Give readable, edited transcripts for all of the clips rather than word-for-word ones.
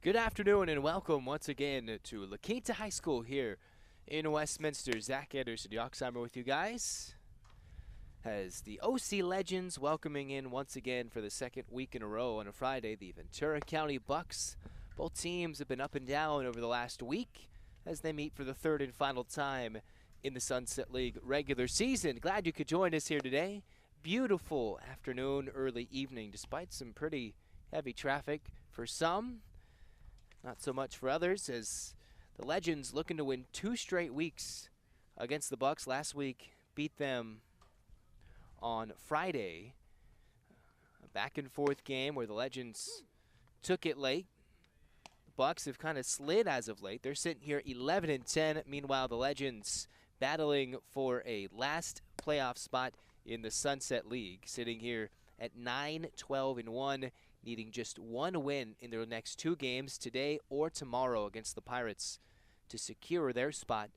Good afternoon and welcome once again to La Quinta High School here in Westminster. Zach Anderson, Yozsimer with you guys. As the OC Legends welcoming in once again for the second week in a row on a Friday, the Ventura County Bucks. Both teams have been up and down over the last week as they meet for the third and final time in the Sunset League regular season. Glad you could join us here today. Beautiful afternoon, early evening, despite some pretty heavy traffic for some. Not so much for others, as the Legends looking to win 2 straight weeks against the Bucks. Last week beat them on Friday. A back and forth game where the Legends took it late. The Bucks have kind of slid as of late. They're sitting here 11-10. Meanwhile, the Legends battling for a last playoff spot in the Sunset League, sitting here at 9-12-1. Needing just one win in their next 2 games, today or tomorrow against the Pirates, to secure their spot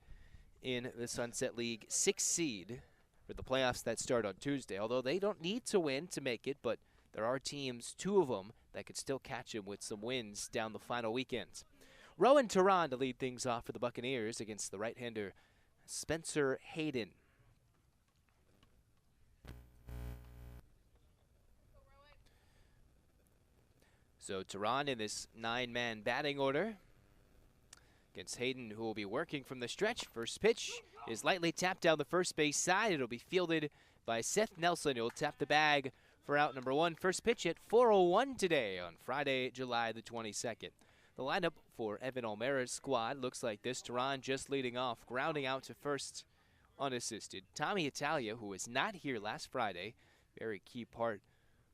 in the Sunset League 6th seed for the playoffs that start on Tuesday. Although they don't need to win to make it, but there are teams, 2 of them, that could still catch them with some wins down the final weekend. Rowan Tehran to lead things off for the Buccaneers against the right-hander Spencer Hayden. So Tehran in this 9-man batting order against Hayden, who will be working from the stretch. First pitch is lightly tapped down the first base side. It'll be fielded by Seth Nelson. He'll tap the bag for out number 1. First pitch at 4:01 today on Friday, July the 22nd. The lineup for Evan Almera's squad looks like this. Tehran just leading off, grounding out to first unassisted. Tommy Italia, who was not here last Friday, very key part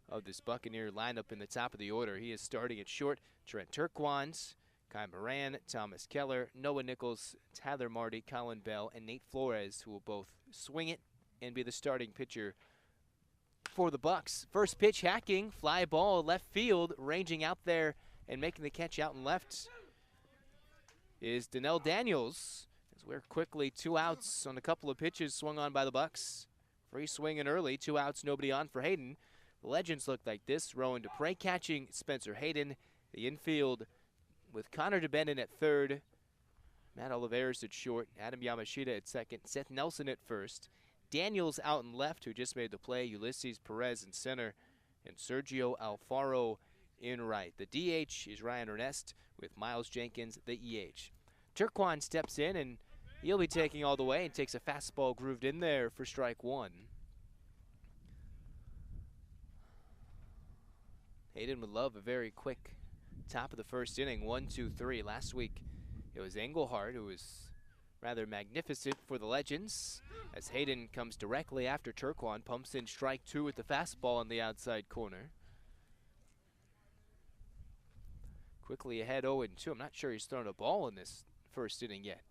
of this Buccaneer lineup in the top of the order. He is starting at short. Trent Turquans, Kai Moran, Thomas Keller, Noah Nichols, Tyler Marty, Colin Bell, and Nate Flores, who will both swing it and be the starting pitcher for the Bucks. First pitch hacking, fly ball left field, ranging out there and making the catch out in left is Donnell Daniels. As we're quickly 2 outs on a couple of pitches swung on by the Bucks. Free swinging early, 2 outs, nobody on for Hayden. The Legends look like this. Rowan Dupre catching Spencer Hayden. The infield with Connor DeBenin at third. Matt Oliveras at short. Adam Yamashita at second. Seth Nelson at first. Daniels out in left, who just made the play. Ulysses Perez in center. And Sergio Alfaro in right. The DH is Ryan Ernest with Miles Jenkins, the EH. Turquan steps in, and he'll be taking all the way and takes a fastball grooved in there for strike 1. Hayden would love a very quick top of the first inning, 1-2-3. Last week it was Engelhardt who was rather magnificent for the Legends, as Hayden comes directly after Turquan, pumps in strike 2 with the fastball on the outside corner. Quickly ahead 0-2. I'm not sure he's thrown a ball in this first inning yet.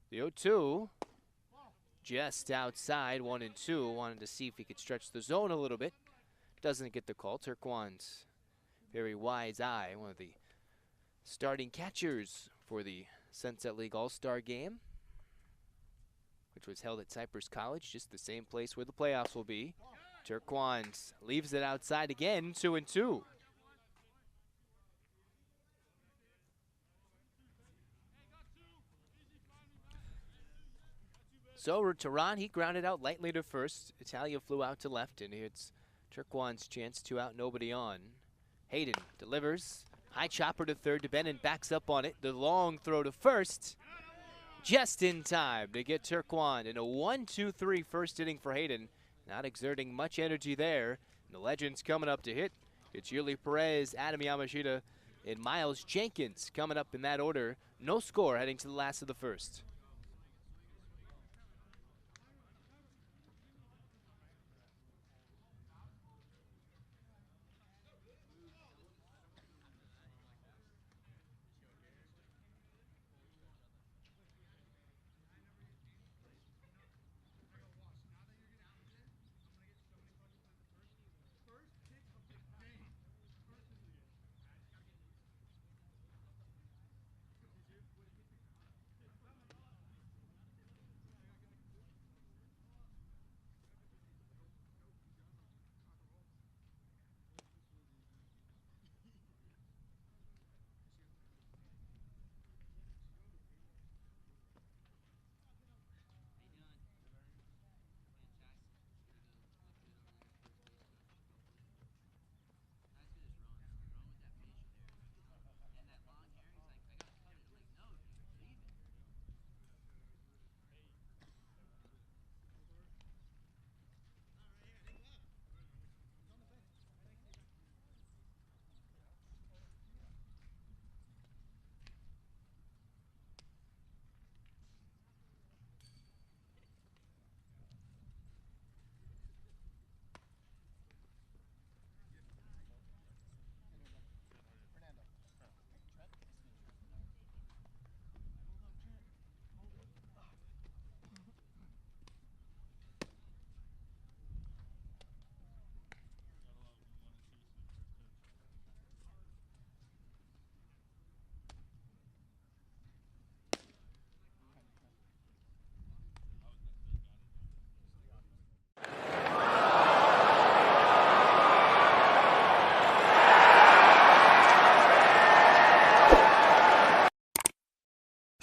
The 0-2. Just outside, 1-2. Wanted to see if he could stretch the zone a little bit. Doesn't get the call. Turquan's very wise eye, one of the starting catchers for the Sunset League All-Star game, which was held at Cypress College, just the same place where the playoffs will be. Turquan leaves it outside again, 2-2. So Tehran, he grounded out lightly to first. Italia flew out to left, and it's Turquan's chance, 2 out, nobody on. Hayden delivers. High chopper to third. DeBenin backs up on it. The long throw to first. Just in time to get Turquan in a 1-2-3 first inning for Hayden. Not exerting much energy there. And the Legends coming up to hit. It's Yuli Perez, Adam Yamashita, and Miles Jenkins coming up in that order. No score heading to the last of the first.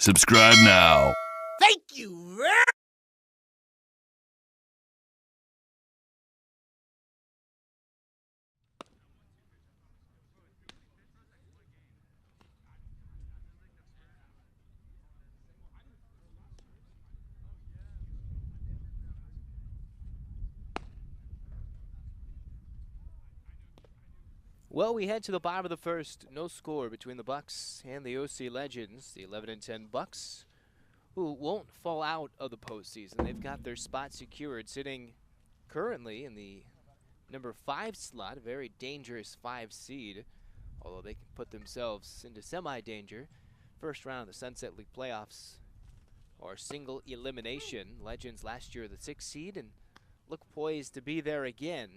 Subscribe now. Thank you. Well, we head to the bottom of the first. No score between the Bucks and the OC Legends. The 11-10 Bucks, who won't fall out of the postseason. They've got their spot secured, sitting currently in the number 5 slot, a very dangerous 5 seed, although they can put themselves into semi-danger. First round of the Sunset League playoffs, or single elimination. Legends last year the 6th seed and look poised to be there again.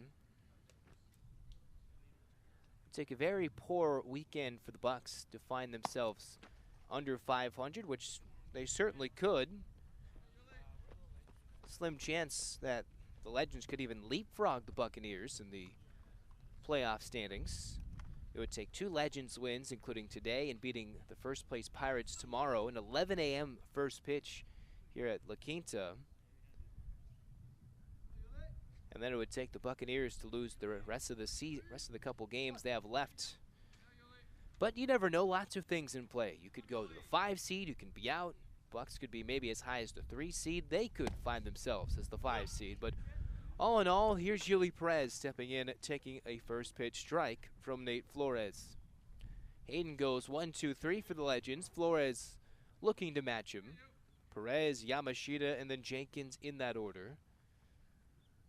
Take a very poor weekend for the Bucks to find themselves under 500, which they certainly could. Slim chance that the Legends could even leapfrog the Buccaneers in the playoff standings. It would take 2 Legends wins, including today, and beating the first place Pirates tomorrow. An 11 a.m. first pitch here at La Quinta. And then it would take the Buccaneers to lose the rest of the couple games they have left. But you never know, lots of things in play. You could go to the 5 seed, you can be out. Bucks could be maybe as high as the 3 seed. They could find themselves as the 5 seed. But all in all, here's Yuli Perez stepping in, taking a first pitch strike from Nate Flores. Hayden goes 1-2-3 for the Legends. Flores looking to match him. Perez, Yamashita, and then Jenkins in that order.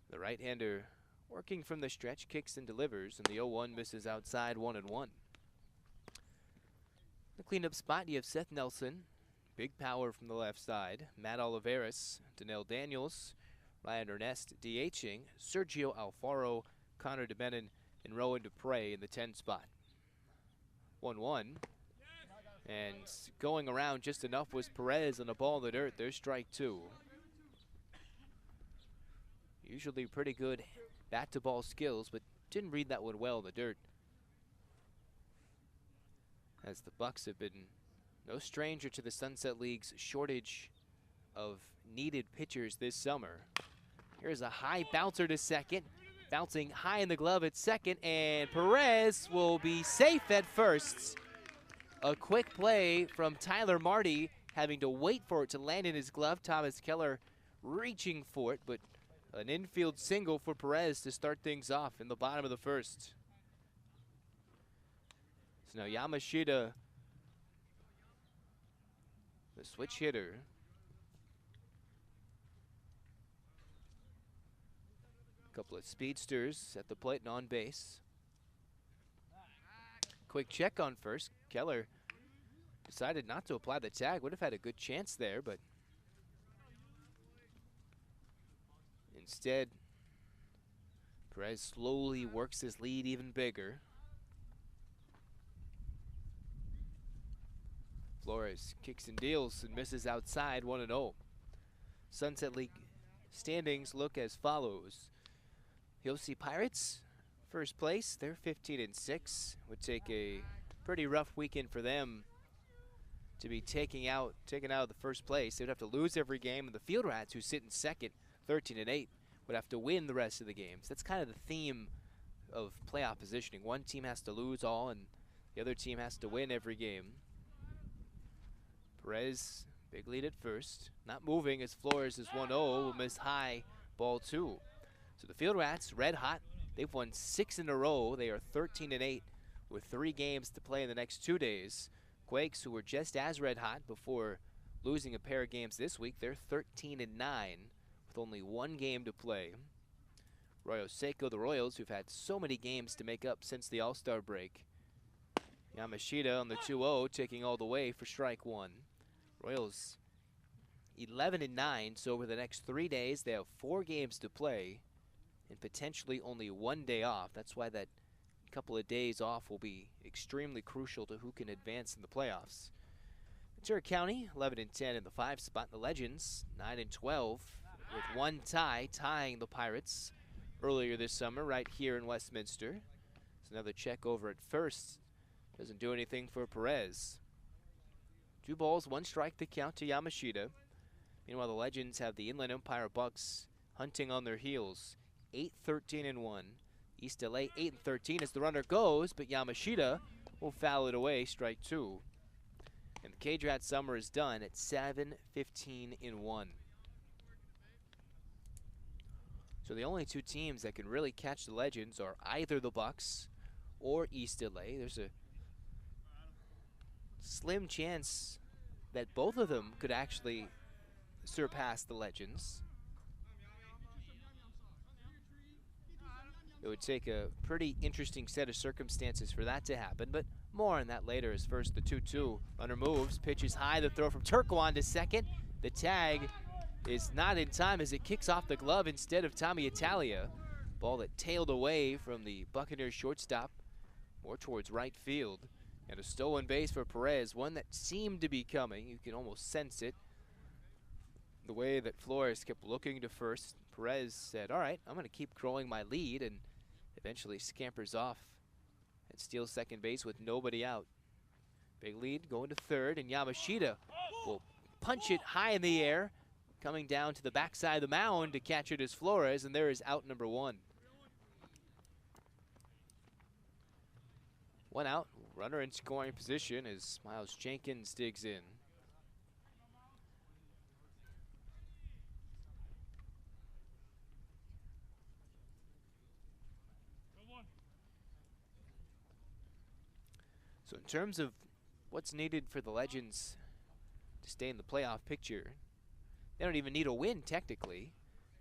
The right-hander working from the stretch, kicks and delivers, and the 0-1 misses outside 1-1. The cleanup spot, you have Seth Nelson, big power from the left side. Matt Oliveras, Danelle Daniels, Ryan Ernest DHing, Sergio Alfaro, Connor DeBenin, and Rowan Dupre in the 10 spot. 1-1. And going around just enough was Perez on a ball in the dirt. There's strike 2. Usually pretty good bat-to-ball skills, but didn't read that one well in the dirt. As the Bucks have been no stranger to the Sunset League's shortage of needed pitchers this summer. Here's a high bouncer to second, bouncing high in the glove at second, and Perez will be safe at first. A quick play from Tyler Marty, having to wait for it to land in his glove. Thomas Keller reaching for it, but an infield single for Perez to start things off in the bottom of the first. So now Yamashita, the switch hitter. A couple of speedsters at the plate and on base. Quick check on first. Keller decided not to apply the tag. Would have had a good chance there, but instead, Perez slowly works his lead even bigger. Flores kicks and deals and misses outside 1-0. Sunset League standings look as follows. Yozsimer Pirates, first place. They're 15-6. Would take a pretty rough weekend for them to be taken out of the first place. They'd have to lose every game, and the Field Rats, who sit in second, 13-8, would have to win the rest of the games. That's kind of the theme of playoff positioning. One team has to lose all, and the other team has to win every game. Perez, big lead at first. Not moving as Flores is 1-0, will miss high, ball 2. So the Field Rats, red hot. They've won 6 in a row. They are 13-8 with 3 games to play in the next 2 days. Quakes, who were just as red hot before losing a pair of games this week, they're 13-9 with only 1 game to play. Royo Seiko, the Royals, who've had so many games to make up since the All-Star break. Yamashita on the 2-0, taking all the way for strike 1. Royals 11-9, so over the next 3 days they have 4 games to play and potentially only 1 day off. That's why that couple of days off will be extremely crucial to who can advance in the playoffs. Ventura County 11-10 in the 5 spot. The Legends 9-12 with 1 tie, tying the Pirates earlier this summer right here in Westminster. It's another check over at first. Doesn't do anything for Perez. 2 balls, 1 strike to count to Yamashita. Meanwhile, the Legends have the Inland Empire Bucks hunting on their heels. 8-13-1. East LA 8-13 as the runner goes, but Yamashita will foul it away, strike 2. And the K-Drat summer is done at 7-15-1. So the only 2 teams that can really catch the Legends are either the Bucks or East LA. There's a slim chance that both of them could actually surpass the Legends. It would take a pretty interesting set of circumstances for that to happen, but more on that later. As first the 2-2. Runner moves, pitches high, the throw from Turcoan to second. The tag is not in time as it kicks off the glove instead of Tommy Italia. Ball that tailed away from the Buccaneers shortstop, more towards right field. And a stolen base for Perez, one that seemed to be coming. You can almost sense it. The way that Flores kept looking to first, Perez said, all right, I'm going to keep growing my lead, and eventually scampers off and steals second base with nobody out. Big lead going to third, and Yamashita will punch it high in the air, coming down to the backside of the mound to catch it as Flores, and there is out number 1. 1 out, runner in scoring position as Miles Jenkins digs in. So in terms of what's needed for the Legends to stay in the playoff picture, they don't even need a win technically,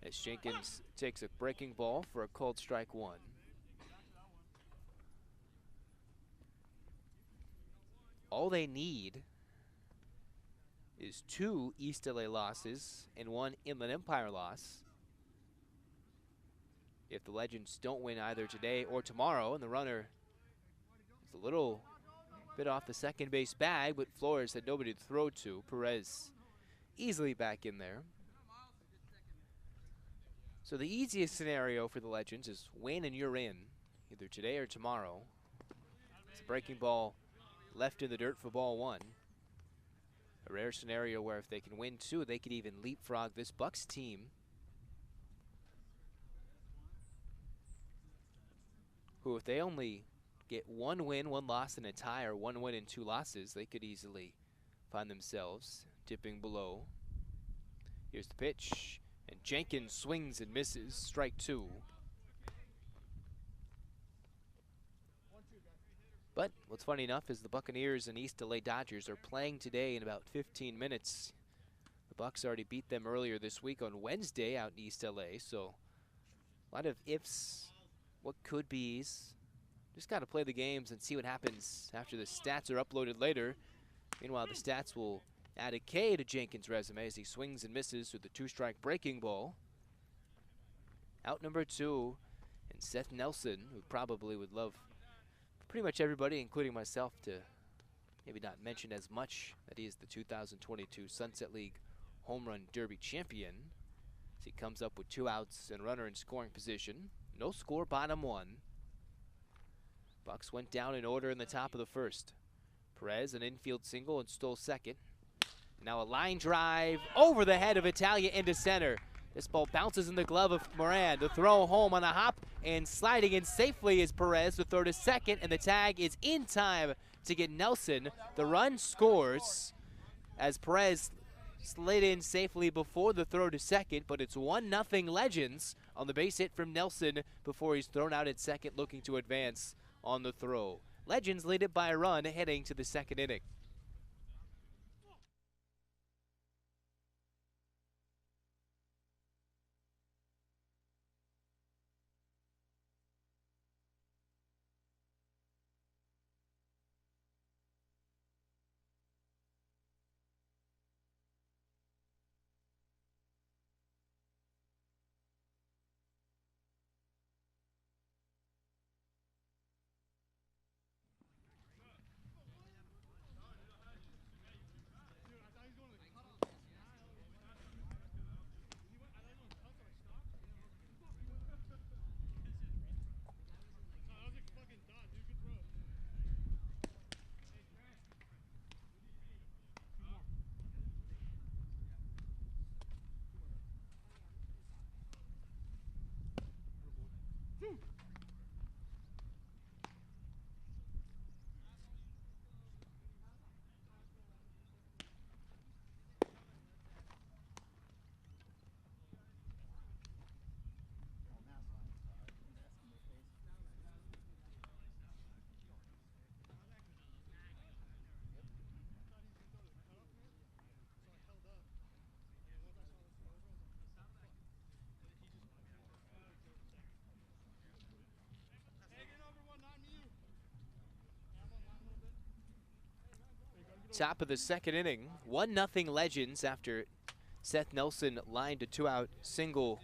as Jenkins takes a breaking ball for a called strike 1. All they need is 2 East LA losses and 1 Inland Empire loss. If the Legends don't win either today or tomorrow, and the runner is a little bit off the second base bag, but Flores had nobody to throw to. Perez easily back in there. So the easiest scenario for the Legends is win and you're in, either today or tomorrow. It's a breaking ball left in the dirt for ball 1. A rare scenario where if they can win 2, they could even leapfrog this Bucks team, who if they only get 1 win, 1 loss, and a tie, or 1 win and 2 losses, they could easily find themselves dipping below. Here's the pitch, and Jenkins swings and misses, strike 2. But what's funny enough is the Buccaneers and East LA Dodgers are playing today in about 15 minutes. The Bucks already beat them earlier this week on Wednesday out in East LA, so a lot of ifs, what could be's. Just got to play the games and see what happens after the stats are uploaded later. Meanwhile, the stats will add a K to Jenkins' resume as he swings and misses with the 2-strike breaking ball. Out number 2, and Seth Nelson, who probably would love pretty much everybody, including myself, to maybe not mention as much that he is the 2022 Sunset League Home Run Derby champion. As he comes up with 2 outs and runner in scoring position. No score, bottom 1. Bucks went down in order in the top of the first. Perez, an infield single, and stole second. Now a line drive over the head of Italia into center. This ball bounces in the glove of Moran. The throw home on a hop, and sliding in safely is Perez to throw to second, and the tag is in time to get Nelson. The run scores as Perez slid in safely before the throw to second, but it's 1-0 Legends on the base hit from Nelson before he's thrown out at second, looking to advance on the throw. Legends lead it by a run heading to the second inning. top of the second inning. 1-0 Legends after Seth Nelson lined a 2-out single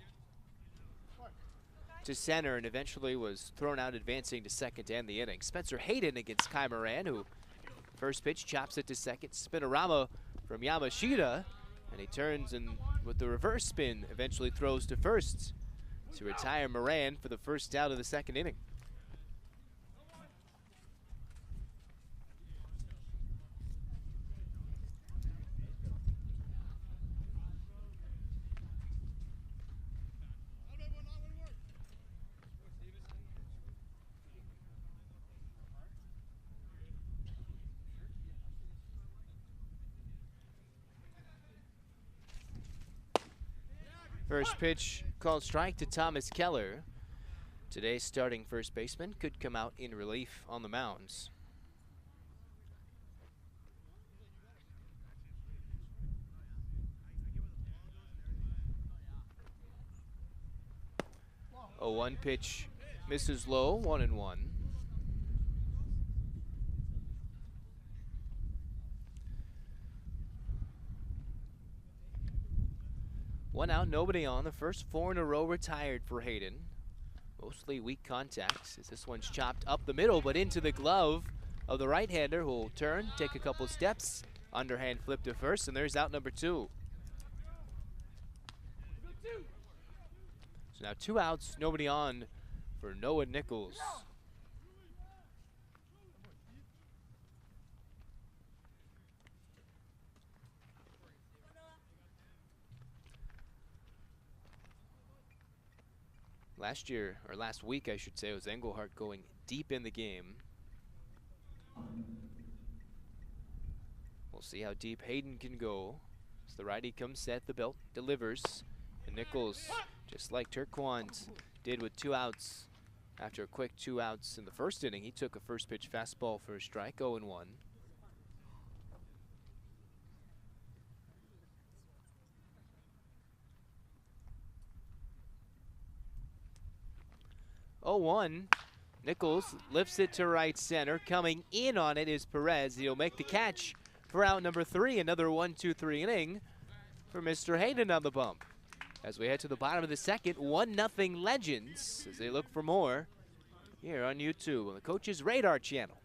to center and eventually was thrown out, advancing to second to end the inning. Spencer Hayden against Kai Moran, who first pitch chops it to second. Spinorama from Yamashita, and he turns and with the reverse spin eventually throws to first to retire Moran for the first out of the second inning. First pitch called strike to Thomas Keller. Today's starting first baseman could come out in relief on the mounds. A 1 pitch misses low, 1-1. One out, nobody on. The first 4 in a row retired for Hayden. Mostly weak contacts as this one's chopped up the middle, but into the glove of the right-hander, who will turn, take a couple steps, underhand flip to first, and there's out number 2. So now 2 outs, nobody on for Noah Nichols. Last year, or last week I should say, was Engelhardt going deep in the game. We'll see how deep Hayden can go. As the righty comes set, the belt delivers. And Nichols, just like Turquoise did with 2 outs, after a quick 2 outs in the first inning, he took a first pitch fastball for a strike, 0-1. 0-1. Nichols lifts it to right center. Coming in on it is Perez. He'll make the catch for out number 3. Another 1-2-3 inning for Mr. Hayden on the bump. As we head to the bottom of the second, 1-0 Legends as they look for more here on YouTube on the Coach's Radar channel.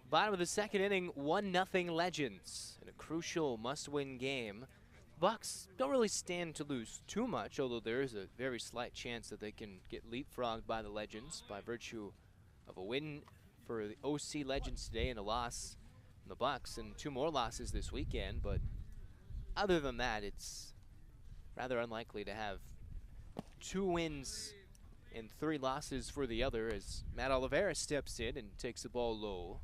Bottom of the second inning, 1-0 Legends in a crucial must-win game. Bucks don't really stand to lose too much, although there is a very slight chance that they can get leapfrogged by the Legends by virtue of a win for the OC Legends today and a loss from the Bucks, and 2 more losses this weekend. But other than that, it's rather unlikely to have 2 wins and 3 losses for the other, as Matt Oliveira steps in and takes the ball low.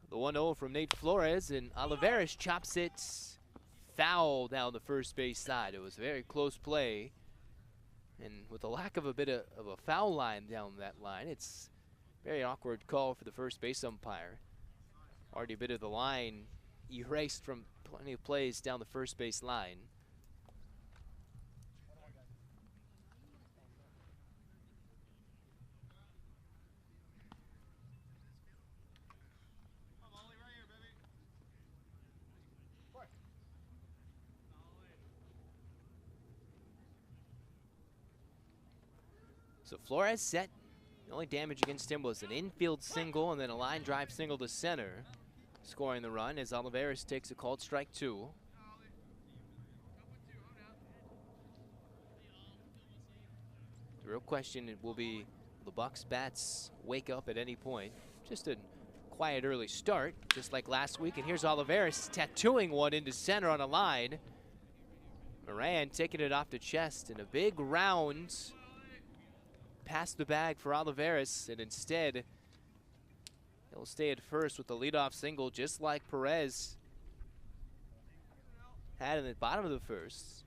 The 1-0 from Nate Flores, and Oliveras chops it foul down the first base side. It was a very close play, and with the lack of a bit of a foul line down that line, it's a very awkward call for the first base umpire. Already a bit of the line erased from plenty of plays down the first base line. So Flores set. The only damage against him was an infield single and then a line drive single to center, scoring the run as Oliveras takes a called strike 2. The real question will be, will the Bucks bats wake up at any point? Just a quiet early start, just like last week. And here's Oliveras tattooing one into center on a line. Moran taking it off the chest in a big round past the bag for Oliveras, and instead he'll stay at first with the leadoff single, just like Perez had in the bottom of the first.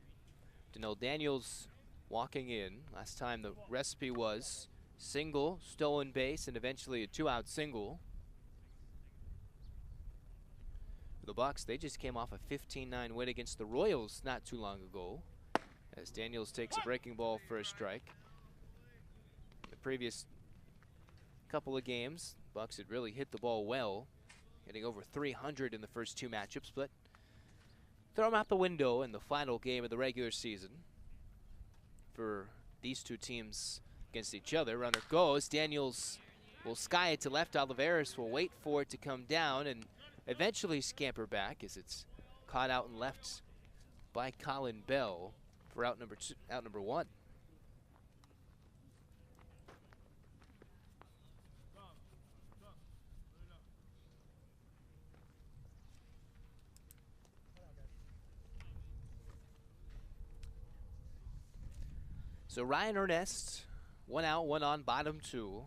Danelle Daniels walking in. Last time the recipe was single, stolen base, and eventually a 2-out single. For the Bucks, they just came off a 15-9 win against the Royals not too long ago, as Daniels takes a breaking ball for a strike. Previous couple of games, Bucks had really hit the ball well, hitting over 300 in the first 2 matchups, but throw them out the window in the final game of the regular season for these 2 teams against each other. Runner goes. Daniels will sky it to left. Oliveras will wait for it to come down and eventually scamper back as it's caught out and left by Colin Bell for out number 1. So Ryan Ernest, 1 out, 1 on, bottom 2.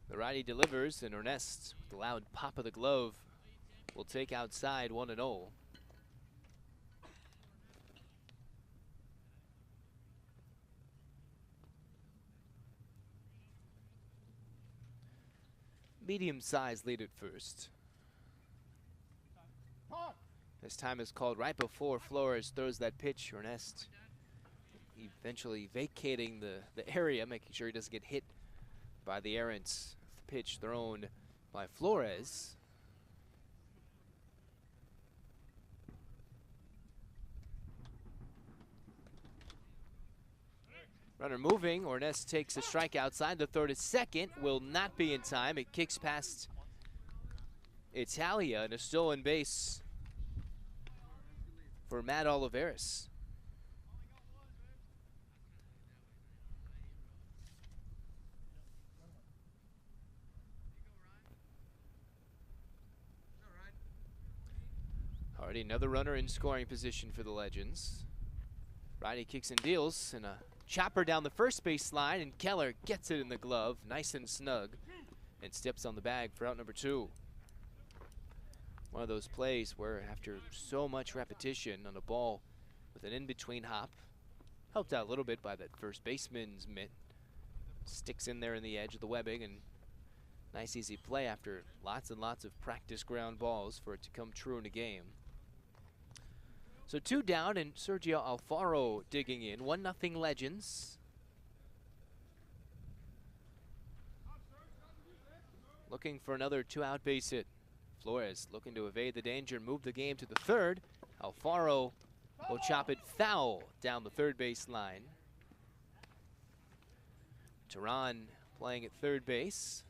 The righty delivers, and Ernest, with the loud pop of the glove, will take outside 1-0. Medium-sized lead at first. This time is called right before Flores throws that pitch. Ernest eventually vacating the area, making sure he doesn't get hit by the errant pitch thrown by Flores. Runner moving. Ernest takes a strike outside. The throw to second will not be in time. It kicks past Italia, and a stolen base for Matt Oliveras. Already another runner in scoring position for the Legends. Righty kicks and deals, and a chopper down the first base line, and Keller gets it in the glove, nice and snug, and steps on the bag for out number 2. One of those plays where after so much repetition on a ball with an in-between hop, helped out a little bit by that first baseman's mitt, sticks in there in the edge of the webbing, and nice easy play after lots and lots of practice ground balls for it to come true in a game. So 2 down, and Sergio Alfaro digging in. 1-0 Legends. looking for another 2-out base hit. Flores looking to evade the danger and move the game to the third. Alfaro will chop it foul down the third base line. Tehran playing at third base.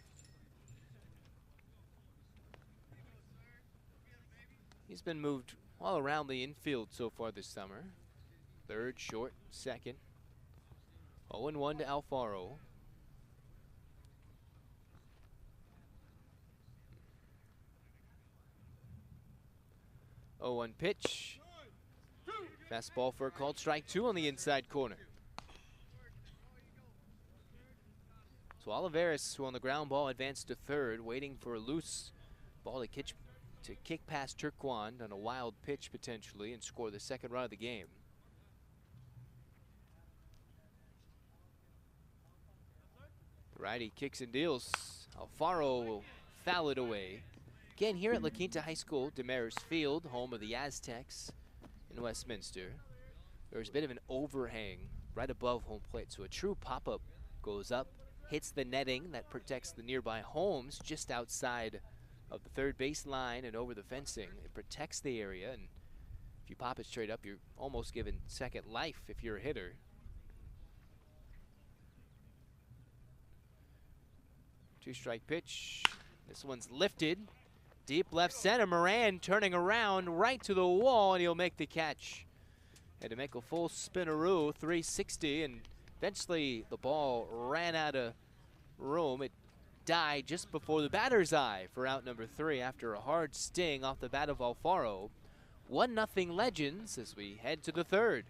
He's been moved all around the infield so far this summer. Third, short, second. 0-1 to Alfaro. Oh, 1 pitch. Fastball for a called strike 2 on the inside corner. So Olivares, who on the ground ball advanced to third, waiting for a loose ball to kick past Turquand on a wild pitch potentially and score the second run of the game. The righty kicks and deals. Alfaro will foul it away. Again, here at La Quinta High School, Demers Field, home of the Aztecs in Westminster. There's a bit of an overhang right above home plate, so a true pop-up goes up, hits the netting that protects the nearby homes just outside of the third base line and over the fencing. It protects the area, and if you pop it straight up, you're almost given second life if you're a hitter. Two-strike pitch. This one's lifted. Deep left center. Moran turning around right to the wall, and he'll make the catch. Had to make a full spinaroo, 360, and eventually the ball ran out of room. It died just before the batter's eye for out number 3 after a hard sting off the bat of Alfaro. 1-0 Legends as we head to the third.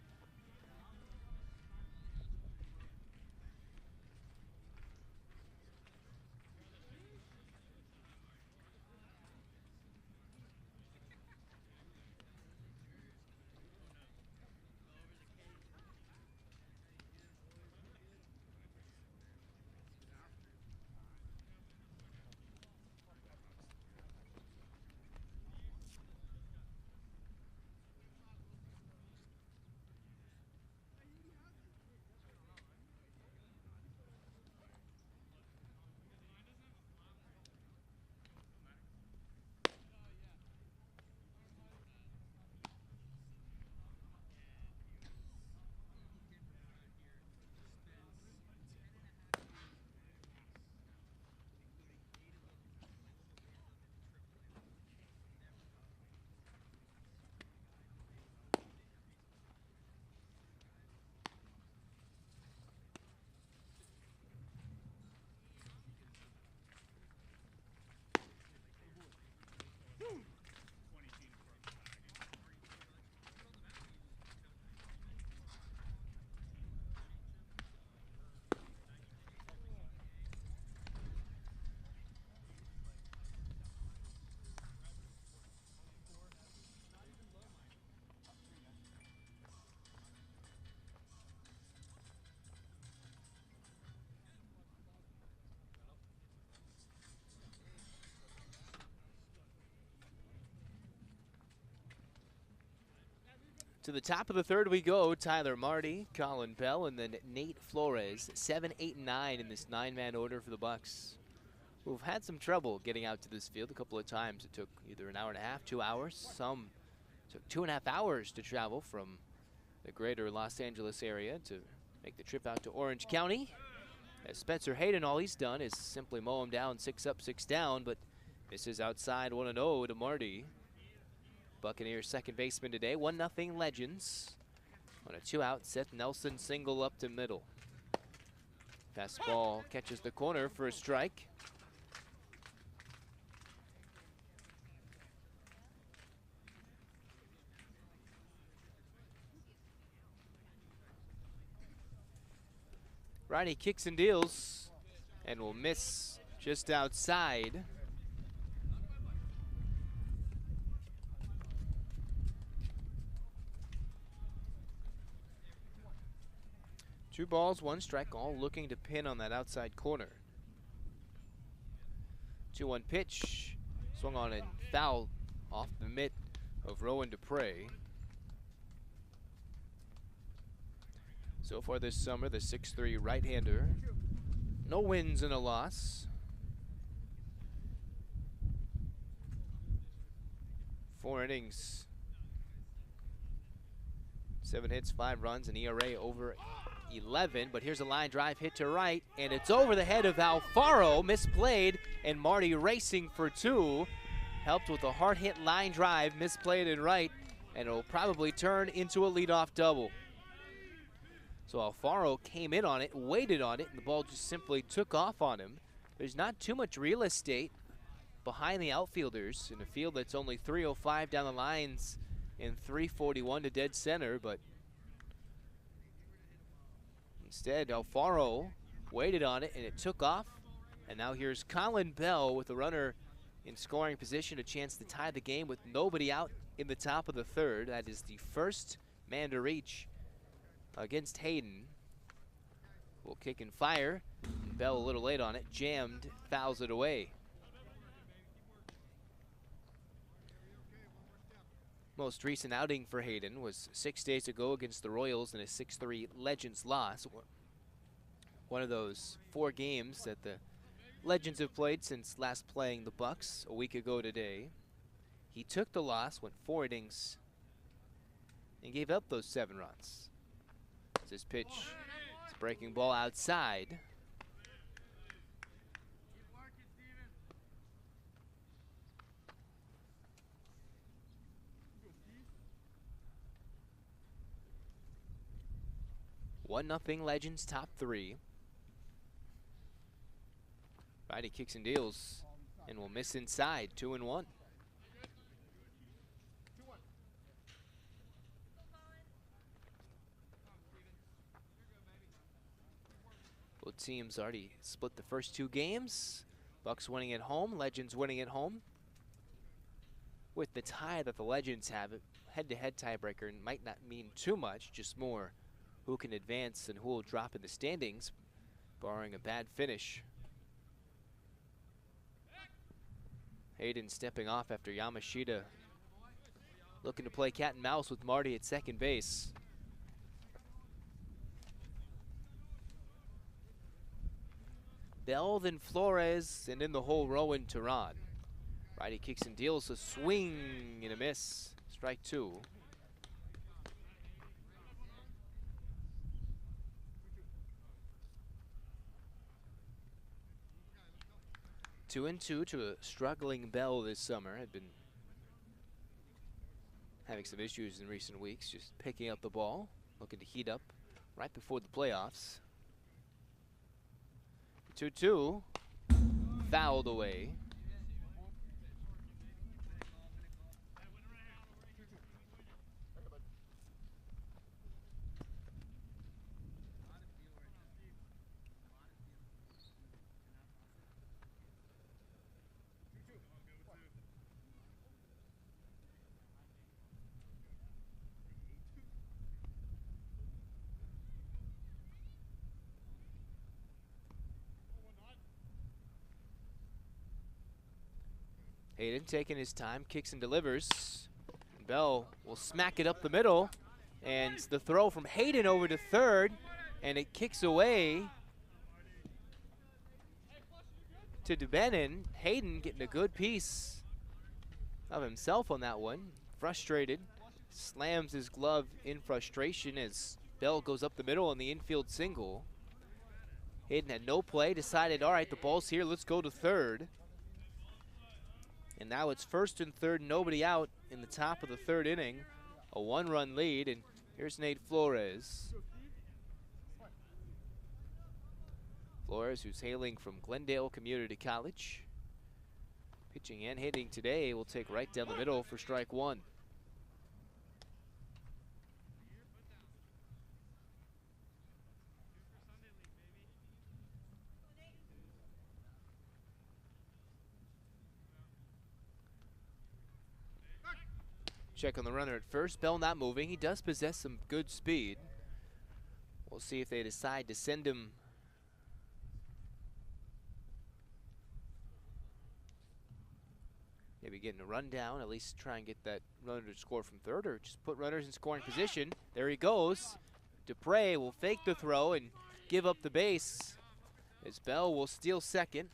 To the top of the third we go. Tyler Marty, Colin Bell, and then Nate Flores. 7, 8, and 9 in this 9-man order for the Bucks, who've had some trouble getting out to this field a couple of times. It took either an hour and a half, 2 hours. Some took 2.5 hours to travel from the greater Los Angeles area to make the trip out to Orange County. As Spencer Hayden, all he's done is simply mow him down, 6 up, 6 down, but this is outside 1-0 to Marty. Buccaneers second baseman today. 1-0 Legends. On a 2-out, Seth Nelson single up to middle. Fastball catches the corner for a strike. Righty kicks and deals and will miss just outside. Two balls, 1 strike, all looking to pin on that outside corner. 2-1 pitch, swung on and fouled off the mitt of Rowan Dupre. So far this summer, the 6'3" right-hander. No wins and a loss. 4 innings, 7 hits, 5 runs, an ERA over 11. But here's a line drive hit to right, and it's over the head of Alfaro, misplayed, and Marty racing for 2. Helped with a hard hit line drive, misplayed in right, and it'll probably turn into a leadoff double. So Alfaro came in on it, waited on it, and the ball just simply took off on him. There's not too much real estate behind the outfielders in a field that's only 305 down the lines and 341 to dead center, but instead Alfaro waited on it and it took off. And now here's Colin Bell with a runner in scoring position, a chance to tie the game with nobody out in the top of the 3rd. That is the first man to reach against Hayden. Will kick and fire. Bell a little late on it, jammed, fouls it away. Most recent outing for Hayden was 6 days ago against the Royals in a 6-3 Legends loss. One of those 4 games that the Legends have played since last playing the Bucks a week ago today. He took the loss, went 4 innings, and gave up those 7 runs. It's his pitch. It's a breaking ball outside. One nothing Legends, top 3. Righty kicks and deals and will miss inside, 2-1. Both teams already split the first 2 games. Bucks winning at home, Legends winning at home. With the tie that the Legends have, head-to-head tiebreaker might not mean too much, just more who can advance and who will drop in the standings, barring a bad finish. Hayden stepping off after Yamashita looking to play cat and mouse with Marty at second base. Bell, then Flores, and in the hole, Rowan Tehran. Righty kicks and deals, a swing and a miss. Strike 2. Two and two to a struggling Bell this summer. Had been having some issues in recent weeks, just picking up the ball, looking to heat up right before the playoffs. 2-2, fouled away. Hayden taking his time, kicks and delivers. Bell will smack it up the middle, and the throw from Hayden over to third, and it kicks away to Dubenin. Hayden getting a good piece of himself on that one. Frustrated, slams his glove in frustration as Bell goes up the middle on the infield single. Hayden had no play, decided, all right, the ball's here, let's go to third. And now it's first and third, nobody out in the top of the 3rd inning. A 1-run lead, and here's Nate Flores. Flores, who's hailing from Glendale Community College. Pitching and hitting today, will take right down the middle for strike 1. Check on the runner at first. Bell not moving. He does possess some good speed. We'll see if they decide to send him maybe getting a run down, at least try and get that runner to score from third, or just put runners in scoring position. There he goes. Dupre will fake the throw and give up the base as Bell will steal second.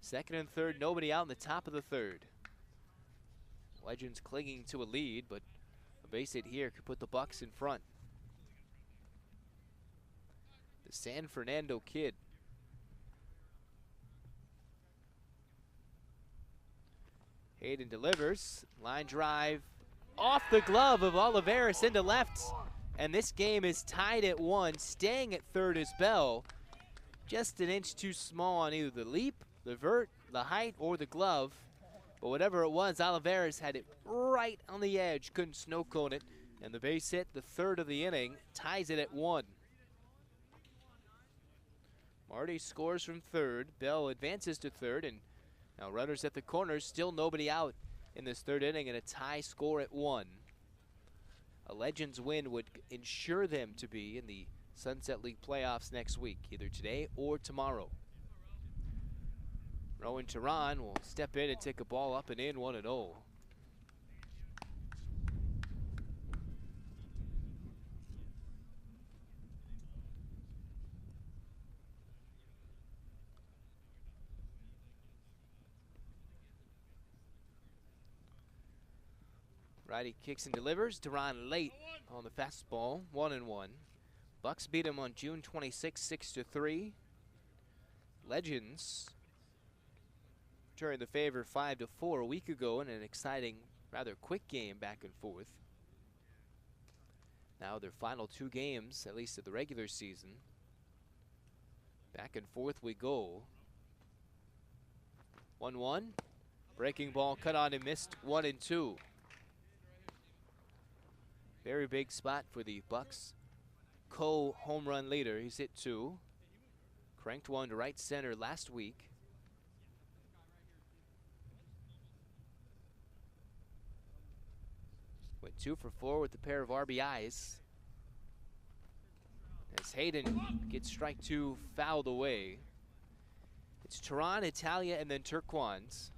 Second and third, nobody out in the top of the 3rd. Legends clinging to a lead, but a base hit here could put the Bucks in front. The San Fernando kid. Hayden delivers. Line drive off the glove of Oliveris into left. And this game is tied at 1. Staying at third is Bell. Just an inch too small on either the leap, the vert, the height, or the glove. But whatever it was, Oliveris had it right on the edge. Couldn't snow cone it. And the base hit, the third of the inning, ties it at 1. Marty scores from third. Bell advances to third. And now runners at the corners, still nobody out in this third inning, and a tie score at 1. A Legends win would ensure them to be in the Sunset League playoffs next week, either today or tomorrow. Rowan Tehran will step in and take a ball up and in, 1-0. Righty kicks and delivers. Tehran late on the fastball, 1-1. Bucks beat him on June 26, 6-3. Legends returning the favor 5-4 a week ago in an exciting, rather quick game back and forth. Now their final 2 games, at least of the regular season. Back and forth we go. 1-1. Breaking ball cut on and missed, 1-2. Very big spot for the Bucks co-home run leader. He's hit 2. Cranked one to right center last week. Went 2 for 4 with a pair of RBIs. As Hayden gets strike 2 fouled away. It's Tehran, Italia, and then Turquoise.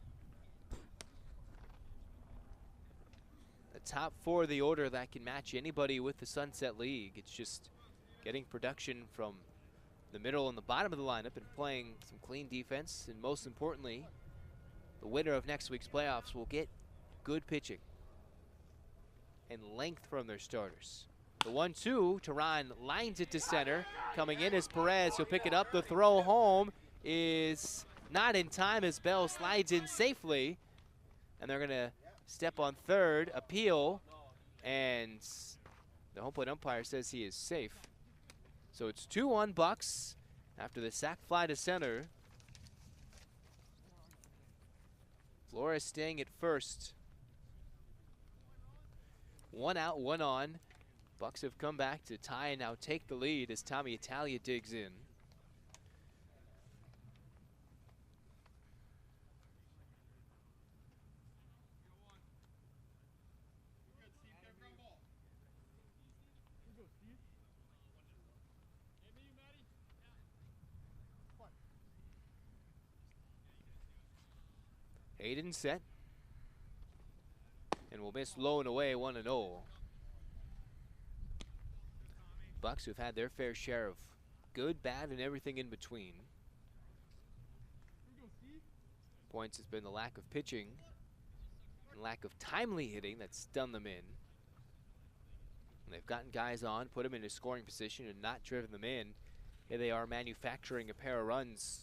Top 4 of the order that can match anybody with the Sunset League. It's just getting production from the middle and the bottom of the lineup and playing some clean defense. And most importantly, the winner of next week's playoffs will get good pitching and length from their starters. The 1-2, Tehran lines it to center. Coming in is Perez. He'll pick it up. The throw home is not in time as Bell slides in safely. And they're going to step on third, appeal, and the home plate umpire says he is safe. So it's 2-1 Bucks after the sac fly to center. Flores staying at first. 1 out, 1 on. Bucks have come back to tie and now take the lead as Tommy Italia digs in. Hayden set. And will miss low and away, 1-0. Bucks who've had their fair share of good, bad, and everything in between. Points has been the lack of pitching and lack of timely hitting that's done them in. And they've gotten guys on, put them in a scoring position, and not driven them in. Here they are manufacturing a pair of runs.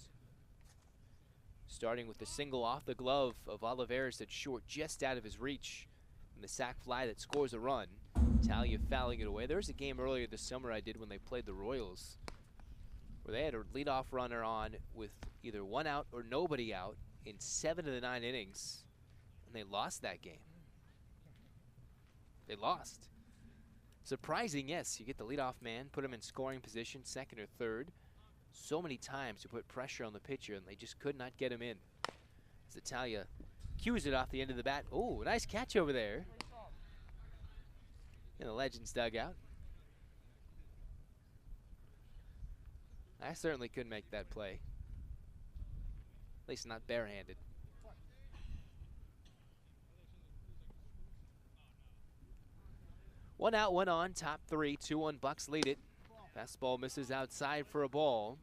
Starting with the single off the glove of Oliveris that's short, just out of his reach. And the sac fly that scores a run. Italia fouling it away. There was a game earlier this summer I did when they played the Royals, where they had a leadoff runner on with either 1 out or nobody out in 7 of the 9 innings. And they lost that game. They lost. Surprising, yes. You get the leadoff man, put him in scoring position, second or third. So many times to put pressure on the pitcher, and they just could not get him in. As Italia cues it off the end of the bat. Oh, nice catch over there in the Legends dugout. I certainly couldn't make that play. At least not barehanded. One out, 1 on, top 3, 2-1 Bucks lead it. Fastball misses outside for a ball.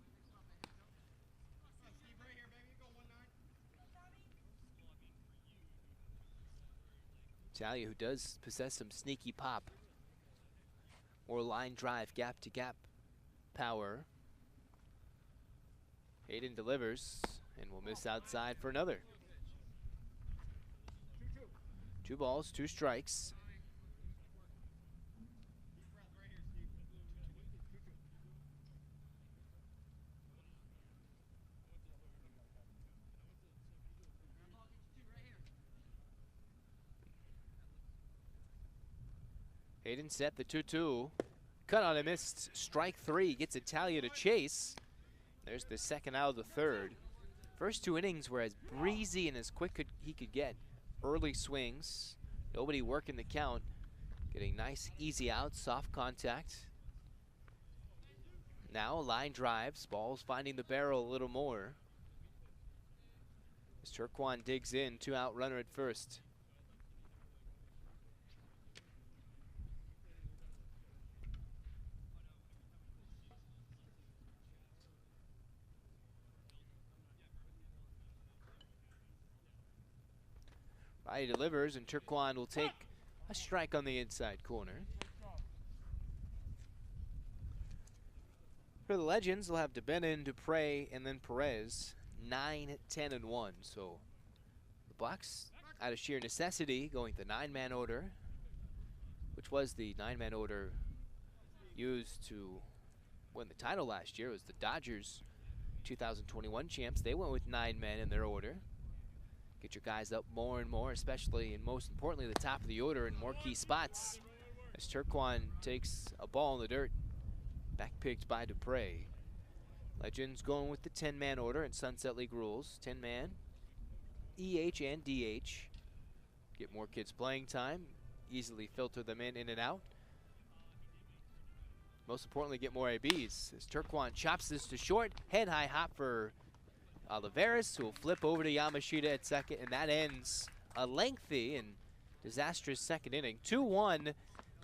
Talia, who does possess some sneaky pop. More line drive, gap-to-gap power. Hayden delivers and will miss outside for another. 2 balls, 2 strikes. Hayden set the 2-2. Cut on a missed strike 3. Gets Italia to chase. There's the second out of the third. First 2 innings were as breezy and as quick he could get. Early swings. Nobody working the count. Getting nice, easy outs, soft contact. Now line drives. Ball's finding the barrel a little more. As Turquan digs in, 2-out runner at first. He delivers, and Turquan will take a strike on the inside corner. For the Legends, they'll have DeBenin, Dupre, and then Perez. 9, 10, and 1. So the Bucs, out of sheer necessity, going the 9-man order, which was the 9-man order used to win the title last year. It was the Dodgers, 2021 champs. They went with 9 men in their order. Get your guys up more and more, especially and most importantly the top of the order in more key spots. As Turquan takes a ball in the dirt, back picked by Dupre. Legends going with the 10-man order in Sunset League rules. 10-man, EH and DH. Get more kids playing time, easily filter them in and out. Most importantly, get more ABs. As Turquan chops this to short, head-high hop for Olivares, who will flip over to Yamashita at second, and that ends a lengthy and disastrous second inning. 2-1,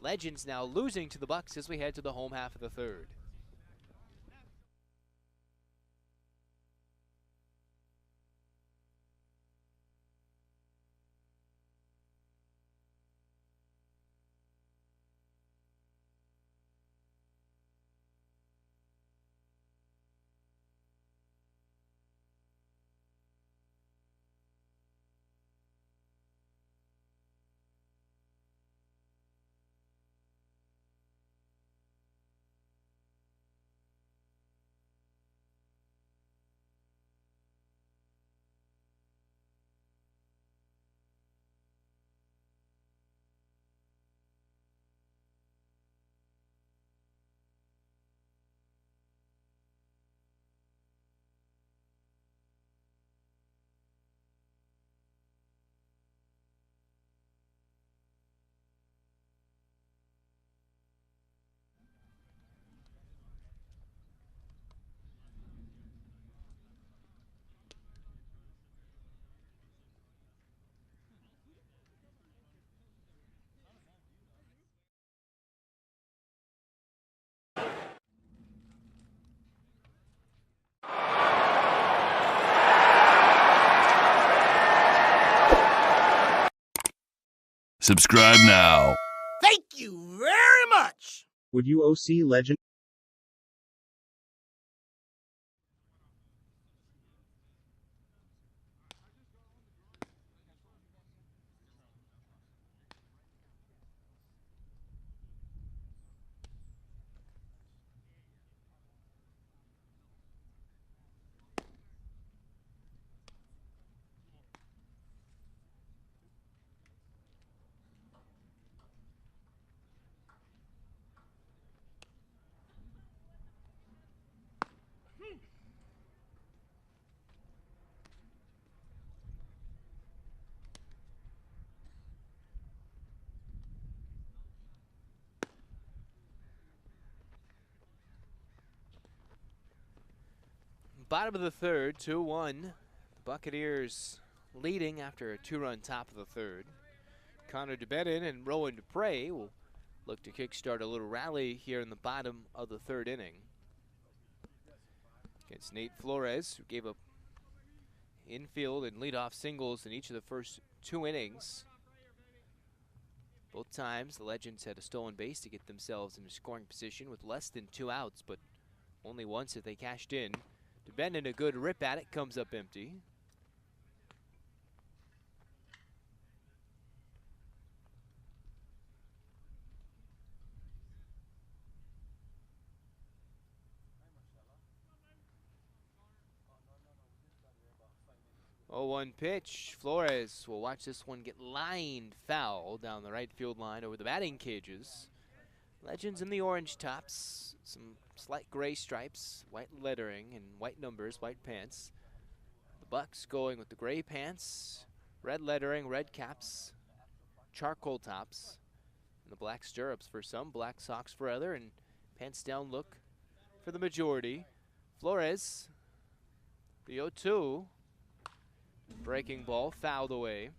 Legends now losing to the Bucs as we head to the home half of the third. Subscribe now. Thank you very much. Would you OC Legend? Bottom of the third, 2-1. The Buccaneers leading after a 2-run top of the third. Connor DeBenin and Rowan Dupre will look to kickstart a little rally here in the bottom of the third inning. Against Nate Flores, who gave up infield and leadoff singles in each of the first 2 innings. Both times, the Legends had a stolen base to get themselves in a scoring position with less than 2 outs, but only once have they cashed in. DeBennon, a good rip at it, comes up empty. Oh, 1 pitch. Flores will watch this one get lined foul down the right field line over the batting cages. Legends in the orange tops, some slight gray stripes, white lettering, and white numbers, white pants. The Bucks going with the gray pants, red lettering, red caps, charcoal tops, and the black stirrups for some, black socks for other, and pants down look for the majority. Flores, the 0-2. Breaking ball, fouled away.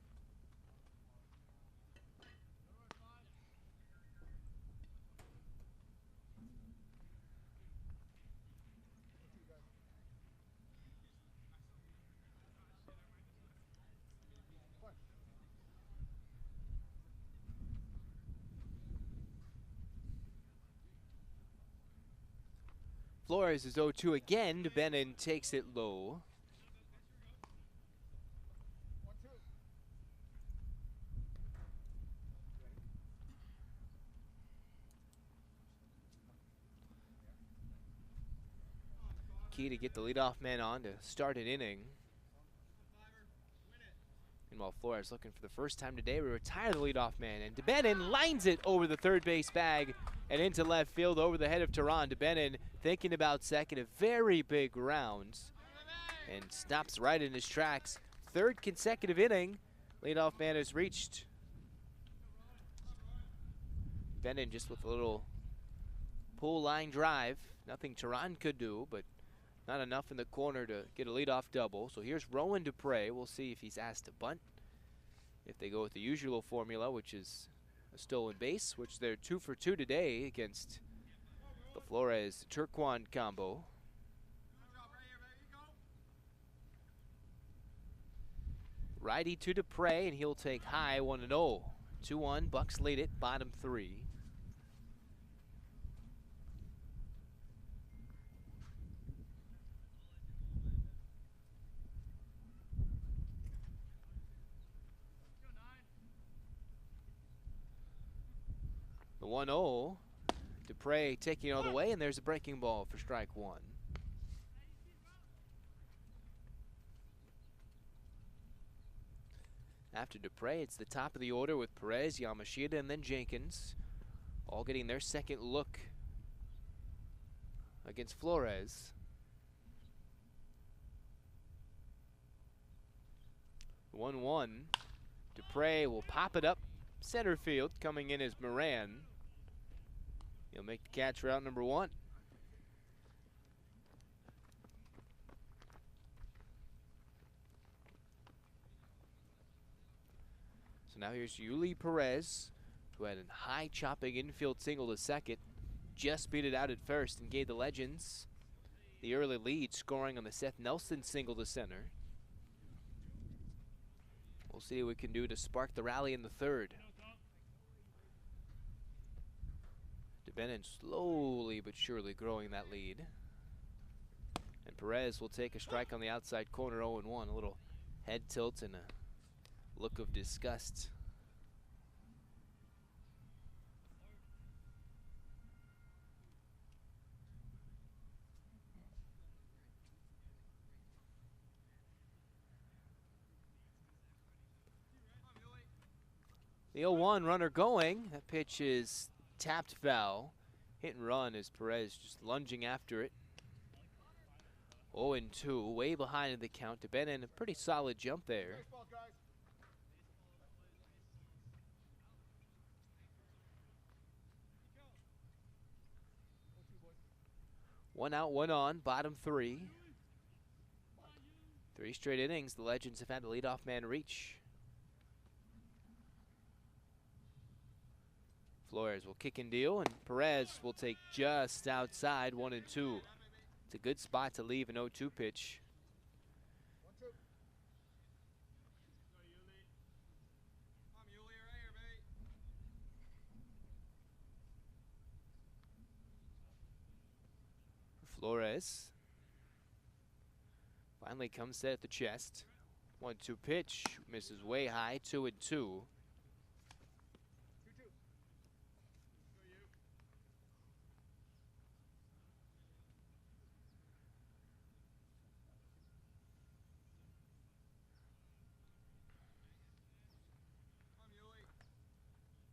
Flores is 0-2 again. DeBennon takes it low. Key to get the leadoff man on to start an inning. And while Flores looking for the first time today, we retire the leadoff man. And DeBennon lines it over the third base bag and into left field over the head of Teran. DeBennon thinking about second, a very big round, and stops right in his tracks. Third consecutive inning, leadoff man has reached. DeBennon just with a little pull line drive. Nothing Teran could do, but not enough in the corner to get a leadoff double. So here's Rowan Dupre. We'll see if he's asked to bunt. If they go with the usual formula, which is a stolen base, which they're 2 for 2 today against the Flores Turquan combo. Righty to Dupre, and he'll take high 1-0. 2-1, Bucks lead it, bottom 3. The 1-0, Dupre taking it all the way, and there's a breaking ball for strike 1. After Dupre, it's the top of the order with Perez, Yamashita, and then Jenkins, all getting their second look against Flores. 1-1, Dupre will pop it up center field. Coming in is Moran. He'll make the catch for out number 1. So now here's Yuli Perez, who had a high chopping infield single to second. Just beat it out at first and gave the Legends the early lead, scoring on the Seth Nelson single to center. We'll see what we can do to spark the rally in the third. DeBennon slowly but surely growing that lead. And Perez will take a strike on the outside corner, 0-1. A little head tilt and a look of disgust. The 0-1 runner going. That pitch is tapped foul. Hit and run as Perez just lunging after it. 0-2, way behind in the count. DeBennon, a pretty solid jump there. One out, one on, bottom 3. 3 straight innings the Legends have had the leadoff man reach. Flores will kick and deal, and Perez will take just outside, 1-2. It's a good spot to leave an 0-2 pitch. Flores finally comes set at the chest. 1-2 pitch, misses way high, 2-2.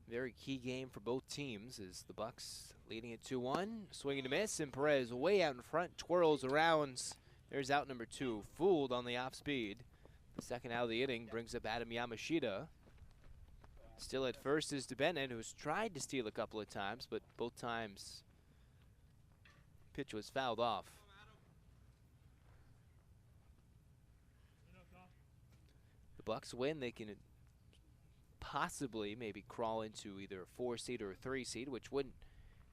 Very key game for both teams as the Bucks leading it 2-1. Swing and a miss, and Perez way out in front, twirls around. There's out number 2, fooled on the off speed. The second out of the inning brings up Adam Yamashita. Still at first is DeBennett, who's tried to steal a couple of times, but both times pitch was fouled off. The Bucks win, they can possibly maybe crawl into either a 4 seed or a 3 seed, which wouldn't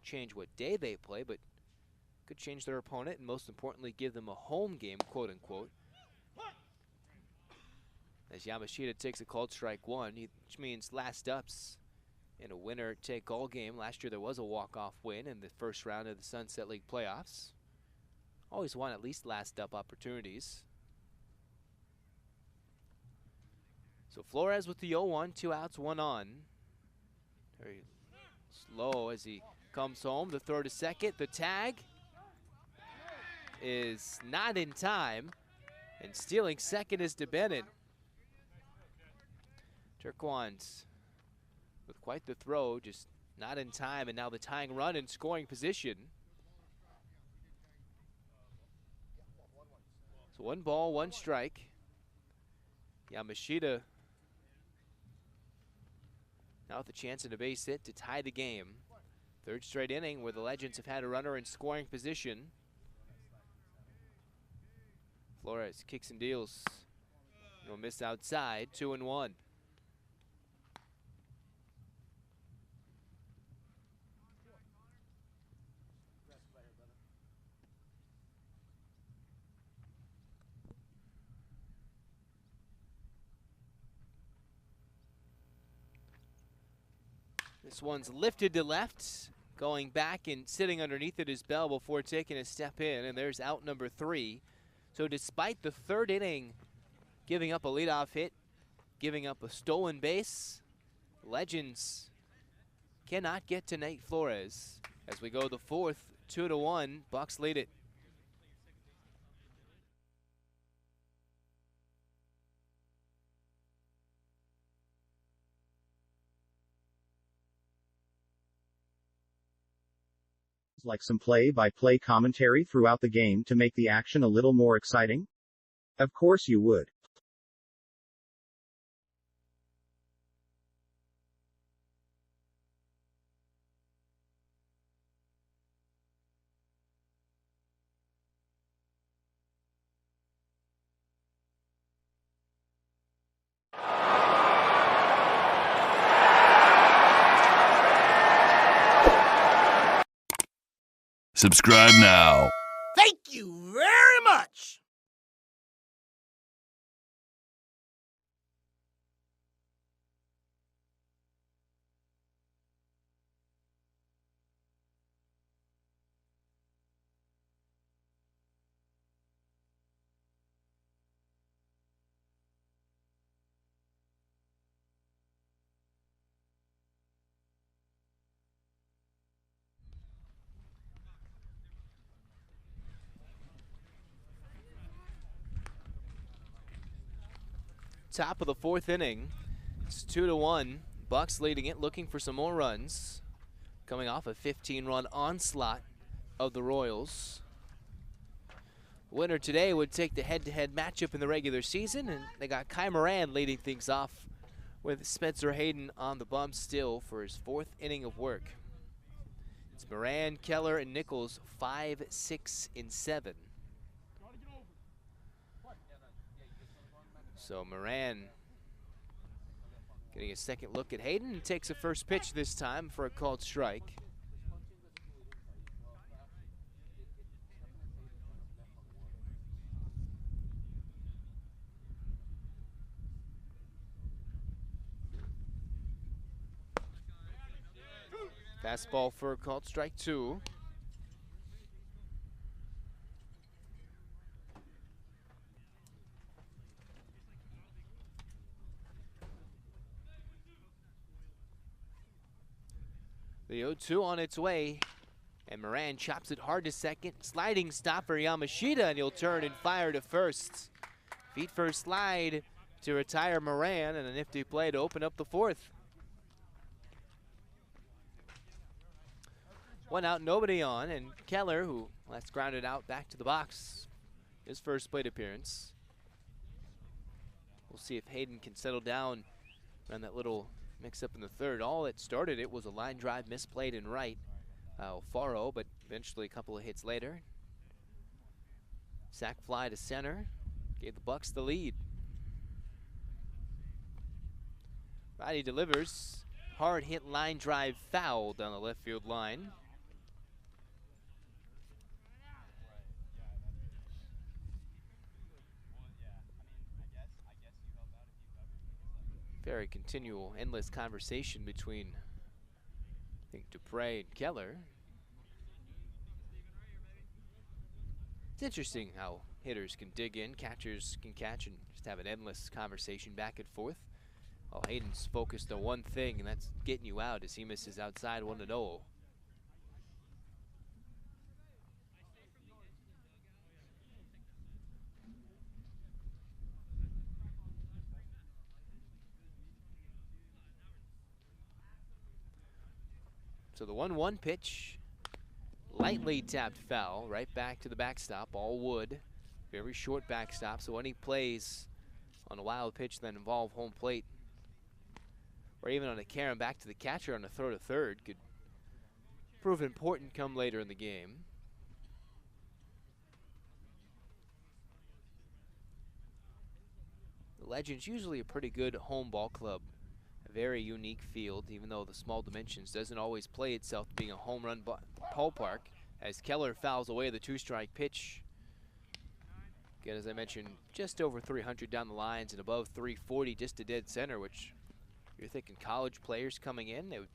change what day they play, but could change their opponent and most importantly give them a home game, quote unquote. As Yamashita takes a called strike 1, which means last ups in a winner take all game. Last year there was a walk-off win in the first round of the Sunset League playoffs. Always want at least last up opportunities. So Flores with the 0-1, 2 outs, 1 on. Very slow as he comes home. The throw to second. The tag is not in time. And stealing second is DeBennett. Turquoise with quite the throw, just not in time. And now the tying run in scoring position. So 1 ball, 1 strike. Yamashita now with a chance at a base hit to tie the game. 3rd straight inning where the Legends have had a runner in scoring position. Flores kicks and deals. No miss outside, 2-1. This one's lifted to left, going back and sitting underneath it is Bell before taking a step in, and there's out number 3. So despite the 3rd inning giving up a leadoff hit, giving up a stolen base, Legends cannot get to Nate Flores. As we go the 4th, 2-1, Bucks lead it. Like some play-by-play commentary throughout the game to make the action a little more exciting? Of course you would. Subscribe now. Thank you very much. Top of the 4th inning. It's 2-1. Bucks leading it, looking for some more runs. Coming off a 15-run onslaught of the Royals. Winner today would take the head-to-head matchup in the regular season, and they got Kai Moran leading things off with Spencer Hayden on the bump still for his 4th inning of work. It's Moran, Keller, and Nichols, 5, 6, and 7. So Moran getting a second look at Hayden and takes a first pitch this time for a called strike. Fastball for a called strike 2. The 0-2 on its way. And Moran chops it hard to second. Sliding stop for Yamashita, and he'll turn and fire to first. Feet first slide to retire Moran, and a nifty play to open up the fourth. One out, nobody on, and Keller, who last grounded out back to the box, his first plate appearance. We'll see if Hayden can settle down around that little mix-up in the third. All that started it was a line drive misplayed in right. Alfaro, but eventually a couple of hits later. Sac fly to center, gave the Bucks the lead. Righty delivers, hard hit line drive foul down the left field line. Very continual, endless conversation between, I think, Dupre and Keller. It's interesting how hitters can dig in, catchers can catch, and just have an endless conversation back and forth. While Hayden's focused on one thing, and that's getting you out as he misses outside 1-0. So the 1-1 pitch, lightly tapped foul, right back to the backstop, all wood. Very short backstop, so any plays on a wild pitch that involve home plate, or even on a carry back to the catcher on a throw to third, could prove important come later in the game. The Legends usually a pretty good home ball club. A very unique field, even though the small dimensions doesn't always play itself to being a home run ballpark, as Keller fouls away the two-strike pitch. Again, as I mentioned, just over 300 down the lines and above 340 just to dead center, which you're thinking college players coming in, they would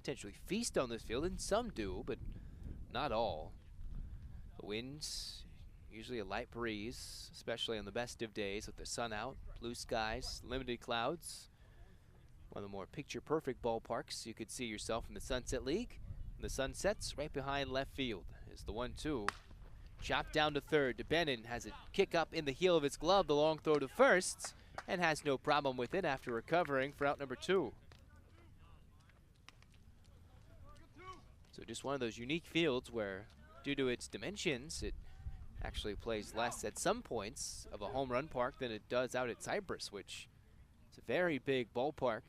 potentially feast on this field, and some do, but not all. The winds, usually a light breeze, especially on the best of days with the sun out, blue skies, limited clouds. One of the more picture-perfect ballparks you could see yourself in the Sunset League. And the sun sets right behind left field is the 1-2. Chopped down to third. DeBennon has it kick up in the heel of his glove, the long throw to first, and has no problem with it after recovering for out number 2. So just one of those unique fields where, due to its dimensions, it actually plays less at some points of a home run park than it does out at Cypress, which is a very big ballpark.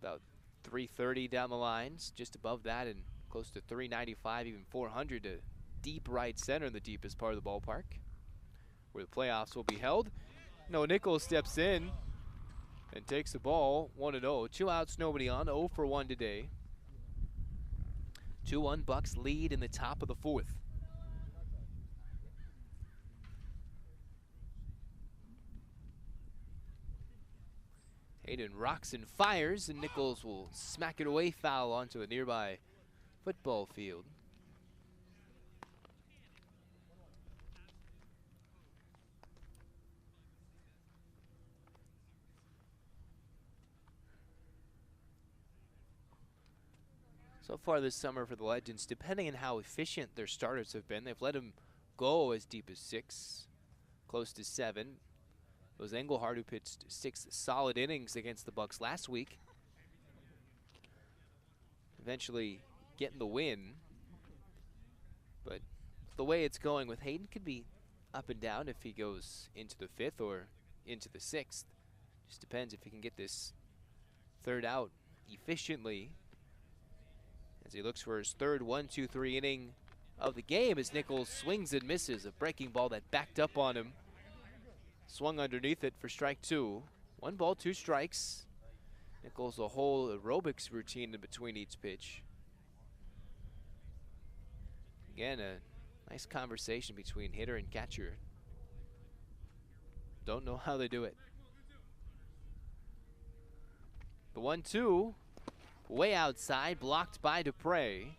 About 330 down the lines, just above that, and close to 395, even 400 to deep right center in the deepest part of the ballpark, where the playoffs will be held. No, Nichols steps in and takes the ball, 1-0. 2 outs, nobody on, 0 for 1 today. 2-1 Bucks lead in the top of the fourth. Hayden rocks and fires, and Nichols will smack it away foul onto a nearby football field. So far this summer for the Legends, depending on how efficient their starters have been, they've let them go as deep as 6, close to 7. It was Engelhardt who pitched 6 solid innings against the Bucks last week, eventually getting the win. But the way it's going with Hayden could be up and down if he goes into the 5th or into the 6th. Just depends if he can get this third out efficiently, as he looks for his third 1-2-3 inning of the game, as Nichols swings and misses a breaking ball that backed up on him. Swung underneath it for strike 2. 1 ball, 2 strikes. Nichols a whole aerobics routine in between each pitch. Again, a nice conversation between hitter and catcher. Don't know how they do it. The 1-2, way outside, blocked by Dupre.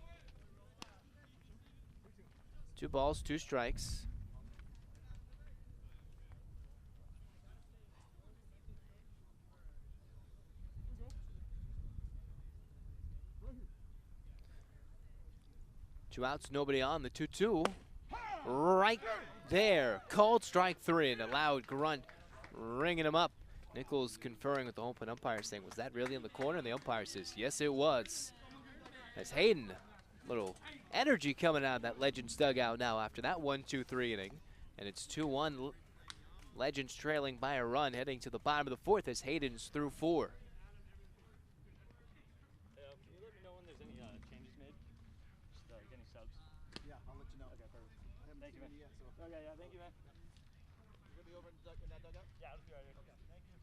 2 balls, 2 strikes. 2 outs, nobody on. The 2-2 right there. Called strike 3 and a loud grunt ringing him up. Nichols conferring with the home plate umpire saying, was that really in the corner? And the umpire says, yes, it was. As Hayden, little energy coming out of that Legends dugout now after that 1-2-3 inning. And it's 2-1. Legends trailing by a run, heading to the bottom of the 4th as Hayden's through 4. Can you let me know when there's any changes made? Just getting subs. Yeah, I'll let you know. Okay, perfect. Thank you, man. Yet, so. Okay, yeah, thank you, man. You're gonna be over in that dugout? Yeah, I'll be right here. Okay, thank you.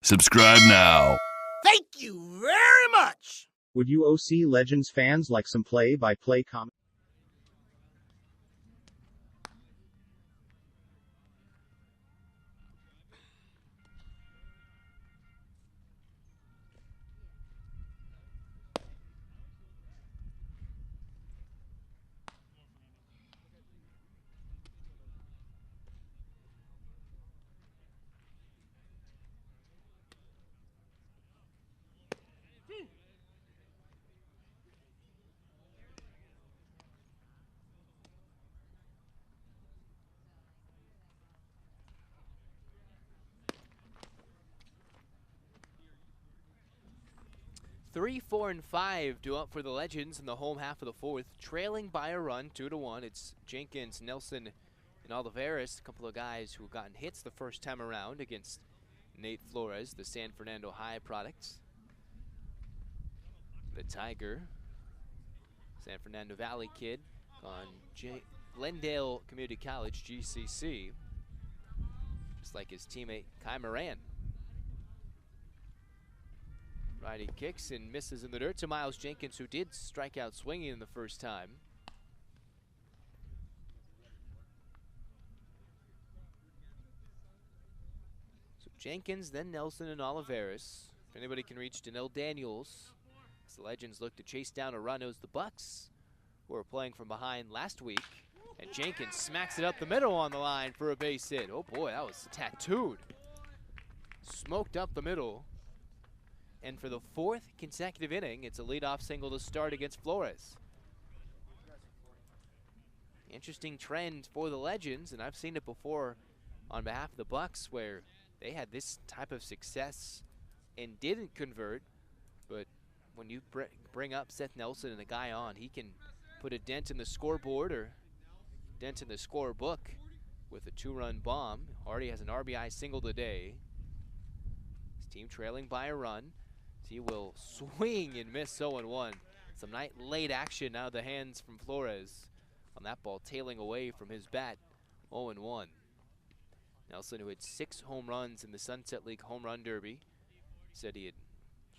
'Subscribe now. Thank you very much. Would you OC Legends fans like some play-by-play comment? Three, 4, and 5 due up for the Legends in the home half of the 4th, trailing by a run, 2-1. It's Jenkins, Nelson, and Oliveris, a couple of guys who have gotten hits the first time around against Nate Flores, the San Fernando High product. The Tiger, San Fernando Valley kid on Glendale Community College, GCC, just like his teammate Kai Moran. Righty kicks and misses in the dirt to Miles Jenkins, who did strike out swinging in the first time. So Jenkins, then Nelson and Oliveris. If anybody can reach Danelle Daniels, as the Legends look to chase down a run, it was the Bucks who were playing from behind last week. And Jenkins smacks it up the middle on the line for a base hit. Oh boy, that was tattooed. Smoked up the middle. And for the 4th consecutive inning, it's a leadoff single to start against Flores. Interesting trend for the Legends, and I've seen it before on behalf of the Bucks where they had this type of success and didn't convert. But when you bring up Seth Nelson and a guy on, he can put a dent in the scoreboard or dent in the scorebook with a 2-run bomb. Already has an RBI single today. His team trailing by a run. He will swing and miss 0-1. Some nice late action out of the hands from Flores on that ball, tailing away from his bat. 0-1. Nelson, who had 6 home runs in the Sunset League Home Run Derby, said he had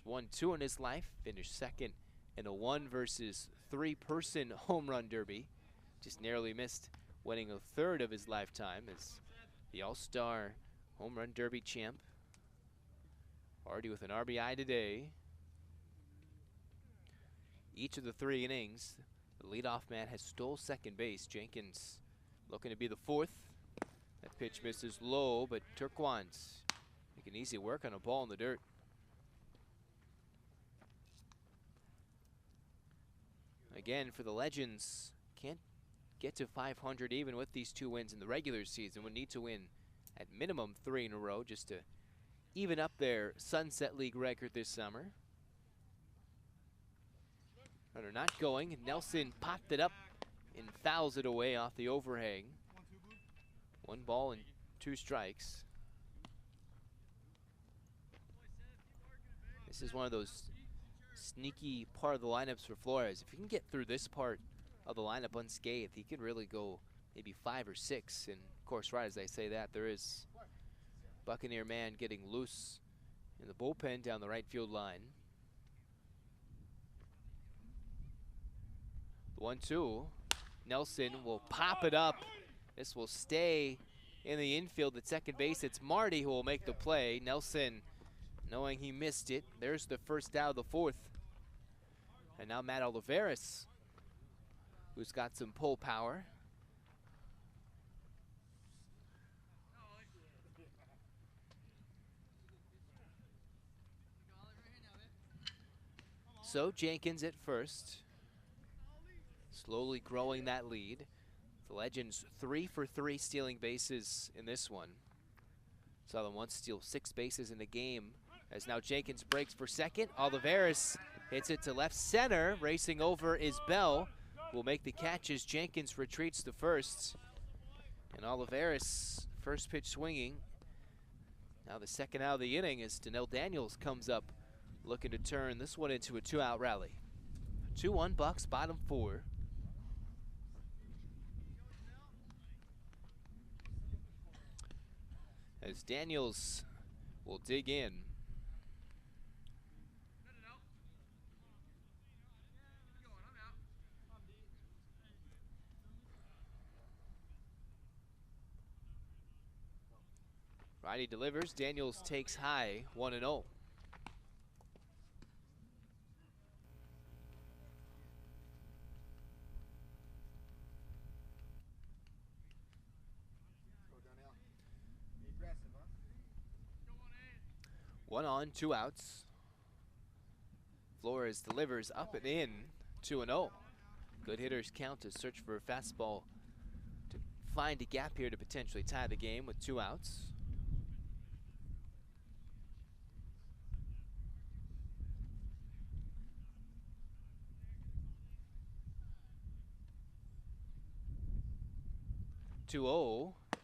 won 2 in his life, finished second in a 1 versus 3 person home run derby. Just narrowly missed winning a 3rd of his lifetime as the All-Star Home Run Derby champ. Already with an RBI today. Each of the 3 innings, the leadoff man has stole second base. Jenkins looking to be the 4th. That pitch misses low, but Turquoise making easy work on a ball in the dirt. Again, for the Legends, can't get to 500 even with these 2 wins in the regular season. Would need to win at minimum 3 in a row just to even up their Sunset League record this summer. Runner not going. Nelson popped it up and fouls it away off the overhang. 1 ball and 2 strikes. This is one of those sneaky part of the lineups for Flores. If he can get through this part of the lineup unscathed, he could really go maybe 5 or 6. And of course, right as I say that, there is Buccaneer man getting loose in the bullpen down the right field line. The 1-2. Nelson will pop it up. This will stay in the infield at second base. It's Marty who will make the play. Nelson, knowing he missed it, there's the first out of the 4th. And now Matt Oliveris, who's got some pull power. So Jenkins at first, slowly growing that lead. The Legends 3 for 3 stealing bases in this one. Saw them once steal 6 bases in the game, as now Jenkins breaks for second. Oliveris hits it to left center. Racing over is Bell. Will make the catch as Jenkins retreats to first. And Oliveris, first pitch swinging. Now the second out of the inning as Donnell Daniels comes up looking to turn this one into a 2-out rally. 2-1 Bucks, bottom 4. As Daniels will dig in. Righty delivers. Daniels takes high, 1-0. One on, 2 outs. Flores delivers up and in, 2-0. Good hitters count to search for a fastball to find a gap here to potentially tie the game with 2 outs.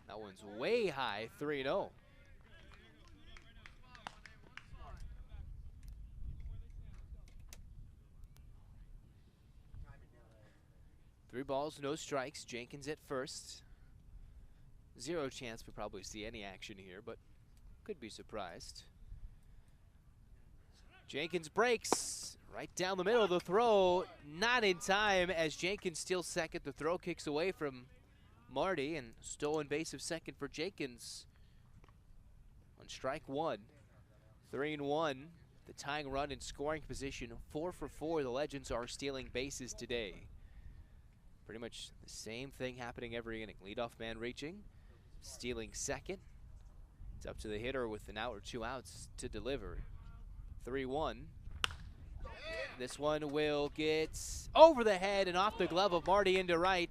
That one's way high, 3-0. Three balls, no strikes. Jenkins at first. Zero chance we'll probably see any action here, but could be surprised. Jenkins breaks right down the middle of the throw. Not in time as Jenkins steals second. The throw kicks away from Marty, and stolen base of second for Jenkins on strike 1. 3-1, the tying run in scoring position. 4 for 4, the Legends are stealing bases today. Pretty much the same thing happening every inning. Leadoff man reaching, stealing second. It's up to the hitter with an out or 2 outs to deliver. 3-1. This one will get over the head and off the glove of Marty into right.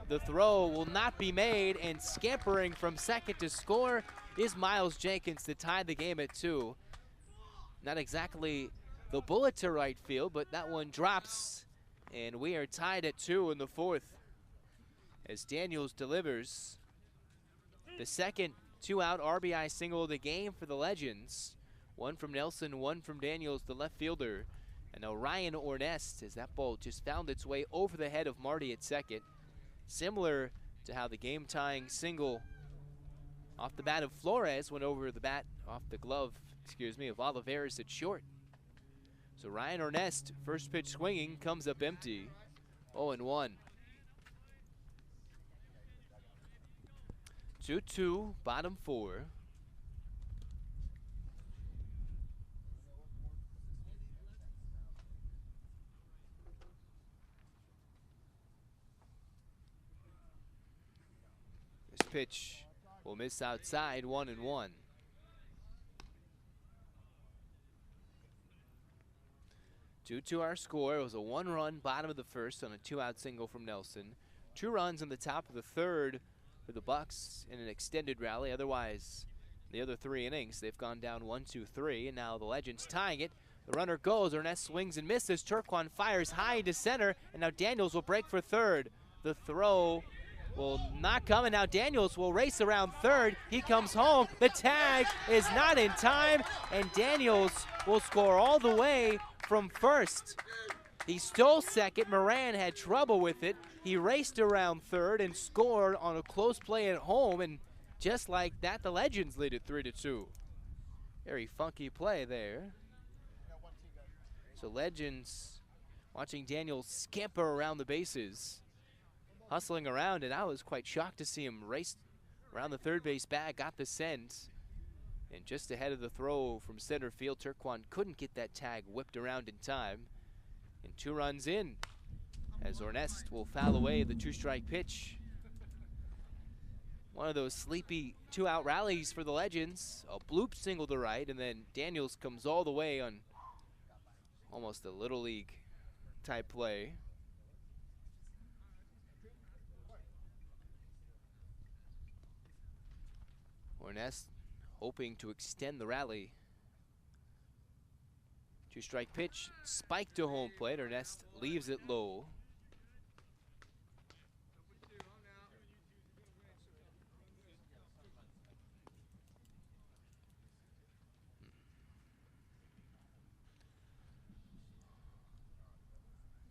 The throw will not be made, and scampering from second to score is Miles Jenkins to tie the game at 2. Not exactly the bullet to right field, but that one drops, and we are tied at 2 in the 4th as Daniels delivers the second 2-out RBI single of the game for the Legends. One from Nelson, one from Daniels, the left fielder. And now Ryan Ornest, as that ball just found its way over the head of Marty at second. Similar to how the game-tying single off the bat of Flores went over the bat, off the glove, of Oliveris at short. So Ryan Ornest, first pitch swinging, comes up empty. 0-1. 2-2, bottom 4. Pitch will miss outside, 1-1. 2-2 our score. It was a 1-run bottom of the first on a 2-out single from Nelson. 2 runs in the top of the 3rd for the Bucks in an extended rally. Otherwise, the other 3 innings, they've gone down 1-2-3, and now the Legends tying it. The runner goes. Ernest swings and misses. Turquan fires high to center, and now Daniels will break for third. The throw will not come, and now Daniels will race around third. He comes home. The tag is not in time, and Daniels will score all the way from first. He stole second. Moran had trouble with it. He raced around third and scored on a close play at home, and just like that, the Legends lead it 3-2. Very funky play there. So Legends watching Daniels scamper around the bases, hustling around, and I was quite shocked to see him race around the third base bag, got the send, and just ahead of the throw from center field, Turquan couldn't get that tag whipped around in time, and 2 runs in as Ornest will foul away the 2-strike pitch. One of those sleepy 2-out rallies for the Legends, a bloop single to right, and then Daniels comes all the way on almost a little league type play. Ornest hoping to extend the rally. 2-strike pitch, spike to home plate. Ornest leaves it low.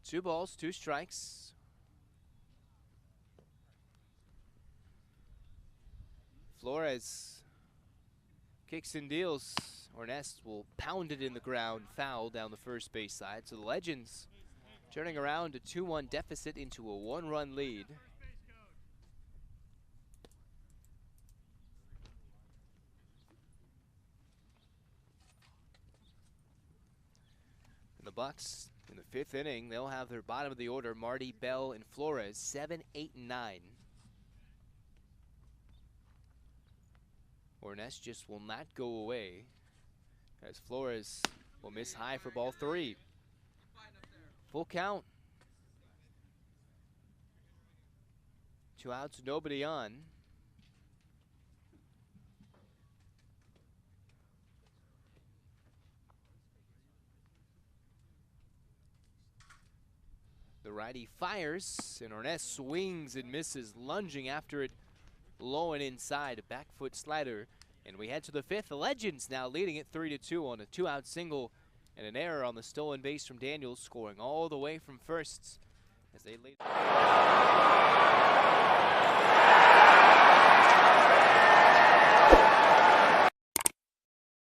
Two balls, 2 strikes. Flores kicks and deals. Ornest will pound it in the ground, foul down the first base side. So the Legends turning around a 2-1 deficit into a 1-run lead. And the Bucks in the 5th inning, they'll have their bottom of the order, Marty, Bell, and Flores, 7, 8, and 9. Ornest just will not go away, as Flores will miss high for ball 3. Full count. 2 outs, nobody on. The righty fires, and Ornest swings and misses, lunging after it, low and inside, a back foot slider. And we head to the 5th. The Legends now leading it 3-2 on a 2-out single and an error on the stolen base from Daniels, scoring all the way from first as they lead.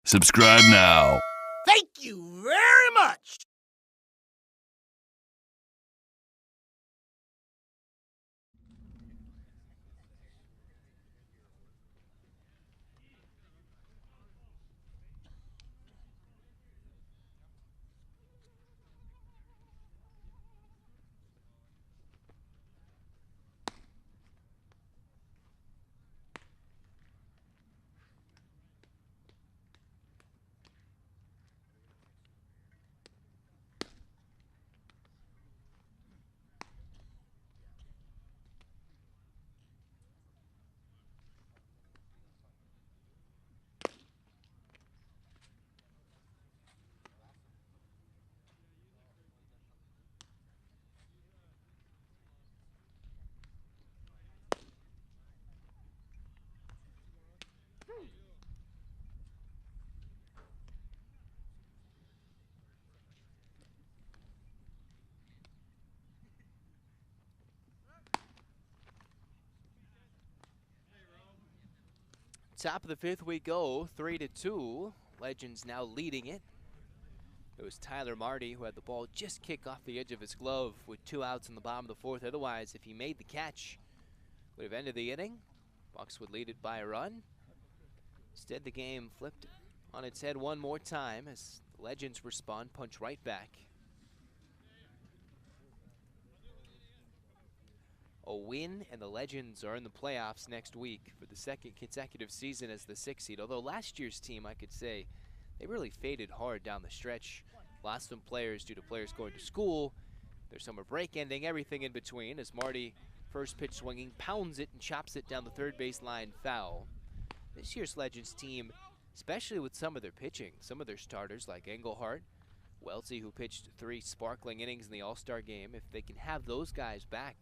Subscribe now. Thank you very much. Top of the 5th we go, 3-2. Legends now leading it. It was Tyler Marty who had the ball just kick off the edge of his glove with 2 outs in the bottom of the 4th. Otherwise, if he made the catch, would have ended the inning. Bucks would lead it by a run. Instead, the game flipped on its head one more time as the Legends respond, punch right back. A win and the Legends are in the playoffs next week for the 2nd consecutive season as the 6th seed. Although last year's team, I could say, they really faded hard down the stretch. Lost some players due to players going to school. Their summer break ending, everything in between, as Marty, first pitch swinging, pounds it and chops it down the third base line, foul. This year's Legends team, especially with some of their pitching, some of their starters like Engelhardt, Welty, who pitched 3 sparkling innings in the All-Star game, if they can have those guys back.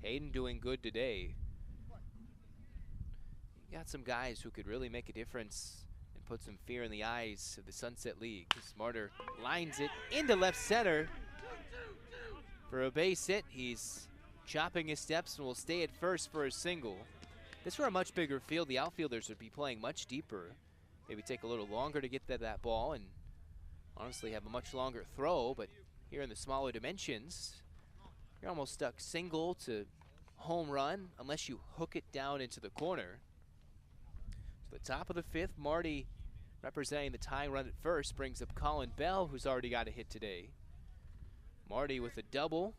Hayden doing good today. You got some guys who could really make a difference and put some fear in the eyes of the Sunset League. Smarter lines it into left center for a base hit. He's chopping his steps and will stay at first for a single. This were a much bigger field. The outfielders would be playing much deeper. Maybe take a little longer to get to that ball and honestly have a much longer throw, but here in the smaller dimensions, you're almost stuck single to home run unless you hook it down into the corner. So the top of the 5th, Marty representing the tying run at first brings up Colin Bell, who's already got a hit today. Marty with a double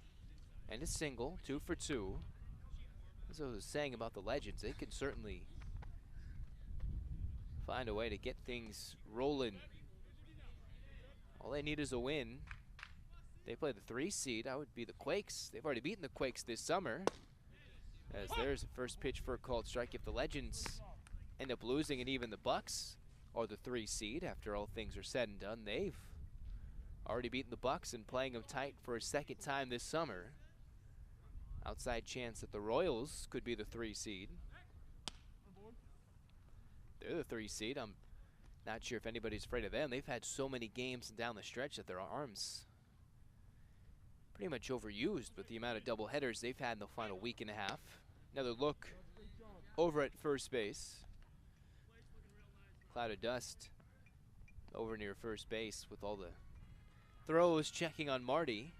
and a single, 2 for 2. As I was saying about the Legends, they can certainly find a way to get things rolling All they need is a win. They play the 3 seed. That would be the Quakes. They've already beaten the Quakes this summer. As there's the first pitch for a called strike. If the Legends end up losing and even the Bucks are the 3 seed, after all things are said and done, they've already beaten the Bucks and playing them tight for a second time this summer. Outside chance that the Royals could be the 3 seed. They're the 3 seed. I'm not sure if anybody's afraid of them. They've had so many games down the stretch that their arms pretty much overused with the amount of doubleheaders they've had in the final week and a half. Another look over at first base. Cloud of dust over near first base with all the throws checking on Marty.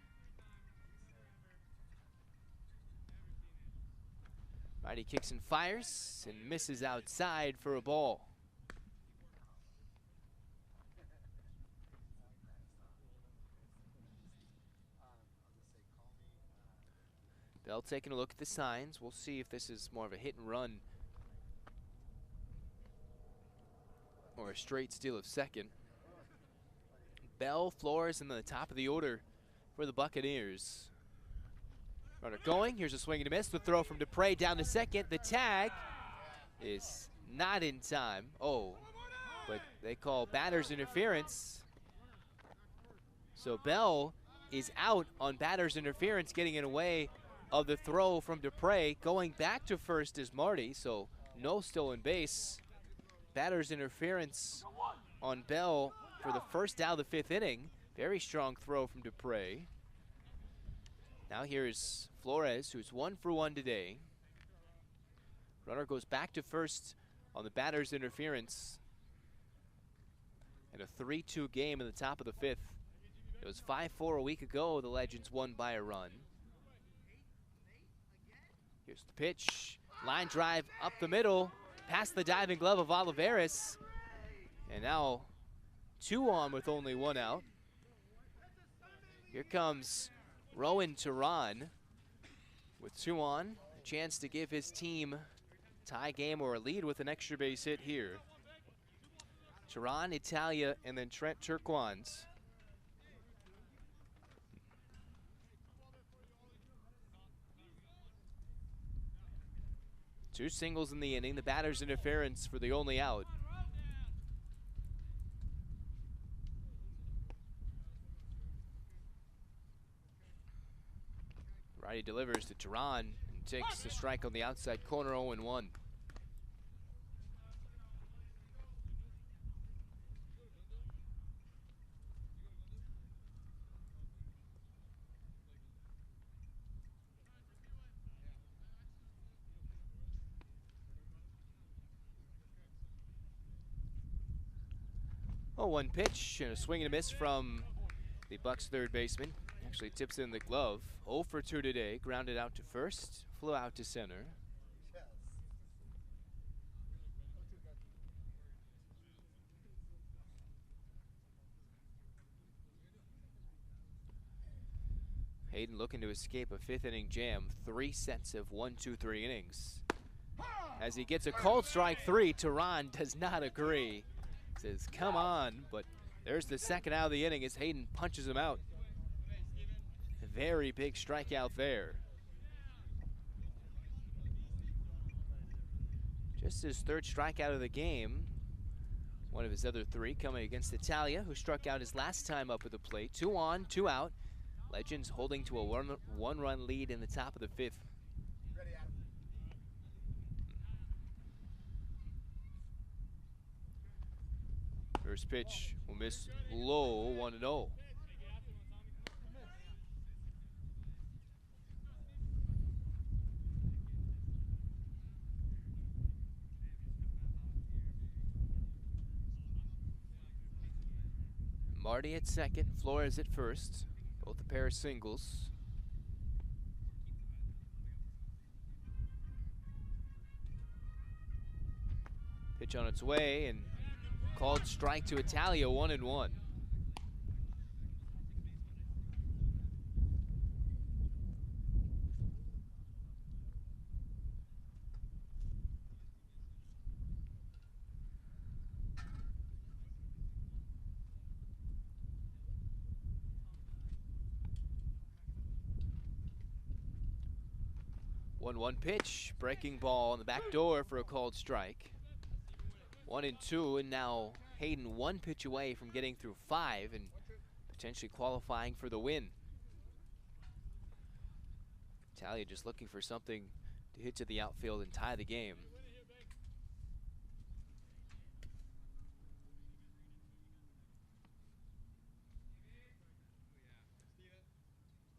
Marty kicks and fires and misses outside for a ball. Bell taking a look at the signs. We'll see if this is more of a hit and run or a straight steal of second. Bell, Flores, and then the top of the order for the Buccaneers. Runner going. Here's a swing and a miss. The throw from Dupre down to second. The tag is not in time. Oh, but they call batter's interference. So Bell is out on batter's interference, getting in the way of the throw from Dupre. Going back to first is Marty, so no stolen base. Batter's interference on Bell for the first out of the 5th inning. Very strong throw from Dupre. Now here's Flores, who's 1 for 1 today. Runner goes back to first on the batter's interference. And a 3-2 game in the top of the 5th. It was 5-4 a week ago. The Legends won by a run. Here's the pitch. Line drive up the middle. Past the diving glove of Olivares. And now 2 on with only 1 out. Here comes Rowan Tehran with 2 on. A chance to give his team tie game or a lead with an extra base hit here. Tehran, Italia, and then Trent Turquoise. Two singles in the inning. The batter's interference for the only out. Righty delivers to Tehran and takes the strike on the outside corner, 0-1. Oh, 1 pitch and a swing and a miss from the Bucks third baseman. Actually tips in the glove. 0 for 2 today. Grounded out to first. Flew out to center. Hayden looking to escape a 5th inning jam. 3 sets of 1, 2, 3 innings. As he gets a called strike 3, Tehran does not agree. Says, come on, but there's the second out of the inning as Hayden punches him out. A very big strikeout there. Just his 3rd strikeout of the game. One of his other 3 coming against Italia, who struck out his last time up at the plate. 2 on, 2 out. Legends holding to a one-run lead in the top of the 5th. First pitch will miss low, 1-0. Marty at second, Flores at first. Both a pair of singles. Pitch on its way and called strike to Italia, 1-1. 1-1 pitch, breaking ball on the back door for a called strike. 1-2, and now Hayden 1 pitch away from getting through 5 and potentially qualifying for the win. Italia just looking for something to hit to the outfield and tie the game.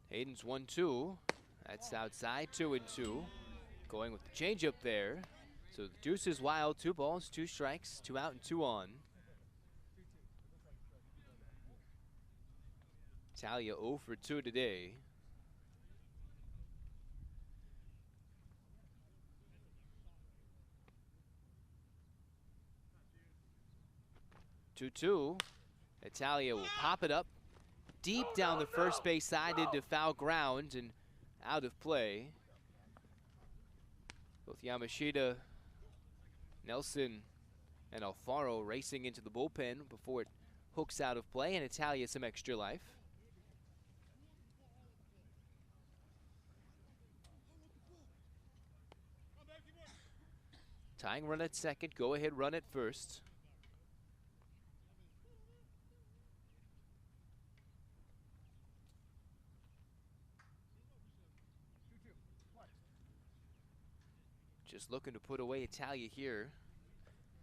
Hayden's 1-2. That's outside, 2-2. Going with the changeup there. So the deuce is wild, 2 balls, 2 strikes, 2 out and 2 on. Italia 0 for 2 today. Two. Italia will pop it up deep down the first base side into foul ground and out of play. Both Yamashita, Nelson, and Alfaro racing into the bullpen before it hooks out of play, and Italia some extra life. Tying run at second, go ahead run at first. Just looking to put away Italia here.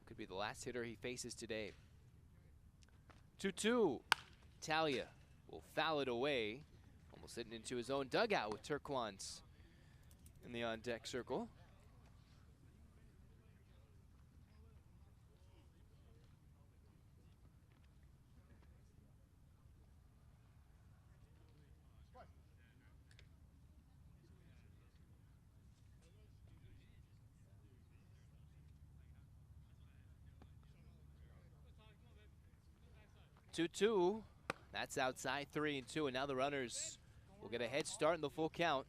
Could be the last hitter he faces today. 2-2. Italia will foul it away. Almost hitting into his own dugout with Turquoise in the on-deck circle. Two. That's outside, 3-2, and now the runners will get a head start in the full count.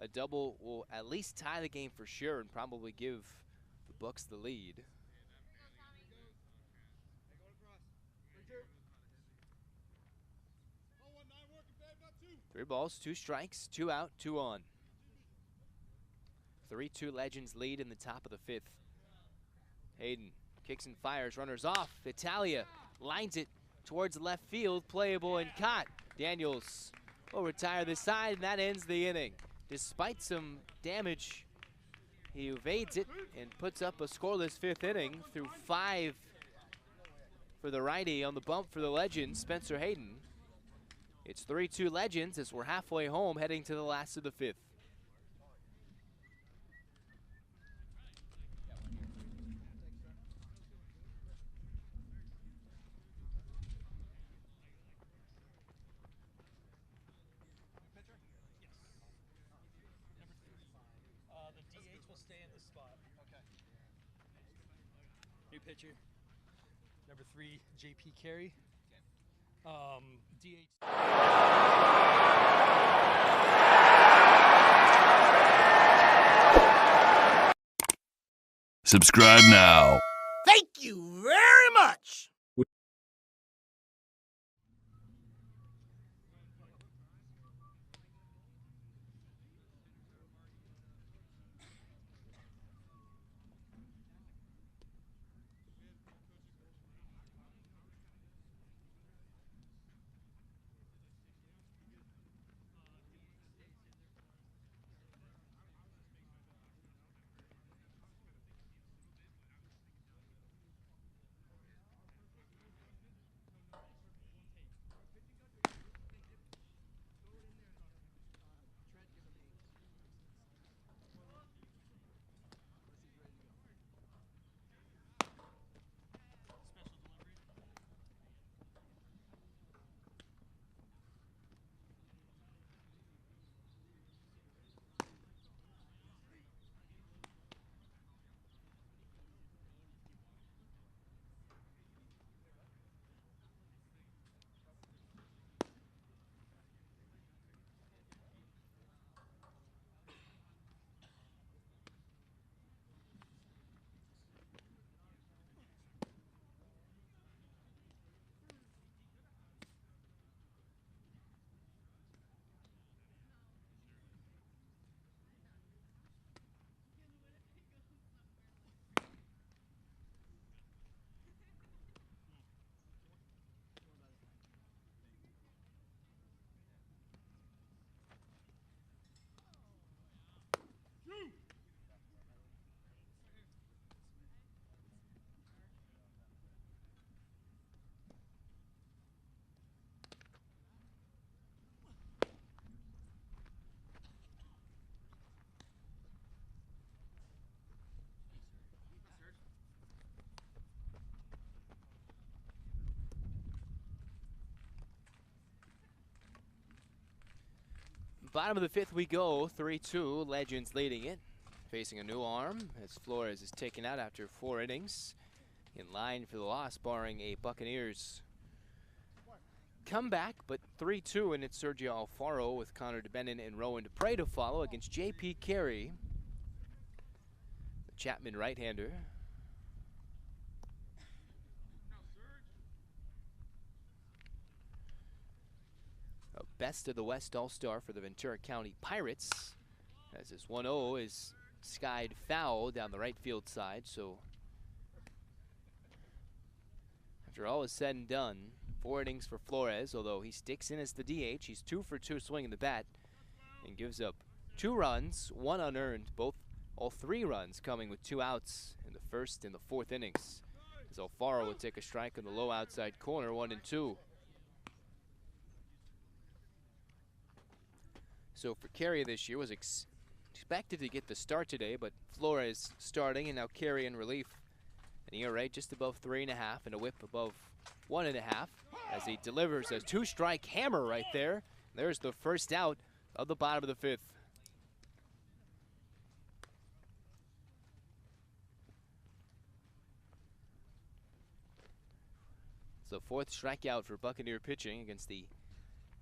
A double will at least tie the game for sure and probably give the Bucks the lead. Three balls, 2 strikes, 2 out, 2 on. 3-2 Legends lead in the top of the 5th. Hayden kicks and fires, runners off. Italia lines it towards left field, playable and caught. Daniels will retire this side, and that ends the inning. Despite some damage, he evades it and puts up a scoreless 5th inning through 5 for the righty on the bump for the Legends, Spencer Hayden. It's 3-2 Legends as we're halfway home, heading to the last of the 5th. The DH will stay in the spot. Okay. New pitcher. Number 3, JP Carey. DH. Subscribe now. Thank you very much. Bottom of the fifth we go, 3-2, Legends leading it. Facing a new arm as Flores is taken out after 4 innings. In line for the loss, barring a Buccaneers comeback, but 3-2, and it's Sergio Alfaro with Connor DeBenin and Rowan Dupre to follow against J.P. Carey, the Chapman right-hander. A best of the West All-Star for the Ventura County Pirates, as this 1-0 is skied foul down the right field side. So after all is said and done, 4 innings for Flores, although he sticks in as the DH. He's 2 for 2 swinging the bat and gives up 2 runs, 1 unearned, all 3 runs coming with 2 outs in the first and the 4th innings. As Alfaro would take a strike on the low outside corner, 1-2. So for Carey this year was expected to get the start today, but Flores starting and now Carey in relief. An ERA just above 3.5 and a whip above 1.5 as he delivers a 2-strike hammer right there. There's the first out of the bottom of the 5th. So 4th strikeout for Buccaneer pitching against the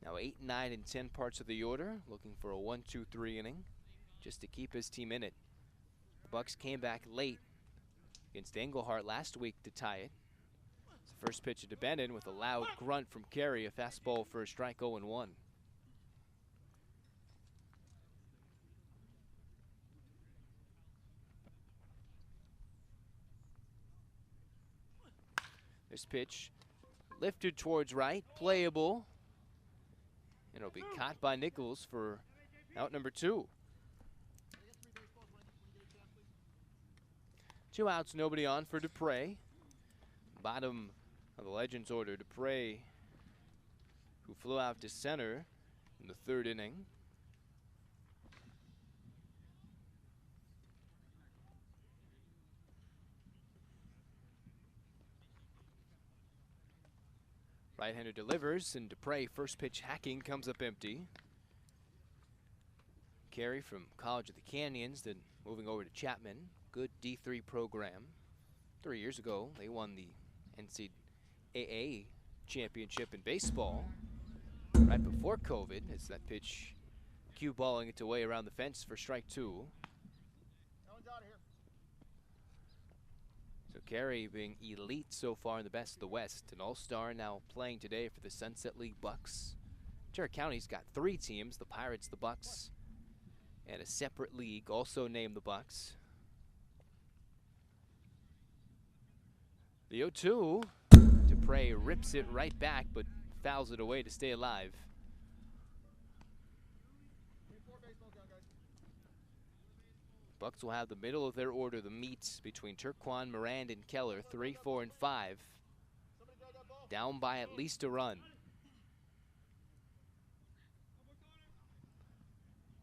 now 8, 9, and 10 parts of the order, looking for a 1-2-3 inning just to keep his team in it. The Bucks came back late against Englehart last week to tie it. It's the first pitch to DeBenin with a loud grunt from Carey, a fastball for a strike, 0-1. This pitch lifted towards right, playable. And it'll be caught by Nichols for out number 2. 2 outs, nobody on for Dupre. Bottom of the Legends order, Dupre, who flew out to center in the 3rd inning. Right-hander delivers, and Dupre, first pitch hacking, comes up empty. Carey from College of the Canyons, then moving over to Chapman. Good D3 program. 3 years ago, they won the NCAA championship in baseball right before COVID. It's that pitch, cue balling it away around the fence for strike 2. So Carey being elite so far in the best of the West. An all-star now playing today for the Sunset League Bucks. Ventura County's got 3 teams, the Pirates, the Bucks, and a separate league also named the Bucks. The 0-2, Dupre rips it right back, but fouls it away to stay alive. Bucks will have the middle of their order, the meets between Turquan, Morand, and Keller, 3, 4, and 5. Down by at least a run.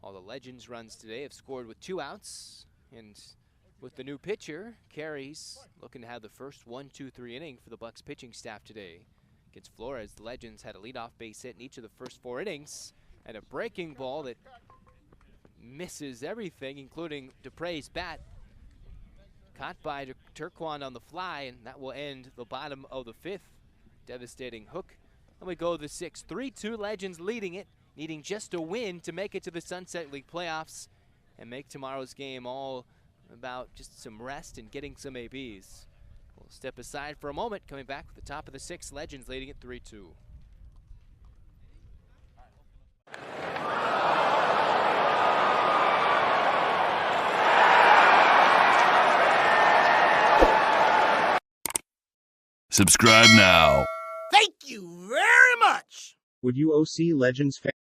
All the Legends runs today have scored with 2 outs, and with the new pitcher, Carey's looking to have the first 1-2-3 inning for the Bucks pitching staff today. Against Flores, the Legends had a leadoff base hit in each of the first 4 innings, and a breaking ball that misses everything, including Dupre's bat. Caught by Turquan on the fly, and that will end the bottom of the 5th. Devastating hook. And we go to the 6th. 3-2, Legends leading it, needing just a win to make it to the Sunset League playoffs and make tomorrow's game all about just some rest and getting some ABs. We'll step aside for a moment, coming back with the top of the 6th, Legends leading it 3-2. Subscribe now. Thank you very much. Would you OC Legends fan?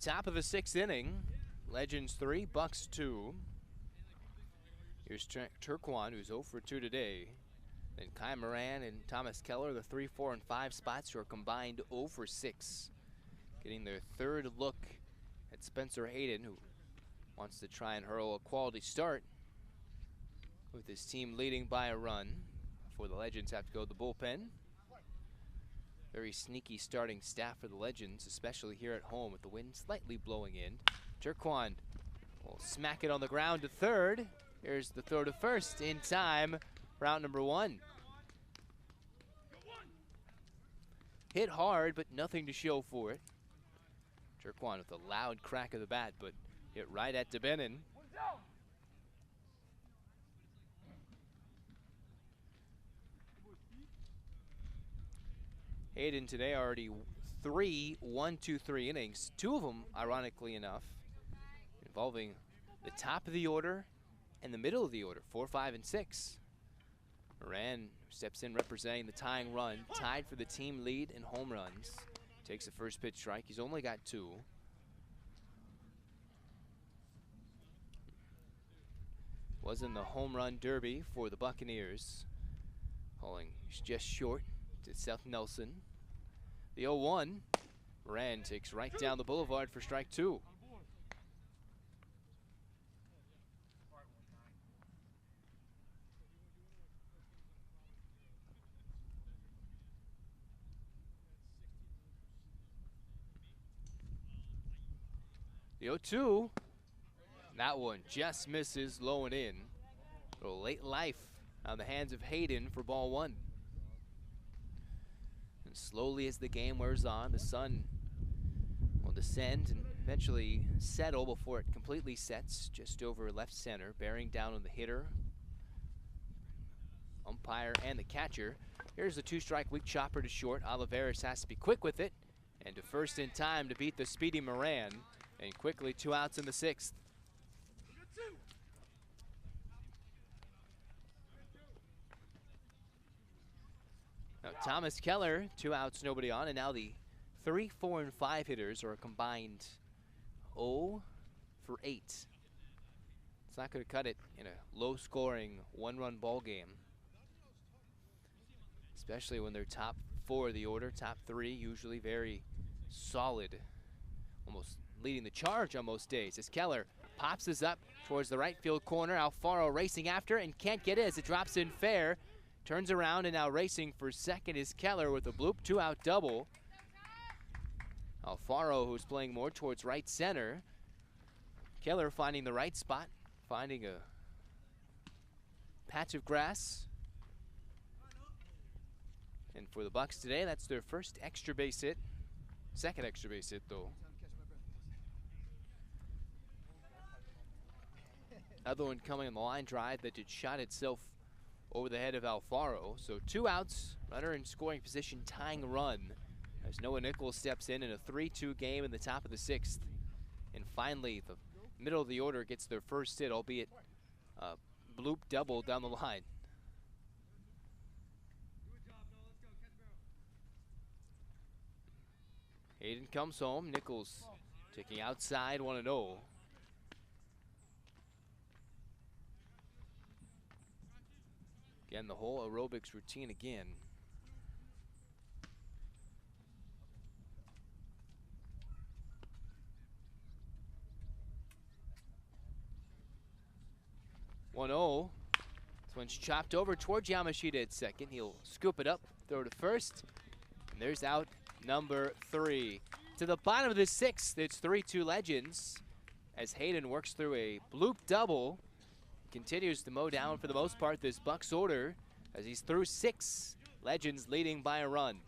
Top of the 6th inning. Legends 3, Bucks 2. Here's Turquan, who's 0 for 2 today. Then Kai Moran and Thomas Keller, the 3, 4, and 5 spots, who are combined 0 for 6. Getting their 3rd look at Spencer Hayden, who wants to try and hurl a quality start with his team leading by a run before the Legends have to go to the bullpen. Very sneaky starting staff for the Legends, especially here at home with the wind slightly blowing in. Turquan will smack it on the ground to 3rd. Here's the throw to 1st in time. Route number 1. Hit hard, but nothing to show for it. Turquan with a loud crack of the bat, but hit right at DeBenin. Hayden today already 3 1-2-3 innings. 2 of them, ironically enough, involving the top of the order and the middle of the order, 4, 5, and 6. Moran steps in representing the tying run, tied for the team lead in home runs. Takes the first pitch strike. He's only got 2. Was in the home run derby for the Buccaneers. Calling just short to Seth Nelson. The 0-1. Moran takes right down the boulevard for strike 2. The 0-2, that one just misses low and in. A little late life on the hands of Hayden for ball 1. And slowly as the game wears on, the sun will descend and eventually settle before it completely sets just over left center, bearing down on the hitter, umpire, and the catcher. Here's the 2-strike weak chopper to short. Olivares has to be quick with it, and to first in time to beat the speedy Moran. And quickly 2 outs in the 6th. Now Thomas Keller, 2 outs, nobody on, and now the 3, 4, and 5 hitters are a combined 0 for 8. It's not going to cut it in a low-scoring 1-run ball game, especially when they're top 4 of the order, top 3, usually very solid, almost leading the charge on most days, as Keller pops this up towards the right field corner. Alfaro racing after and can't get it as it drops in fair. Turns around and now racing for second is Keller with a bloop 2-out double. Alfaro, who's playing more towards right center. Keller finding the right spot, finding a patch of grass. And for the Bucks today, that's their first extra base hit. Second extra base hit, though. Other one coming on the line drive that just shot itself over the head of Alfaro. So 2 outs, runner in scoring position, tying run as Noah Nichols steps in a 3-2 game in the top of the 6th. And finally, the middle of the order gets their first hit, albeit a bloop double down the line. Hayden comes home. Nichols taking outside 1-0. Again, the whole aerobics routine again. This one's chopped over towards Yamashita at second. He'll scoop it up, throw to first, and there's out number 3. To the bottom of the 6th, it's 3-2 Legends as Hayden works through a bloop double. Continues to mow down for the most part this Bucks order as he's through 6. Legends leading by a run.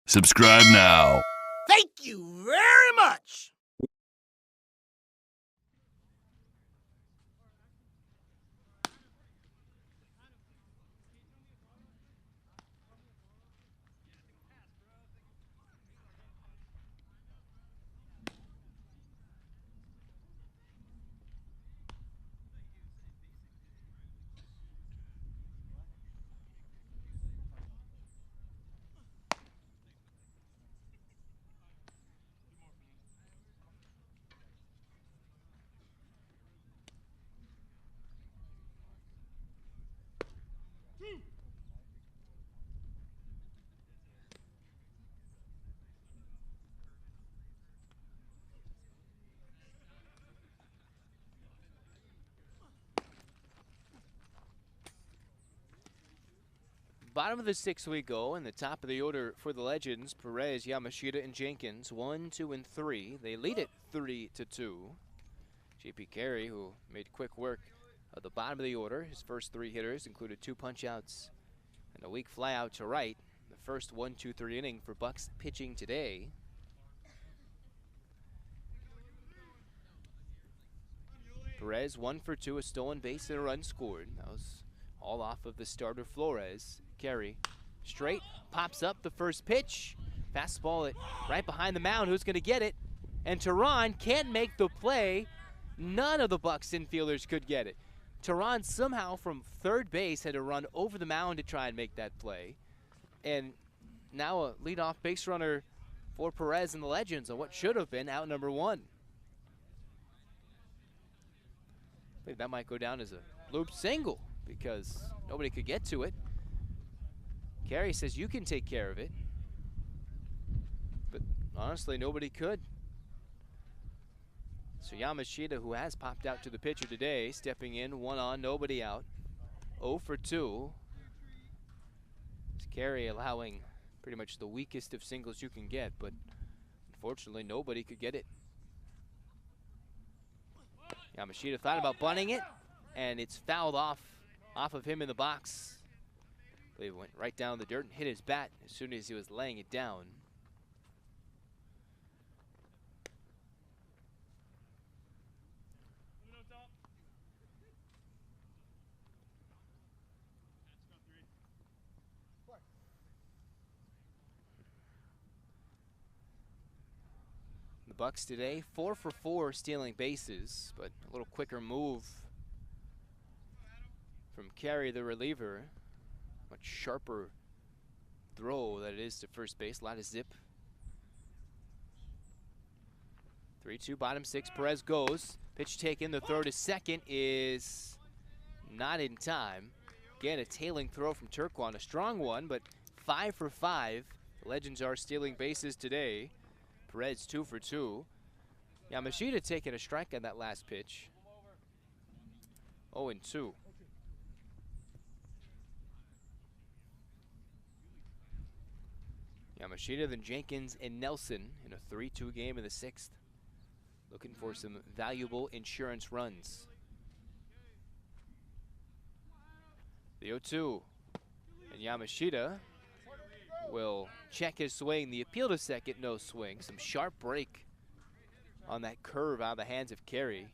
Subscribe now. Thank you very much. Bottom of the 6th we go, and the top of the order for the Legends, Perez, Yamashita, and Jenkins, 1, 2, and 3. They lead it 3-2. JP Carey, who made quick work of the bottom of the order. His first 3 hitters included 2 punch-outs and a weak fly-out to right. The first 1-2-3 inning for Bucks pitching today. Perez 1 for 2, a stolen base and a run scored. That was all off of the starter Flores. Carey straight, pops up the first pitch. Fastball it right behind the mound. Who's going to get it? And Tehran can't make the play. None of the Bucks infielders could get it. Tehran somehow from third base had to run over the mound to try and make that play. And now a leadoff base runner for Perez and the Legends on what should have been out number 1. I think that might go down as a loop single because nobody could get to it. Carey says you can take care of it. But honestly, nobody could. So Yamashita, who has popped out to the pitcher today, stepping in, 1 on, nobody out. 0 for 2. It's Carey allowing pretty much the weakest of singles you can get, but unfortunately nobody could get it. Yamashita thought about bunting it, and it's fouled off of him in the box. I believe it went right down the dirt and hit his bat as soon as he was laying it down. The Bucks today 4 for 4 stealing bases, but a little quicker move from Carey, the reliever. Much sharper throw that it is to first base. A lot of zip. 3-2, bottom 6. Perez goes. Pitch taken. The throw to second is not in time. Again, a tailing throw from Turquan. A strong one, but 5 for 5. The Legends are stealing bases today. Perez 2 for 2. Yamashita taking a strike on that last pitch. 0-2. Yamashita, then Jenkins and Nelson in a 3-2 game in the 6th. Looking for some valuable insurance runs. The 0-2. And Yamashita will check his swing. The appeal to second, no swing. Some sharp break on that curve out of the hands of Carey.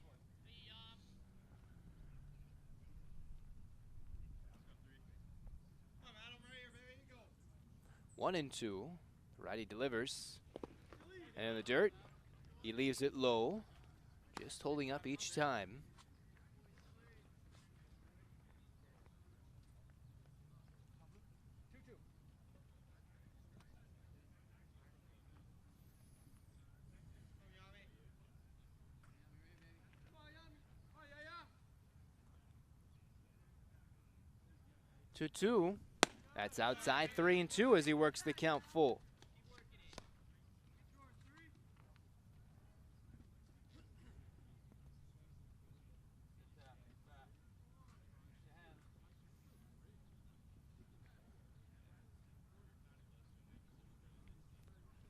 One and 2. Righty delivers. And in the dirt, he leaves it low. Just holding up each time. To 2. That's outside. 3-2 as he works the count full.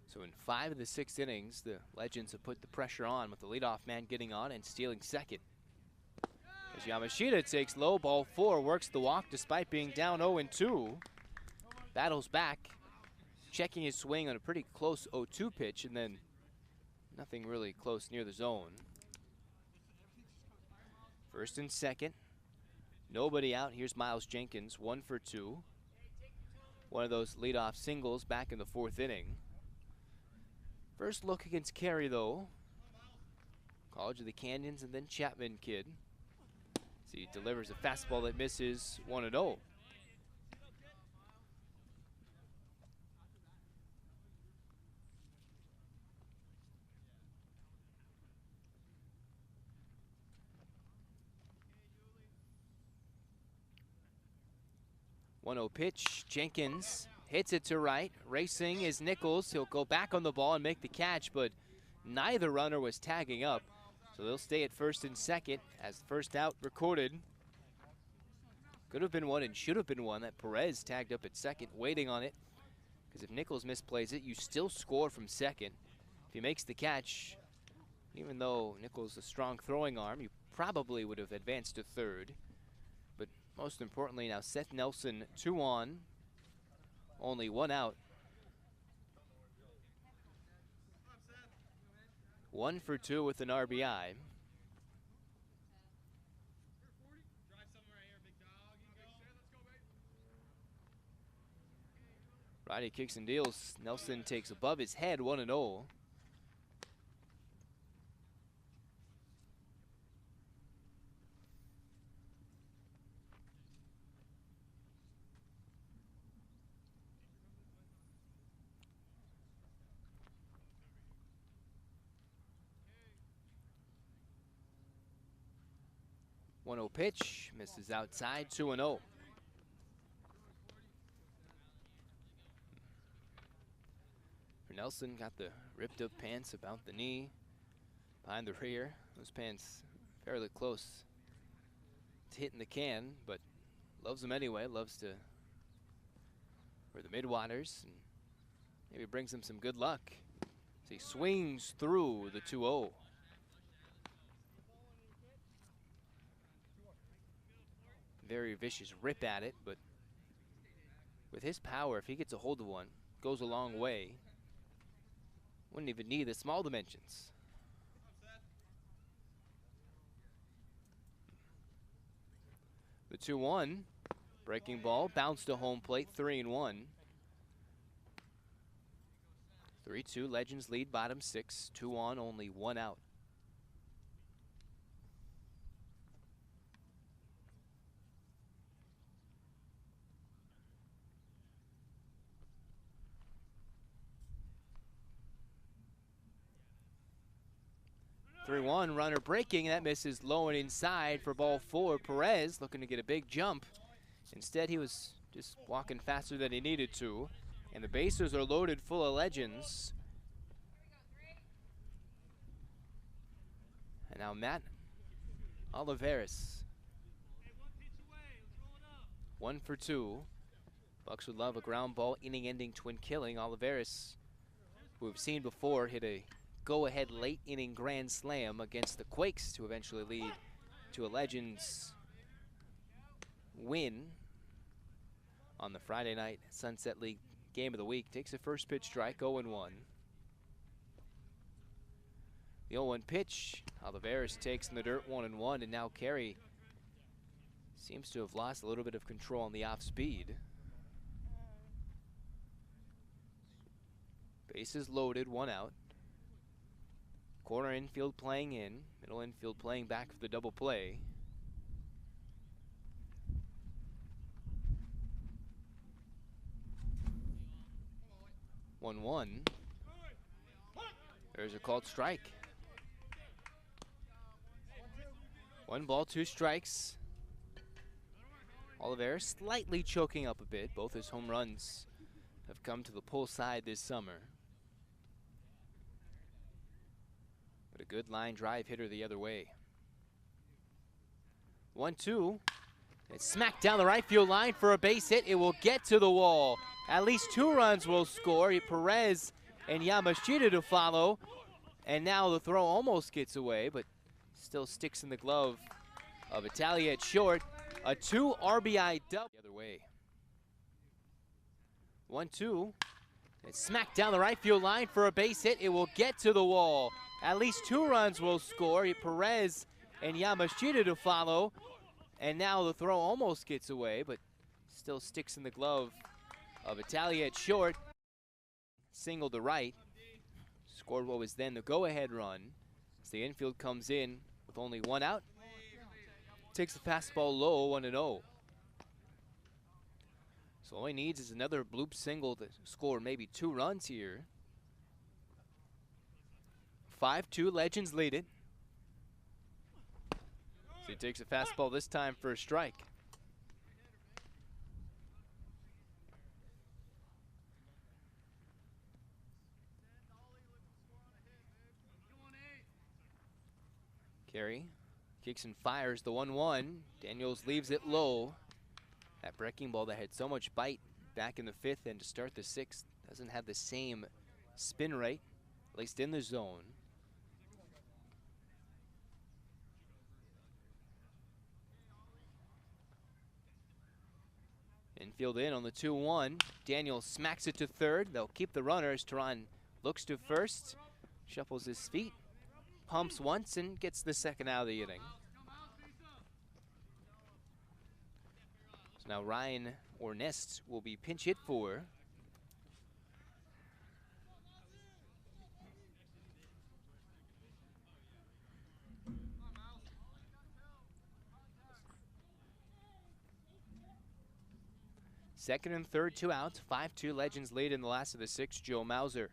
So in 5 of the 6 innings, the Legends have put the pressure on with the leadoff man getting on and stealing second. As Yamashita takes low, ball 4, works the walk despite being down 0-2. Battles back, checking his swing on a pretty close 0-2 pitch, and then nothing really close near the zone. First and second, nobody out. Here's Miles Jenkins, 1 for 2. One of those leadoff singles back in the 4th inning. First look against Carey, though. College of the Canyons and then Chapman kid. So he delivers a fastball that misses 1-0. Pitch, Jenkins hits it to right. Racing is Nichols. He'll go back on the ball and make the catch, but neither runner was tagging up. So they'll stay at first and second as the first out recorded. Could have been one and should have been one. That Perez tagged up at second, waiting on it. Because if Nichols misplays it, you still score from second. If he makes the catch, even though Nichols a strong throwing arm, you probably would have advanced to third. But most importantly now, Seth Nelson 2 on, only 1 out. 1 for 2 with an RBI. Righty kicks and deals. Nelson takes above his head, 1-0. One 0 pitch, misses outside, 2-0. Nelson got the ripped up pants about the knee, behind the rear. Those pants fairly close to hitting the can, but loves them anyway. Loves to for the mid-waters, and maybe brings him some good luck as he swings through the 2-0. Very vicious rip at it, but with his power, if he gets a hold of one, goes a long way. Wouldn't even need the small dimensions. The 2-1, breaking ball, bounced to home plate, 3-1. 3-2, Legends lead bottom 6, 2 on, only 1 out. Three-one, runner breaking, that misses low and inside for ball 4. Perez looking to get a big jump. Instead, he was just walking faster than he needed to. And the bases are loaded full of Legends. And now Matt Olivares. 1 for 2. Bucks would love a ground ball, inning-ending twin killing. Olivares, who we've seen before, hit a go-ahead late inning grand slam against the Quakes to eventually lead to a Legends win on the Friday night Sunset League game of the week. Takes a first pitch strike, 0-1. The 0-1 pitch, Olivares takes in the dirt, 1-1, and now Carey seems to have lost a little bit of control on the off speed. Bases loaded, 1 out. Corner infield playing in, middle infield playing back for the double play. One. There's a called strike. 1 ball, 2 strikes. Olivares slightly choking up a bit. Both his home runs have come to the pull side this summer. But a good line drive hitter the other way. 1-2. It's smacked down the right field line for a base hit. It will get to the wall. At least 2 runs will score. Perez and Yamashita to follow. And now the throw almost gets away, but still sticks in the glove of Italia at short. A 2 RBI double the other way. 1-2. It's smacked down the right field line for a base hit. It will get to the wall. At least 2 runs will score. Perez and Yamashita to follow. And now the throw almost gets away, but still sticks in the glove of Italia at short. Single to right. Scored what was then the go-ahead run. As the infield comes in with only 1 out. Takes the fastball low, 1-0. So all he needs is another bloop single to score maybe 2 runs here. 5-2, Legends lead it. So he takes a fastball this time for a strike. Carey kicks and fires the 1-1. Daniels leaves it low. That breaking ball that had so much bite back in the 5th and to start the 6th doesn't have the same spin rate, at least in the zone. Infield in on the 2-1. Daniel smacks it to third. They'll keep the runner as Tehran looks to first, shuffles his feet, pumps once, and gets the second out of the inning. So now Ryan Ornest will be pinch hit for. Second and third, 2 outs, 5-2 Legends lead in the last of the 6th, Joe Mauser.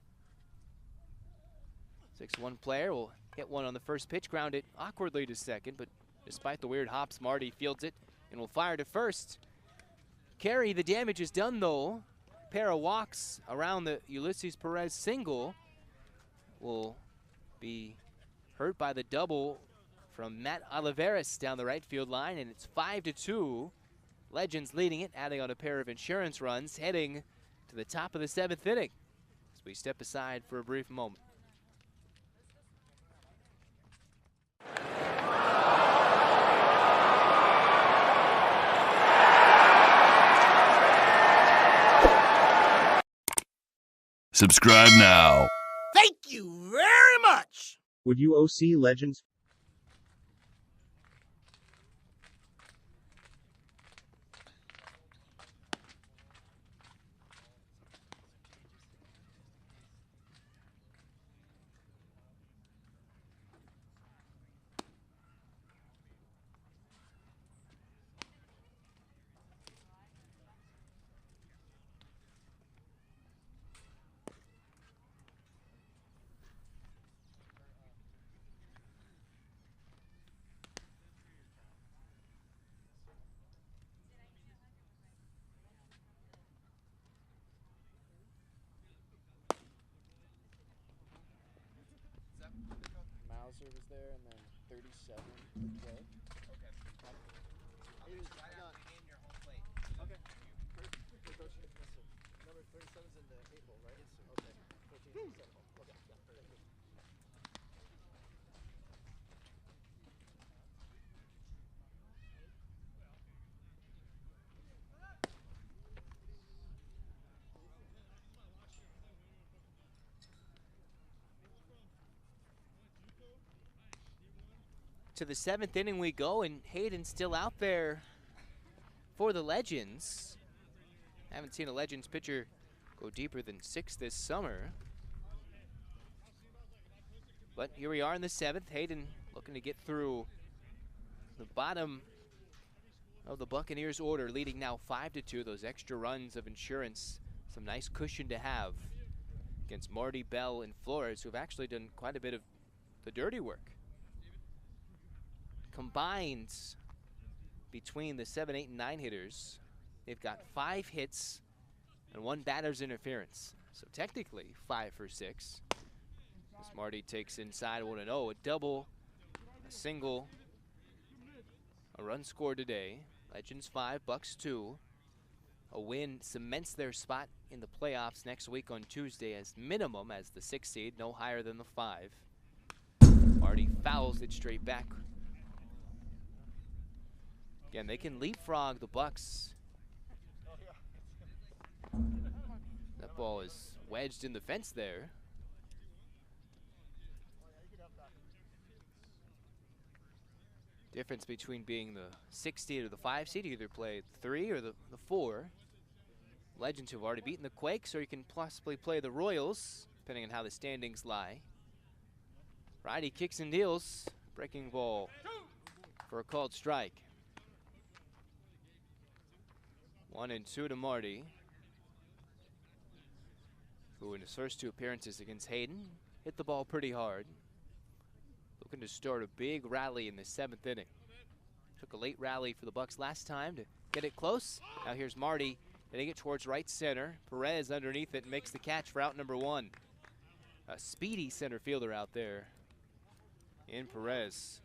6-1 player will hit one on the first pitch, ground it awkwardly to second, but despite the weird hops, Marty fields it and will fire to first. Carry, the damage is done though. Pair of walks around the Ulysses Perez single will be hurt by the double from Matt Oliveras down the right field line, and it's 5-2. Legends leading it, adding on a pair of insurance runs, heading to the top of the 7th inning as we step aside for a brief moment. Subscribe now. Thank you very much. Would you OC Legends? Mauser was there, and then 37 to play. Okay. Okay. First, coach, number 37's in the April, right? Okay. 14 is April. Okay. Yeah. To the 7th inning we go, and Hayden's still out there for the Legends. Haven't seen a Legends pitcher go deeper than 6 this summer. But here we are in the 7th. Hayden looking to get through the bottom of the Buccaneers order, leading now 5-2. Those extra runs of insurance, some nice cushion to have against Marty, Bell, and Flores, who have actually done quite a bit of the dirty work. Combined between the 7, 8, and 9 hitters, they've got 5 hits and 1 batter's interference. So technically 5 for 6. As Marty takes inside 1-0, a double, a single, a run scored today. Legends 5, Bucks 2. A win cements their spot in the playoffs next week on Tuesday as minimum as the 6th seed, no higher than the 5. Marty fouls it straight back. Again, they can leapfrog the Bucks. That ball is wedged in the fence there. Difference between being the 6th seed or the 5 seed, you either play 3 or the 4. Legends who have already beaten the Quakes, or you can possibly play the Royals, depending on how the standings lie. Righty kicks and deals. Breaking ball for a called strike. 1-2 to Marty, who in his first 2 appearances against Hayden hit the ball pretty hard. Looking to start a big rally in the 7th inning. Took a late rally for the Bucks last time to get it close. Now here's Marty hitting it towards right center. Perez underneath it and makes the catch for out number 1. A speedy center fielder out there in Perez.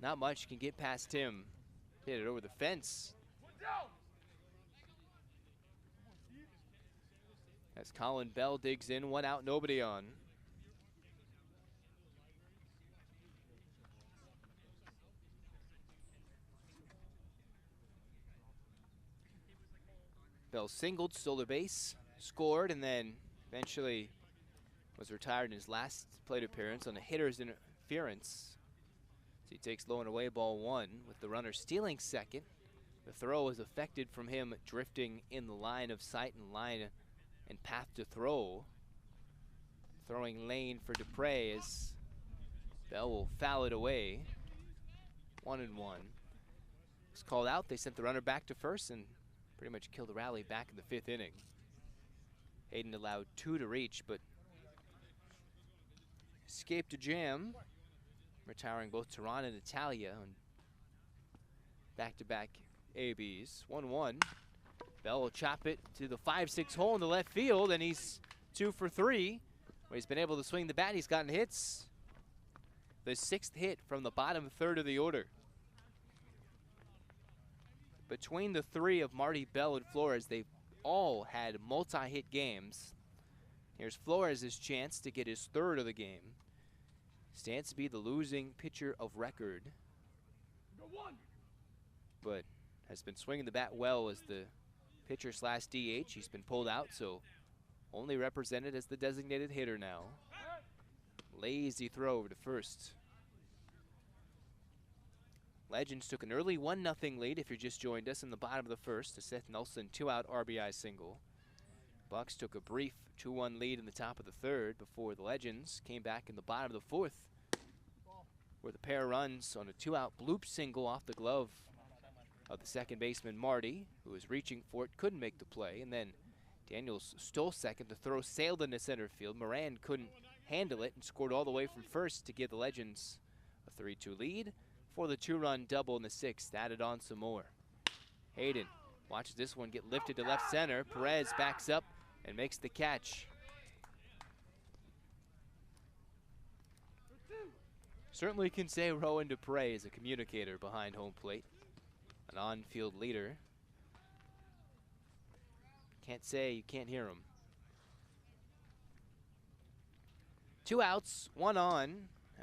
Not much can get past him. Hit it over the fence. As Colin Bell digs in, 1 out, nobody on. Bell singled, stole the base, scored, and then eventually was retired in his last plate appearance on a hitter's interference. So he takes low and away ball 1 with the runner stealing second. The throw was affected from him drifting in the line of sight and line and path to throw. Throwing lane for Dupre as Bell will foul it away. 1-1. Was called out. They sent the runner back to first and pretty much killed the rally back in the 5th inning. Hayden allowed 2 to reach, but escaped a jam, retiring both Tehran and Italia on back-to-back ABs. 1-1. Bell will chop it to the 5-6 hole in the left field, and he's 2 for 3. Where he's been able to swing the bat. He's gotten hits. The 6th hit from the bottom third of the order. Between the 3 of Marty, Bell, and Flores, they've all had multi-hit games. Here's Flores' chance to get his 3rd of the game. Stands to be the losing pitcher of record, but has been swinging the bat well as the pitcher / DH. He's been pulled out, so only represented as the designated hitter now. Lazy throw over to first. Legends took an early 1-0 lead if you just joined us in the bottom of the first. A Seth Nelson 2-out RBI single. Bucks took a brief 2-1 lead in the top of the 3rd before the Legends came back in the bottom of the 4th, where the pair runs on a 2-out bloop single off the glove of the second baseman Marty, who was reaching for it, couldn't make the play, and then Daniels stole second. The throw sailed into center field. Moran couldn't handle it and scored all the way from first to give the Legends a 3-2 lead for the 2-run double in the 6th. Added on some more. Hayden watches this one get lifted to left center. Perez backs up and makes the catch. Certainly can say Rowan Dupre is a communicator behind home plate, an on-field leader. Can't say you can't hear him. 2 outs, 1 on.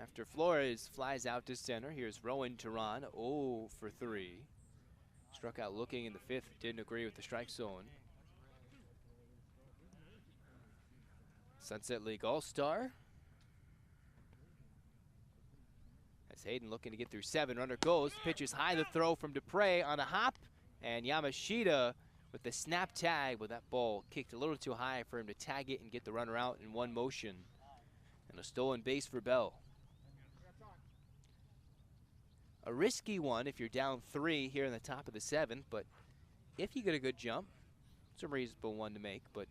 After Flores flies out to center, here's Rowan Tehran, 0 for 3. Struck out looking in the 5th, didn't agree with the strike zone. Sunset League All-Star. As Hayden looking to get through 7, runner goes, pitches high, the throw from Dupre on a hop, and Yamashita with the snap tag, but that ball kicked a little too high for him to tag it and get the runner out in one motion. And a stolen base for Bell. A risky one if you're down 3 here in the top of the 7th, but if you get a good jump, it's a reasonable one to make. But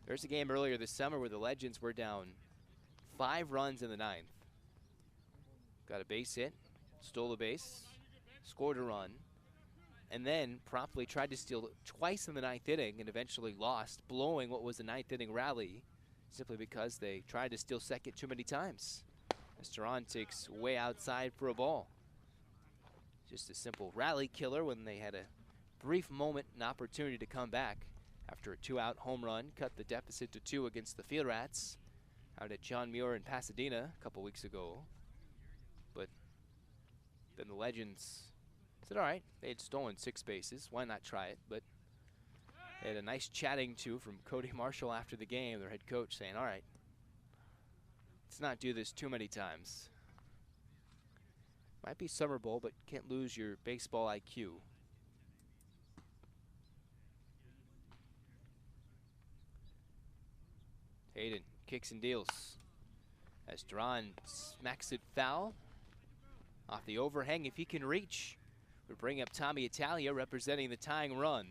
there's a game earlier this summer where the Legends were down 5 runs in the 9th. Got a base hit, stole a base, scored a run, and then promptly tried to steal twice in the 9th inning and eventually lost, blowing what was a 9th inning rally simply because they tried to steal second too many times. As Tehran takes way outside for a ball. Just a simple rally killer when they had a brief moment and opportunity to come back after a 2-out home run, cut the deficit to 2 against the Field Rats out at John Muir in Pasadena a couple weeks ago. But then the Legends said, all right, they had stolen 6 bases, why not try it? But they had a nice chatting to from Cody Marshall after the game, their head coach, saying, all right, let's not do this too many times. Might be Summer Bowl, but can't lose your baseball IQ. Hayden kicks and deals as Tehran smacks it foul off the overhang. If he can reach, would bring up Tommy Italia representing the tying run.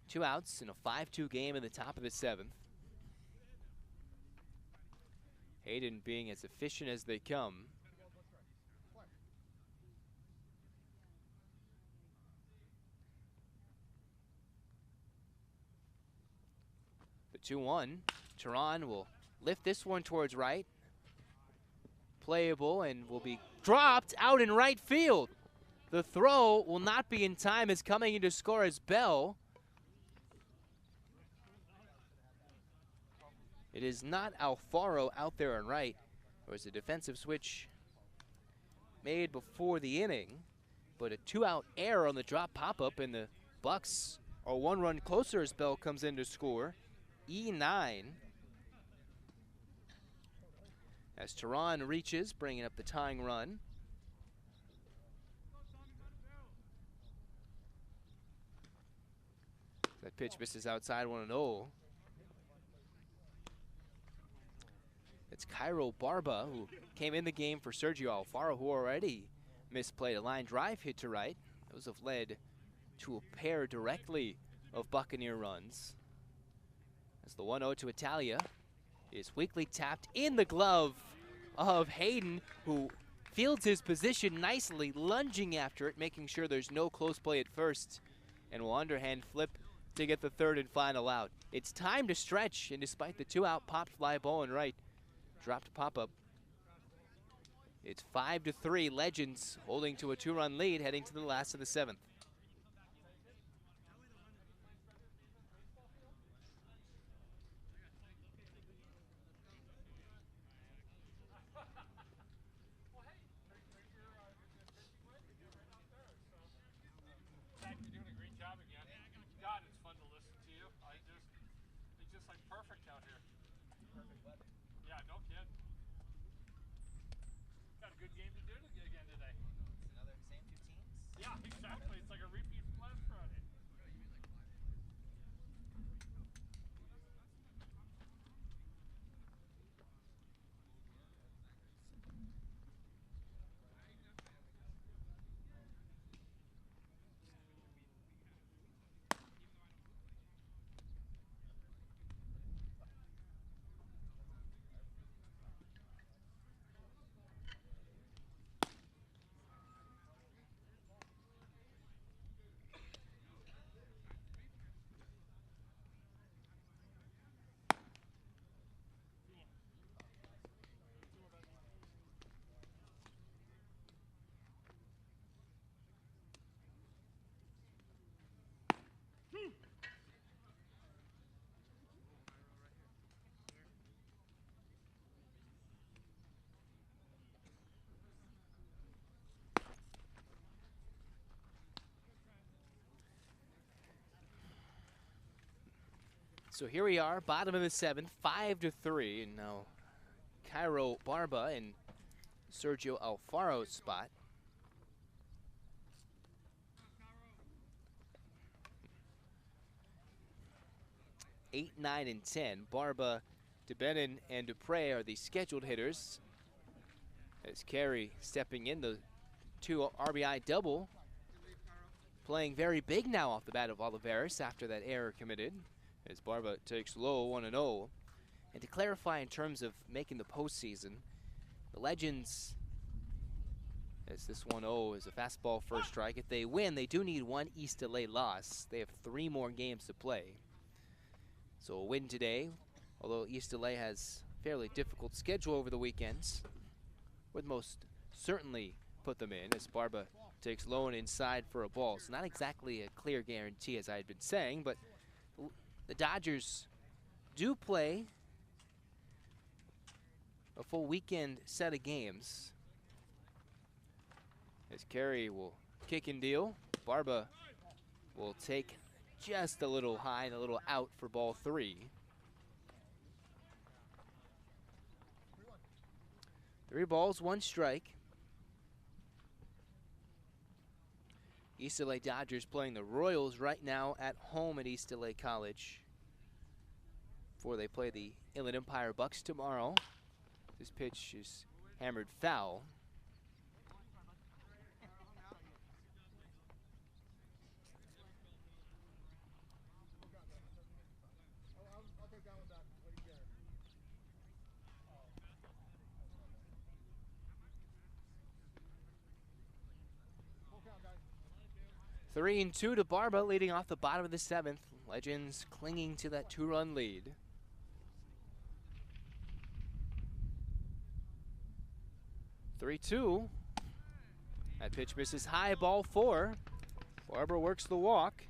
2 outs in a 5-2 game in the top of the 7th. Hayden being as efficient as they come. The 2-1. Tehran will lift this one towards right. playable and will be dropped out in right field. The throw will not be in time as coming in to score is Bell. It is not Alfaro out there on right. There was a defensive switch made before the inning, but a 2-out error on the drop pop-up, and the Bucks are 1 run closer as Bell comes in to score. E9. As Tehran reaches, bringing up the tying run. That pitch misses outside, 1-0. It's Cairo Barba, who came in the game for Sergio Alfaro, who already misplayed a line drive hit to right. Those have led to a pair directly of Buccaneer runs. As the 1-0 to Italia is weakly tapped in the glove of Hayden, who fields his position nicely, lunging after it, making sure there's no close play at first, and will underhand flip to get the third and final out. It's time to stretch, and despite the 2-out popped fly ball in right, dropped pop-up, it's 5-3. Legends holding to a 2-run lead heading to the last of the 7th. You're doing a great job again. God, it's fun to listen to you. It's just like perfect out here. Perfect weather. Yeah, no kid. Got a good game to do again today. It's another same 2 teams. Yeah, exactly. It's like a repeat from last Friday. So here we are, bottom of the 7th, 5-3, and now Cairo Barba in Sergio Alfaro's spot. 8, 9, and 10. Barba, DeBenin, and Dupre are the scheduled hitters. As Carey stepping in, the 2 RBI double. Playing very big now off the bat of Oliveris after that error committed. As Barba takes low, 1-0. And to clarify in terms of making the postseason, the Legends, as this 1-0 is a fastball first strike, if they win, they do need 1 East LA loss. They have 3 more games to play. So a win today, although East LA has a fairly difficult schedule over the weekends, would most certainly put them in, as Barba takes low and inside for a ball. So not exactly a clear guarantee, as I had been saying, but the Dodgers do play a full weekend set of games. As Carey will kick and deal, Barba will take just a little high and a little out for ball 3. 3 balls, 1 strike. East LA Dodgers playing the Royals right now at home at East LA College before they play the Inland Empire Bucks tomorrow. This pitch is hammered foul. Three and 2 to Barba, leading off the bottom of the 7th. Legends clinging to that 2-run lead. 3-2. That pitch misses high, ball 4. Barber works the walk.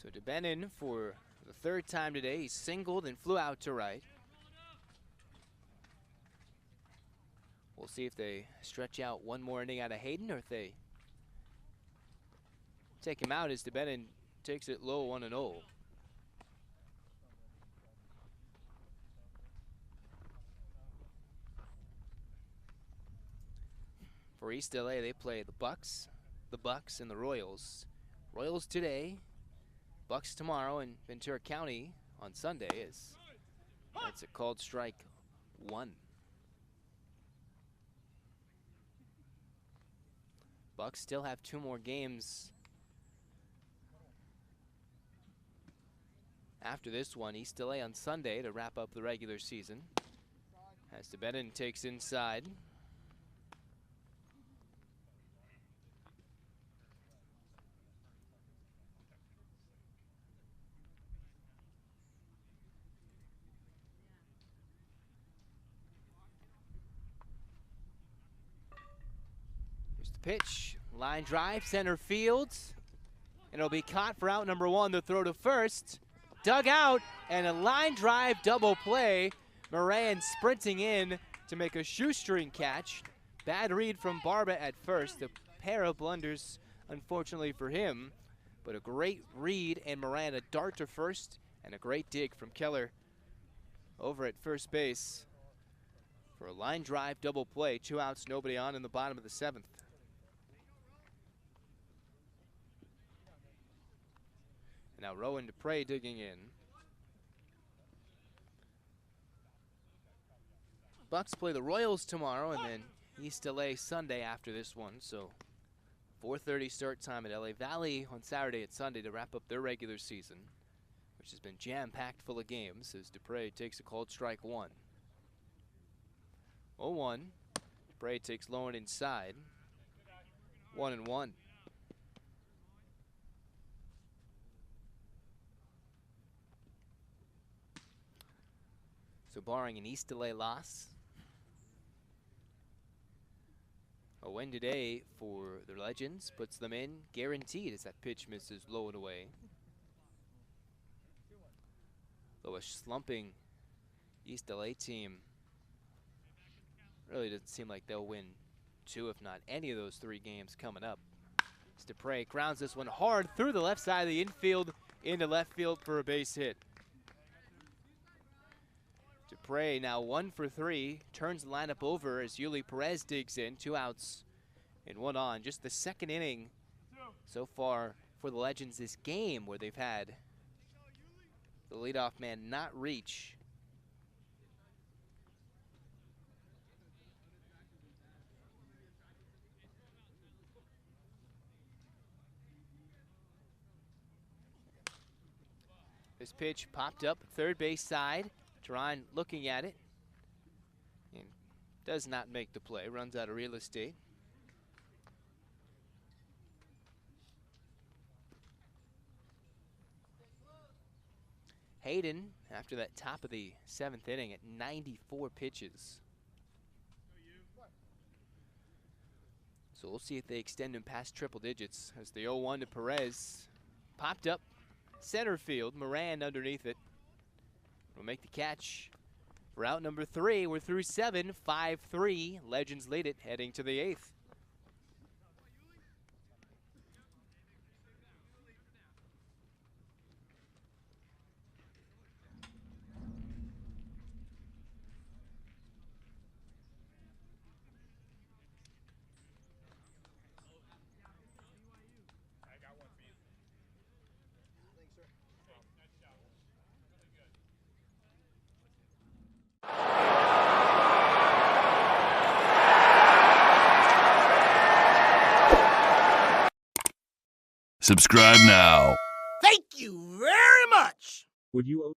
So DeBenin, for the 3rd time today, he singled and flew out to right. We'll see if they stretch out one more inning out of Hayden or if they take him out as DeBenin takes it low 1-0. For East LA, they play the Bucks, and the Royals. Royals today, Bucks tomorrow, and Ventura County on Sunday is. That's a called strike 1. Bucks still have 2 more games after this one. East LA on Sunday to wrap up the regular season. As DeBenin takes inside. Pitch, line drive, center field, and it'll be caught for out number 1. The throw to first, dug out, and a line drive double play. Moran sprinting in to make a shoestring catch. Bad read from Barba at first. A pair of blunders, unfortunately for him, but a great read, and Moran a dart to first, and a great dig from Keller over at first base for a line drive double play. 2 outs, nobody on in the bottom of the 7th. Now Rowan Dupre digging in. Bucks play the Royals tomorrow and then East LA Sunday after this one. So 4:30 start time at LA Valley on Saturday and Sunday to wrap up their regular season, which has been jam-packed full of games as Dupre takes a called strike 1. 0-1. Dupre takes low and inside. 1-1. So barring an East LA loss, a win today for the Legends puts them in guaranteed as that pitch misses low and away. Though a slumping East LA team, really doesn't seem like they'll win 2, if not any of those 3 games coming up. Dupre grounds this one hard through the left side of the infield into left field for a base hit. Dupre now 1 for 3, turns the lineup over as Yuli Perez digs in. 2 outs and 1 on. Just the 2nd inning so far for the Legends this game where they've had the leadoff man not reach. This pitch popped up third base side. Teran looking at it and does not make the play, runs out of real estate. Hayden, after that top of the 7th inning at 94 pitches. So we'll see if they extend him past triple digits as the 0-1 to Perez. Popped up center field, Moran underneath it. Will make the catch for out number 3. We're through 7, 5-3. Legends lead it heading to the 8th. Subscribe now. Thank you very much. Would you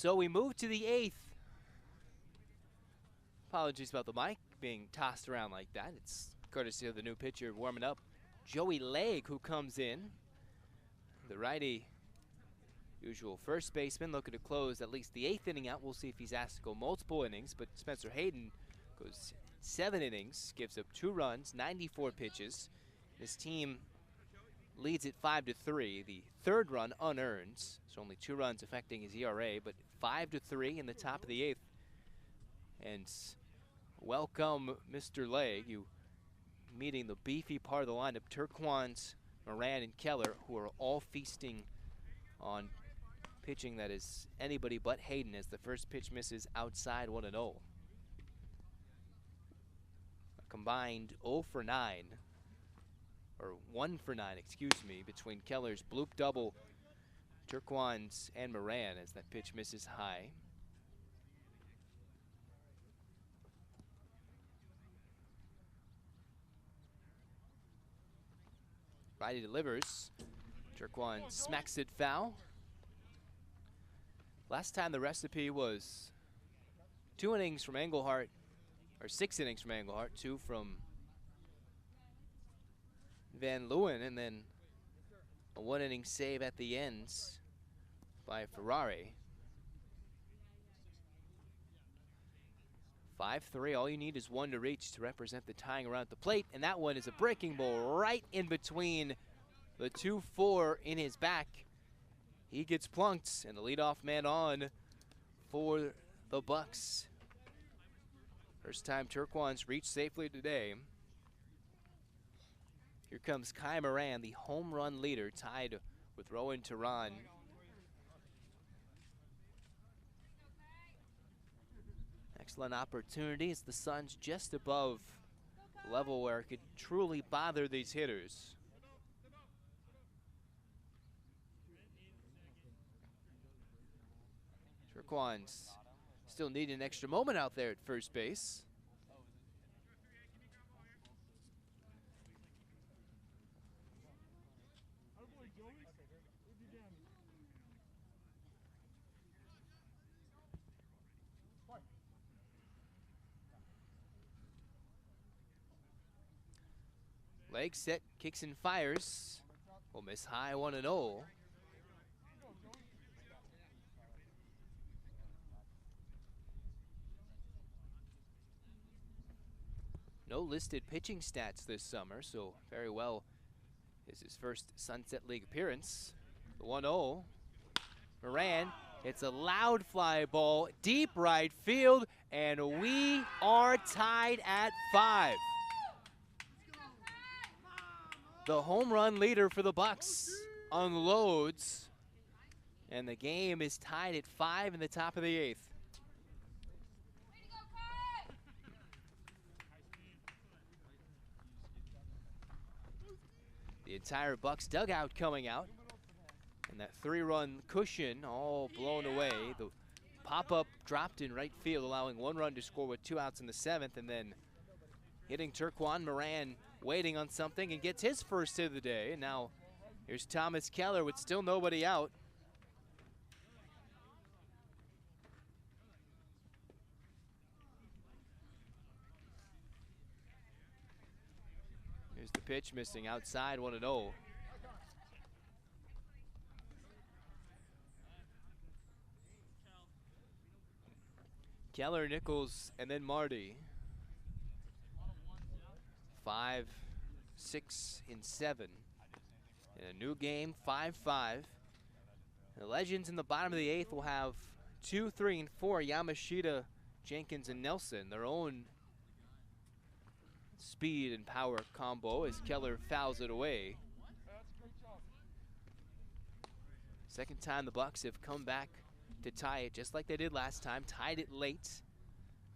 So we move to the 8th. Apologies about the mic being tossed around like that. It's courtesy of the new pitcher warming up, Joey Legg, who comes in. The righty, usual first baseman, looking to close at least the 8th inning out. We'll see if he's asked to go multiple innings, but Spencer Hayden goes 7 innings, gives up 2 runs, 94 pitches. His team leads it 5-3. The 3rd run unearned, so only 2 runs affecting his ERA, but 5-3 in the top of the 8th. And welcome, Mr. Legg. You meeting the beefy part of the lineup, Turquans, Moran, and Keller, who are all feasting on pitching that is anybody but Hayden as the first pitch misses outside 1-0. A combined 0 for 9, or 1 for 9, excuse me, between Keller's bloop double, Turquans, and Moran as that pitch misses high. Righty delivers. Turquan smacks it foul. Last time the recipe was 2 innings from Engelhart, or 6 innings from Engelhart, 2 from Van Leeuwen, and then a 1-inning save at the ends by Ferrari. 5-3, all you need is 1 to reach to represent the tying around the plate, and that one is a breaking ball right in between the 2-4 in his back. He gets plunked, and the leadoff man on for the Bucks. First time Turquans reached safely today. Here comes Kai Moran, the home run leader, tied with Rowan Tehran. Excellent opportunity as the sun's just above level where it could truly bother these hitters. Turquans still need an extra moment out there at first base. Leg set, kicks and fires. Will miss high 1-0. No listed pitching stats this summer, so very well is his first Sunset League appearance. The 1-0. Moran, it's a loud fly ball, deep right field, and we are tied at 5. The home run leader for the Bucks unloads, and the game is tied at 5 in the top of the 8th. The entire Bucks dugout coming out, and that 3-run cushion all blown away. The pop-up dropped in right field, allowing 1 run to score with 2 outs in the 7th, and then hitting Turquan. Moran waiting on something and gets his first hit of the day. And now here's Thomas Keller with still nobody out. Here's the pitch missing outside 1-0. Keller, Nichols, and then Marty. 5, 6, and 7. In a new game, 5-5. The Legends in the bottom of the 8th will have 2, 3, and 4. Yamashita, Jenkins, and Nelson, their own speed and power combo as Keller fouls it away. Second time the Bucks have come back to tie it, just like they did last time. Tied it late,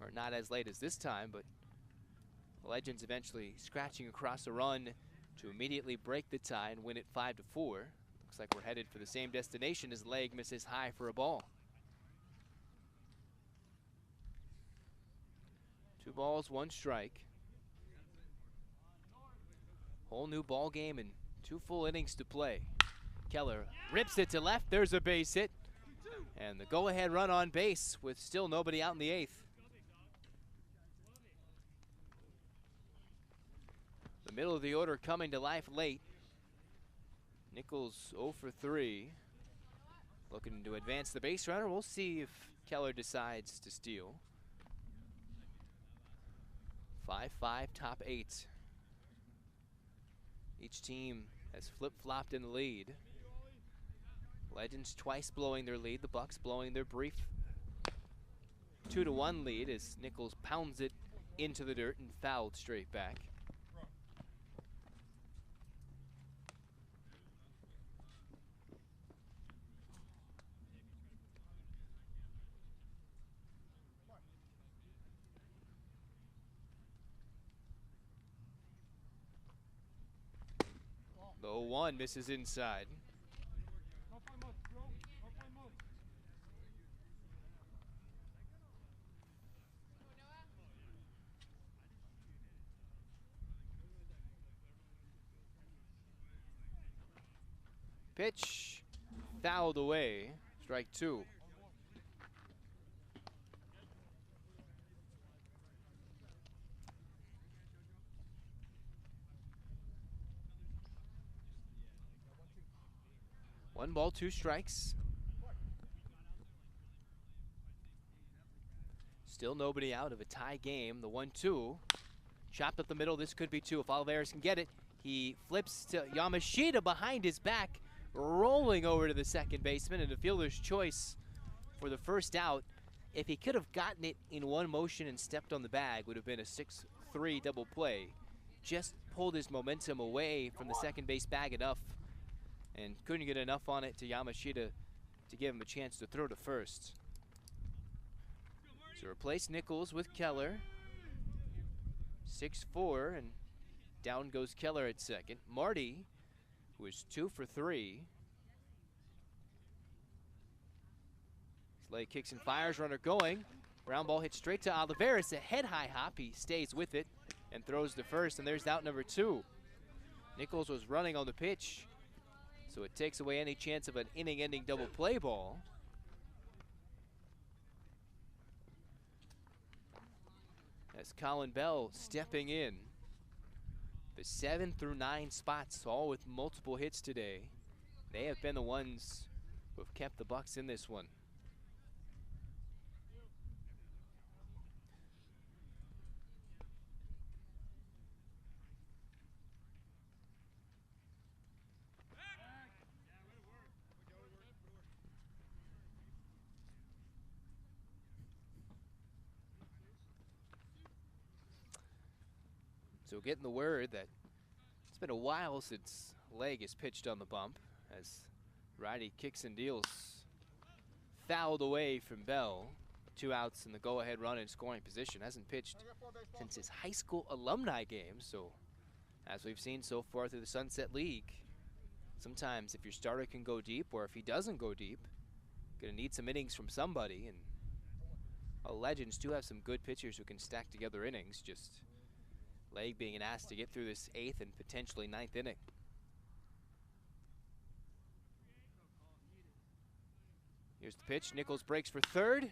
or not as late as this time, but the Legends eventually scratching across a run to immediately break the tie and win it 5-4. Looks like we're headed for the same destination as Legg misses high for a ball. 2 balls, 1 strike. Whole new ball game and 2 full innings to play. Keller rips it to left. There's a base hit. And the go-ahead run on base with still nobody out in the 8th. The middle of the order coming to life late. Nichols 0 for 3. Looking to advance the base runner. We'll see if Keller decides to steal. 5-5 top 8. Each team has flip-flopped in the lead. Legends twice blowing their lead. The Bucks blowing their brief 2-1 lead as Nichols pounds it into the dirt and fouled straight back. The 0-1 misses inside. Pitch fouled away. Strike 2. One ball, 2 strikes. Still nobody out of a tie game. The 1-2. Chopped up the middle. This could be 2 if Olivares can get it. He flips to Yamashita behind his back, rolling over to the second baseman, and the fielder's choice for the first out. If he could have gotten it in one motion and stepped on the bag, would have been a 6-3 double play. Just pulled his momentum away from the second base bag enough and couldn't get enough on it to Yamashita to give him a chance to throw to first. So replace Nichols with Keller. 6-4, and down goes Keller at second. Marty, who is 2 for 3. Slay kicks and fires, runner going. Ground ball hit straight to Olivares, a head high hop. He stays with it and throws to first, and there's out number 2. Nichols was running on the pitch, so it takes away any chance of an inning-ending double play ball. As Colin Bell stepping in. The 7 through 9 spots, all with multiple hits today. They have been the ones who have kept the Bucks in this one. So getting the word that it's been a while since Leg has pitched on the bump as righty kicks and deals. Fouled away from Bell. 2 outs in the go-ahead run in scoring position. Hasn't pitched since his high school alumni game. So as we've seen so far through the Sunset League, sometimes if your starter can go deep or if he doesn't go deep, gonna need some innings from somebody. And Legends do have some good pitchers who can stack together innings. Just Leg being asked to get through this 8th and potentially 9th inning. Here's the pitch. Nichols breaks for third.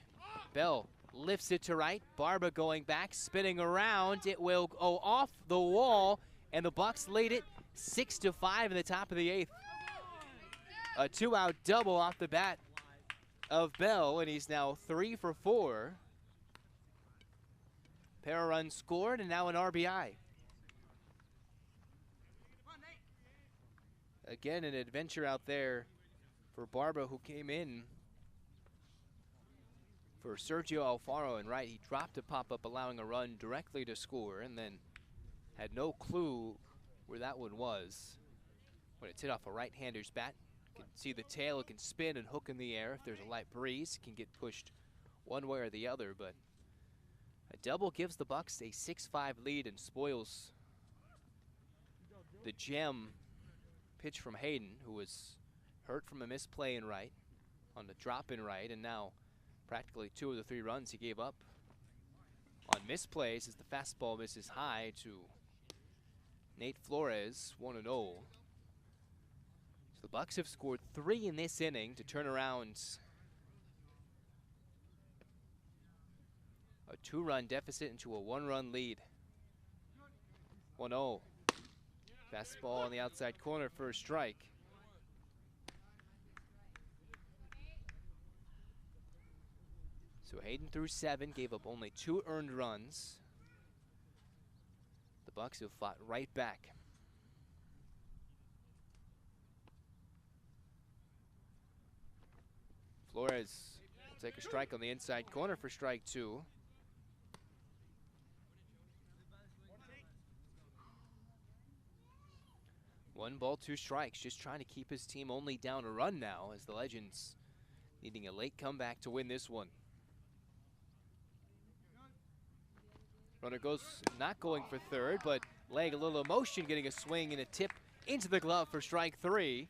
Bell lifts it to right. Barba going back, spinning around. It will go off the wall, and the Bucks lead it 6-5 in the top of the 8th. A 2-out double off the bat of Bell, and he's now 3 for 4. Pair of runs scored, and now an RBI. Again, an adventure out there for Barba, who came in for Sergio Alfaro in right. He dropped a pop-up, allowing a run directly to score, and then had no clue where that one was. When it's hit off a right-hander's bat, you can see the tail, it can spin and hook in the air. If there's a light breeze, it can get pushed one way or the other, but a double gives the Bucks a 6-5 lead and spoils the gem pitch from Hayden, who was hurt from a misplay in right on the drop in right, and now practically 2 of the 3 runs he gave up on misplays as the fastball misses high to Nate Flores, 1-0. So the Bucks have scored 3 in this inning to turn around a 2-run deficit into a 1-run lead. 1-0. Fastball on the outside corner for a strike. So Hayden threw 7, gave up only 2 earned runs. The Bucks have fought right back. Flores will take a strike on the inside corner for strike 2. One ball, 2 strikes, just trying to keep his team only down a run now as the Legends needing a late comeback to win this one. Runner goes, not going for third, but laying a little emotion, getting a swing and a tip into the glove for strike 3.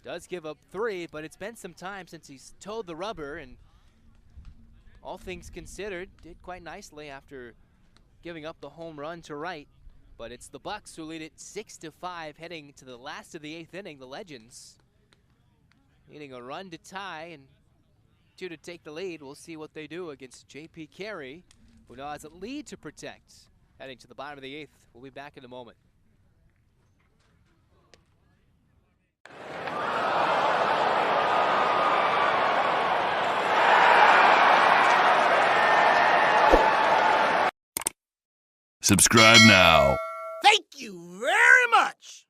Does give up 3, but it's been some time since he's towed the rubber, and all things considered, did quite nicely after giving up the home run to right. But it's the Bucks who lead it 6-5 heading to the last of the 8th inning. The Legends needing a run to tie and 2 to take the lead. We'll see what they do against J.P. Carey, who now has a lead to protect heading to the bottom of the 8th. We'll be back in a moment. Subscribe now. Thank you very much.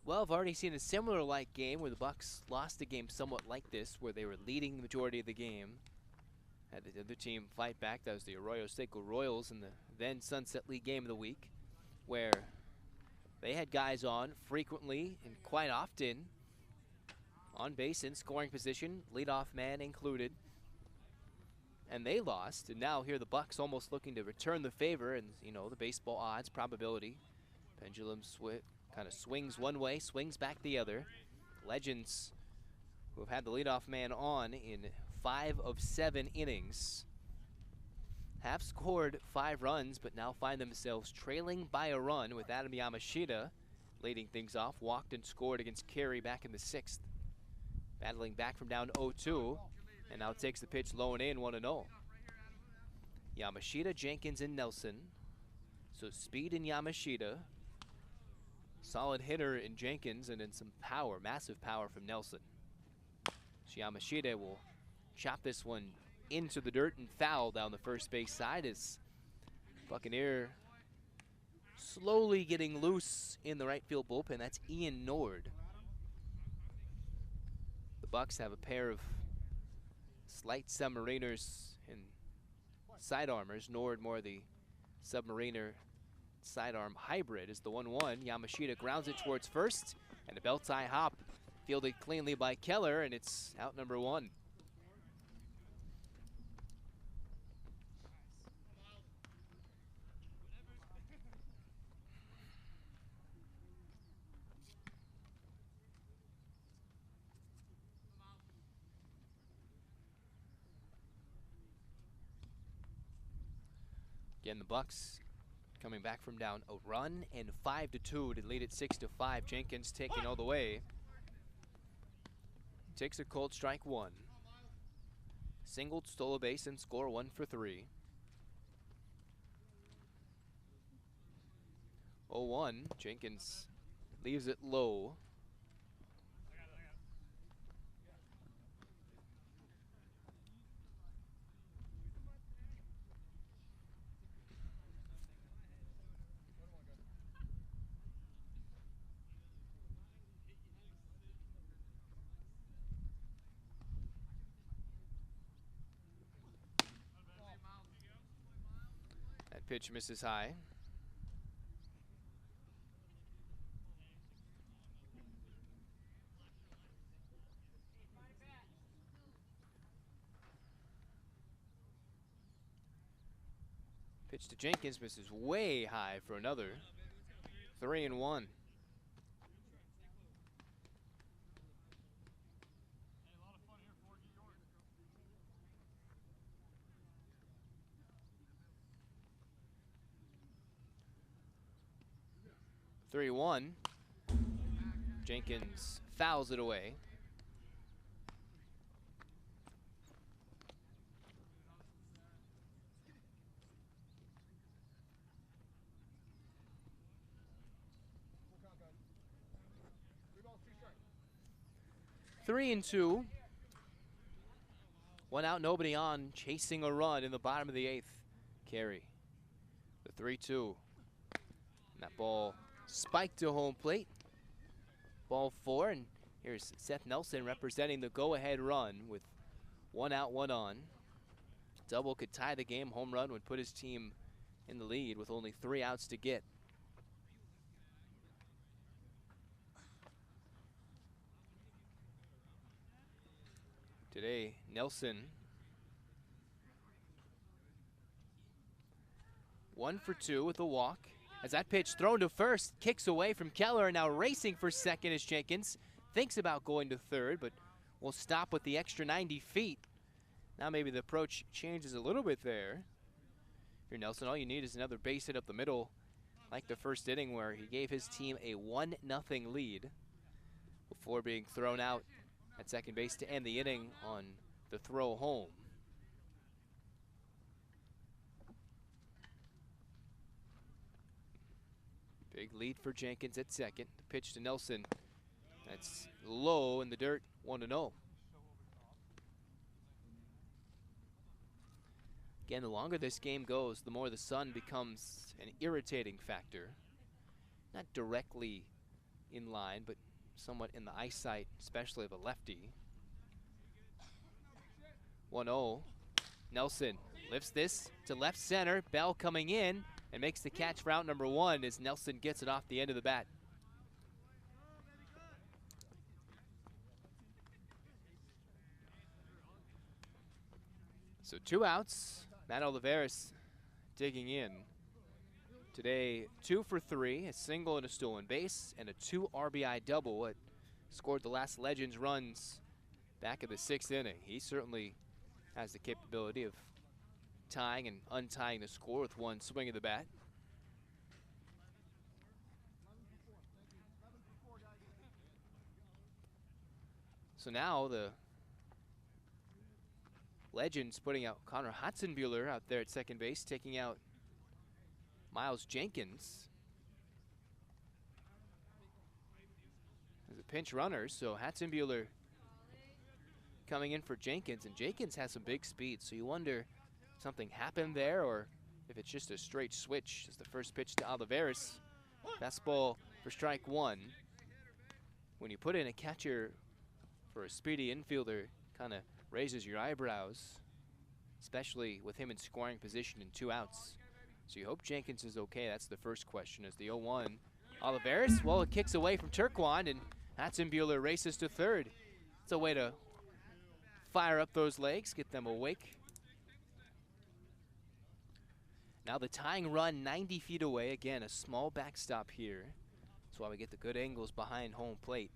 Well, I've already seen a similar like game where the Bucks lost a game somewhat like this, where they were leading the majority of the game. Had the other team fight back. That was the Arroyo Seco Royals in the then Sunset League game of the week, where they had guys on frequently and quite often on base in scoring position, leadoff man included. And they lost, and now here the Bucks almost looking to return the favor, and you know, the baseball odds, probability. Pendulum kind of swings one way, swings back the other. Legends, who have had the leadoff man on in 5 of 7 innings, have scored 5 runs, but now find themselves trailing by a run with Adam Yamashita leading things off. Walked and scored against Carey back in the 6th. Battling back from down 0-2, and now takes the pitch low and in, 1-0. Yamashita, Jenkins, and Nelson. So speed in Yamashita. Solid hitter in Jenkins, and then some power, massive power from Nelson. So Yamashita will chop this one into the dirt and foul down the first base side as Buccaneer slowly getting loose in the right field bullpen. That's Ian Nord. The Bucks have a pair of slight submariners and sidearmers. Nord more the submariner sidearm hybrid is the 1-1. Yamashita grounds it towards first, and a belt tie hop fielded cleanly by Keller, and it's out number 1. Again, the Bucks coming back from down a run and 5-2 to lead it 6-5. Jenkins taking all the way. Takes a cold strike 1. Singled, stole a base, and score 1 for 3. 0-1. Jenkins leaves it low. Pitch misses high. Pitch to Jenkins, misses way high for another. 3-1. Jenkins fouls it away. Three and two. One out, nobody on, chasing a run in the bottom of the 8th. Carey, the 3-2. And that ball spiked to home plate. Ball 4, and here's Seth Nelson representing the go-ahead run with 1 out, 1 on. Double could tie the game. Home run would put his team in the lead with only 3 outs to get. Today, Nelson 1 for 2 with a walk. As that pitch thrown to first, kicks away from Keller, now racing for second as Jenkins thinks about going to third, but will stop with the extra 90 feet. Now maybe the approach changes a little bit there. Here, Nelson, all you need is another base hit up the middle, like the first inning where he gave his team a 1-0 lead before being thrown out at second base to end the inning on the throw home. Big lead for Jenkins at second. The pitch to Nelson. That's low in the dirt, 1-0. Again, the longer this game goes, the more the sun becomes an irritating factor. Not directly in line, but somewhat in the eyesight, especially of a lefty. 1-0. Nelson lifts this to left center. Bell coming in and makes the catch for out number 1 as Nelson gets it off the end of the bat. So 2 outs. Matt Olivares digging in. Today, 2 for 3, a single and a stolen base, and a 2 RBI double. It scored the last Legends runs back in the 6th inning. He certainly has the capability of tying and untying the score with one swing of the bat. So now the Legends putting out Connor Hotzenbuehler out there at second base, taking out Miles Jenkins as a pinch runner. So Hotzenbuehler coming in for Jenkins, and Jenkins has some big speed, so you wonder if something happened there or if it's just a straight switch. As the first pitch to Olivares, fastball for strike 1. When you put in a catcher for a speedy infielder, kind of raises your eyebrows, especially with him in scoring position in 2 outs. So you hope Jenkins is okay. That's the first question. As the 0-1, Olivares, well, it kicks away from Turquan, and Hotzenbuehler races to third. It's a way to fire up those legs, get them awake. Now the tying run 90 feet away. Again, a small backstop here. That's why we get the good angles behind home plate.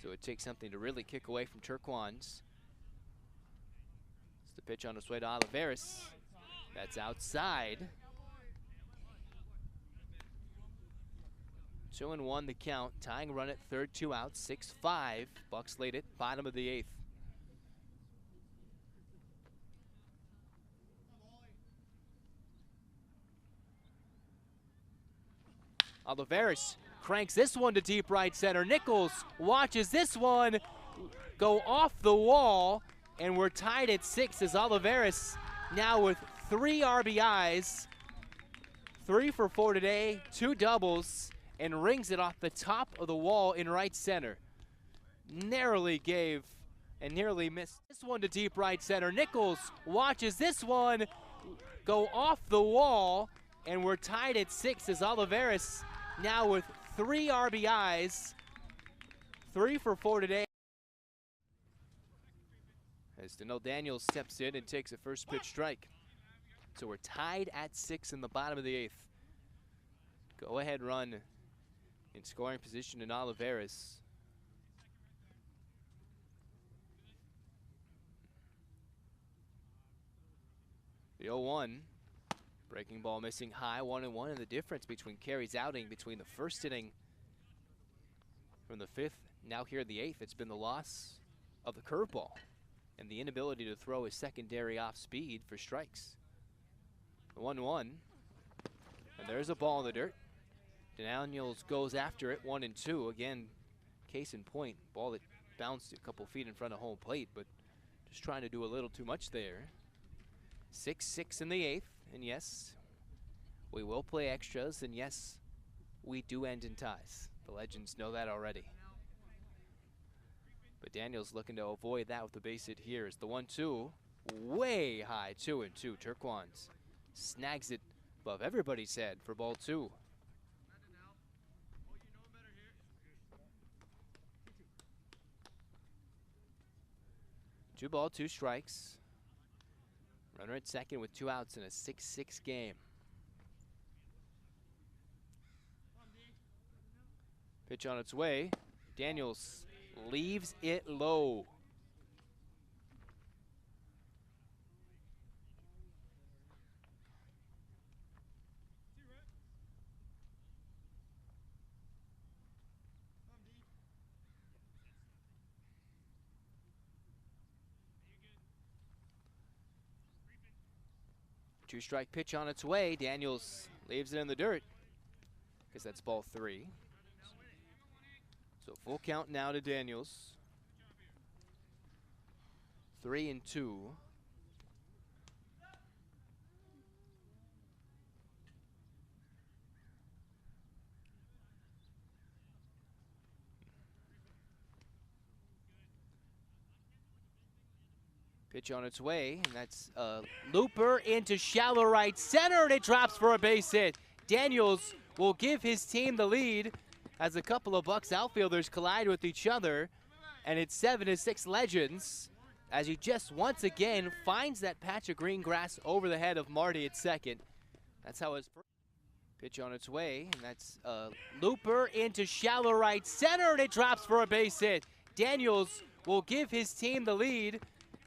So it takes something to really kick away from Turquans. It's the pitch on its way to Olivares. That's outside. 2-1 the count. Tying run at third, 2 outs, 6-5. Bucks lead it, bottom of the 8th. Olivares cranks this one to deep right center. Nichols watches this one go off the wall, and we're tied at 6 as Olivares now with 3 RBIs, 3 for 4 today, 2 doubles, and rings it off the top of the wall in right center. Narrowly gave and nearly missed this one to deep right center. Nichols watches this one go off the wall, and we're tied at 6 as Oliveras now with 3 RBIs, 3 for 4 today. As Daniel Daniels steps in and takes a first pitch strike. So we're tied at 6 in the bottom of the 8th. Go ahead run in scoring position in Oliveras. The 0-1, breaking ball missing high, 1-1, and the difference between Carey's outing between the first inning from the 5th, now here in the 8th, it's been the loss of the curveball and the inability to throw his secondary off speed for strikes. The 1-1, and there's a ball in the dirt. Daniels goes after it, 1-2. Again, case in point, ball that bounced a couple feet in front of home plate, but just trying to do a little too much there. 6-6 in the 8th, and yes, we will play extras, and yes, we do end in ties. The Legends know that already. But Daniels looking to avoid that with the base hit here. Is the 1-2 way high, 2-2. Turquoise snags it above everybody's head for ball 2. 2 balls, 2 strikes. Runner at second with 2 outs in a 6-6 game. Pitch on its way. Daniels leaves it low. Two-strike pitch on its way. Daniels leaves it in the dirt because that's ball 3. So full count now to Daniels. 3-2. Pitch on its way, and that's a looper into shallow right center, and it drops for a base hit. Daniels will give his team the lead as a couple of Bucs outfielders collide with each other, and it's 7-6 Legends as he just once again finds that patch of green grass over the head of Marty at second. That's how his pitch on its way, and that's a looper into shallow right center, and it drops for a base hit. Daniels will give his team the lead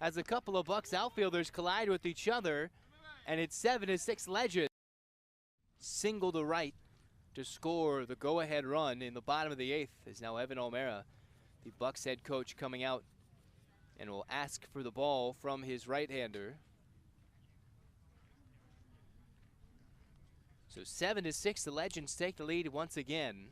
as a couple of Bucs outfielders collide with each other, and it's 7-6 Legends. Single to right to score the go-ahead run in the bottom of the 8th is now Evan O'Mara, the Bucs head coach, coming out and will ask for the ball from his right-hander. So 7-6, the Legends take the lead once again.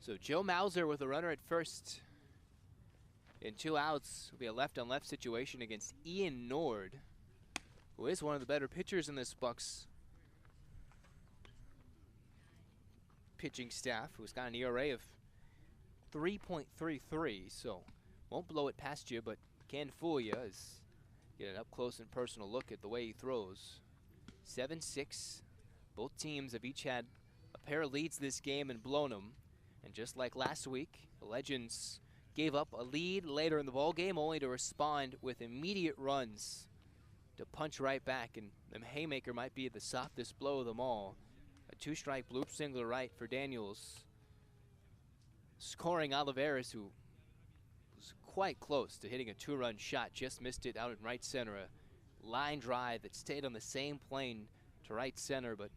So Joe Mauser with a runner at first in 2 outs. Will be a left-on-left situation against Ian Nord, who is one of the better pitchers in this Bucs pitching staff, who's got an ERA of 3.33, so won't blow it past you, but can fool you as you get an up-close and personal look at the way he throws. 7-6. Both teams have each had a pair of leads this game and blown them. And just like last week, the Legends gave up a lead later in the ballgame only to respond with immediate runs to punch right back. And the haymaker might be the softest blow of them all. A 2-strike bloop single to right for Daniels, scoring Oliveras, who was quite close to hitting a 2-run shot. Just missed it out in right center. A line drive that stayed on the same plane to right center, but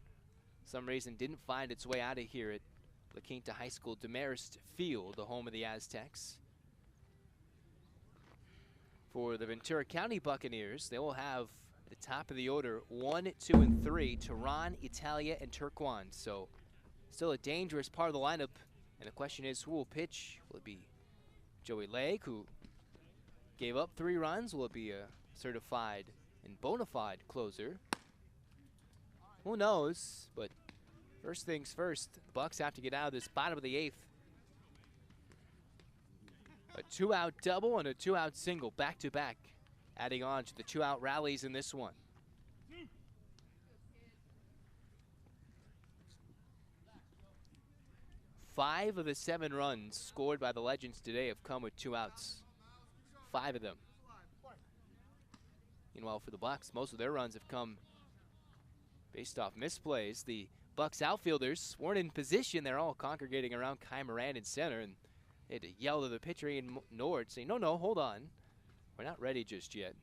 for some reason didn't find its way out of here at La Quinta High School Demarest Field, the home of the Aztecs. For the Ventura County Buccaneers, they will have the top of the order 1, 2, and 3, Tehran, Italia, and Turquoise. So still a dangerous part of the lineup. And the question is, who will pitch? Will it be Joey Legg, who Gave up 3 runs. Will it be a certified and bona fide closer? Who knows? But first things first, the Bucks have to get out of this bottom of the 8th. A 2-out double and a 2-out single back-to-back, adding on to the 2-out rallies in this one. Five of the 7 runs scored by the Legends today have come with 2 outs. 5 of them. Meanwhile, for the Bucks, most of their runs have come based off misplays. The Bucks outfielders weren't in position. They're all congregating around Kai Moran in center, and they had to yell to the pitcher Ian Nord, saying, no, hold on. We're not ready just yet.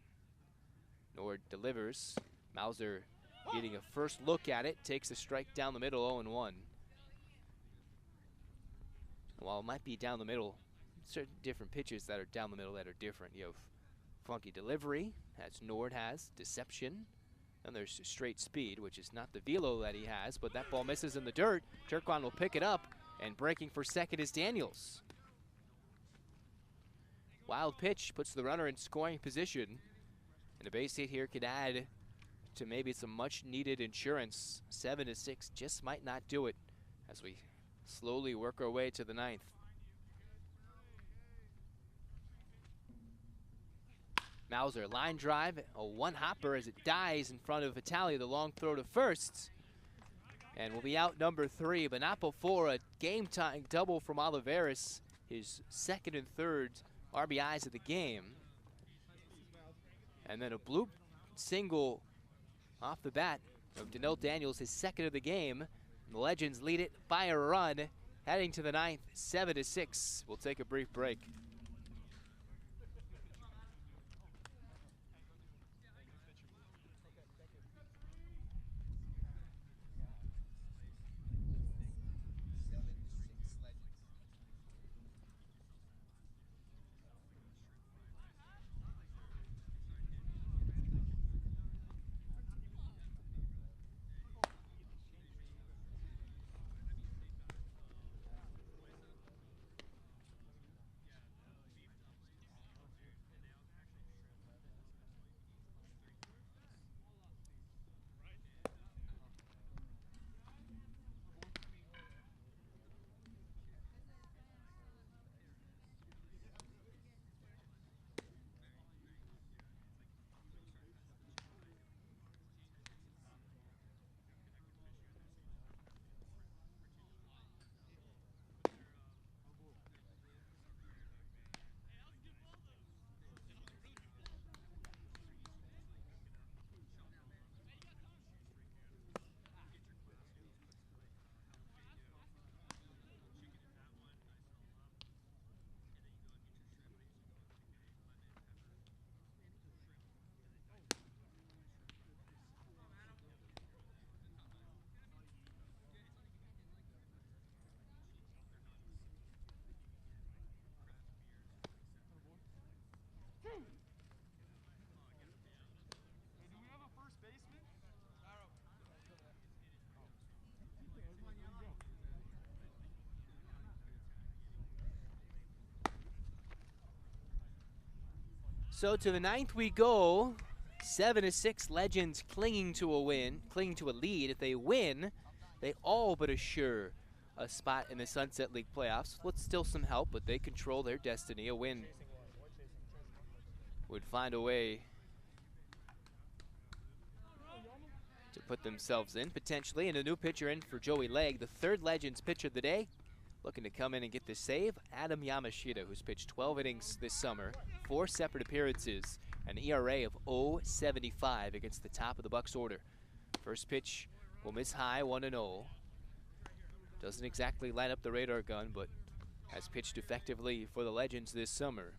Nord delivers. Mauser getting a first look at it, takes a strike down the middle, 0-1. While it might be down the middle, certain different pitches that are down the middle that are different. You have funky delivery, as Nord has, deception, and there's straight speed, which is not the velo that he has, but that ball misses in the dirt. Turkon will pick it up, and breaking for second is Daniels. Wild pitch puts the runner in scoring position, and a base hit here could add to maybe some much-needed insurance. 7-6 just might not do it as we slowly work our way to the 9th. Mauser, line drive, a one-hopper as it dies in front of Vitale, the long throw to first. And will be out number 3, but not before a game-tying double from Olivares, his 2nd and 3rd RBIs of the game. And then a bloop single off the bat of Danil Daniels, his 2nd of the game. The Legends lead it by a run, heading to the 9th, 7-6. We'll take a brief break. So to the 9th we go. 7-6 Legends clinging to a win, clinging to a lead. If they win, they all but assure a spot in the Sunset League playoffs with still some help, but they control their destiny. A win would find a way to put themselves in, potentially. And a new pitcher in for Joey Legg, the 3rd Legends pitcher of the day, looking to come in and get the save. Adam Yamashita, who's pitched 12 innings this summer, 4 separate appearances, an ERA of 0.75 against the top of the Bucks order. First pitch will miss high, 1-0. Doesn't exactly light up the radar gun, but has pitched effectively for the Legends this summer.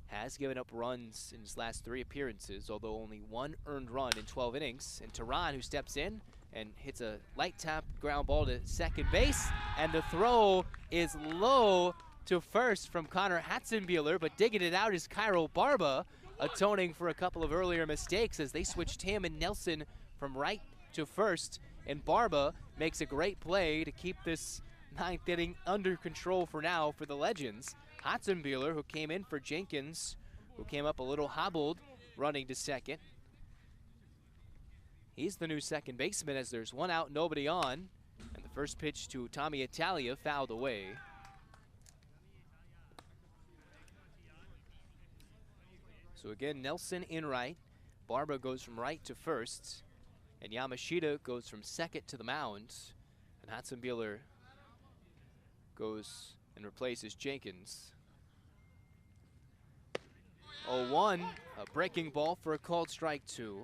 Has given up runs in his last 3 appearances, although only 1 earned run in 12 innings. And Tehran, who steps in and hits a light tap ground ball to second base, and the throw is low to first from Connor Hatzenbuehler, but digging it out is Cairo Barba, atoning for a couple of earlier mistakes as they switched him and Nelson from right to first. And Barba makes a great play to keep this 9th inning under control for now for the Legends. Hatzenbuehler, who came in for Jenkins, who came up a little hobbled running to second. He's the new second baseman as there's one out, nobody on. And the first pitch to Tommy Italia fouled away. So again, Nelson in right. Barba goes from right to first. And Yamashita goes from second to the mound. And Hatzenbuehler goes and replaces Jenkins. 0-1, a breaking ball for a called strike 2.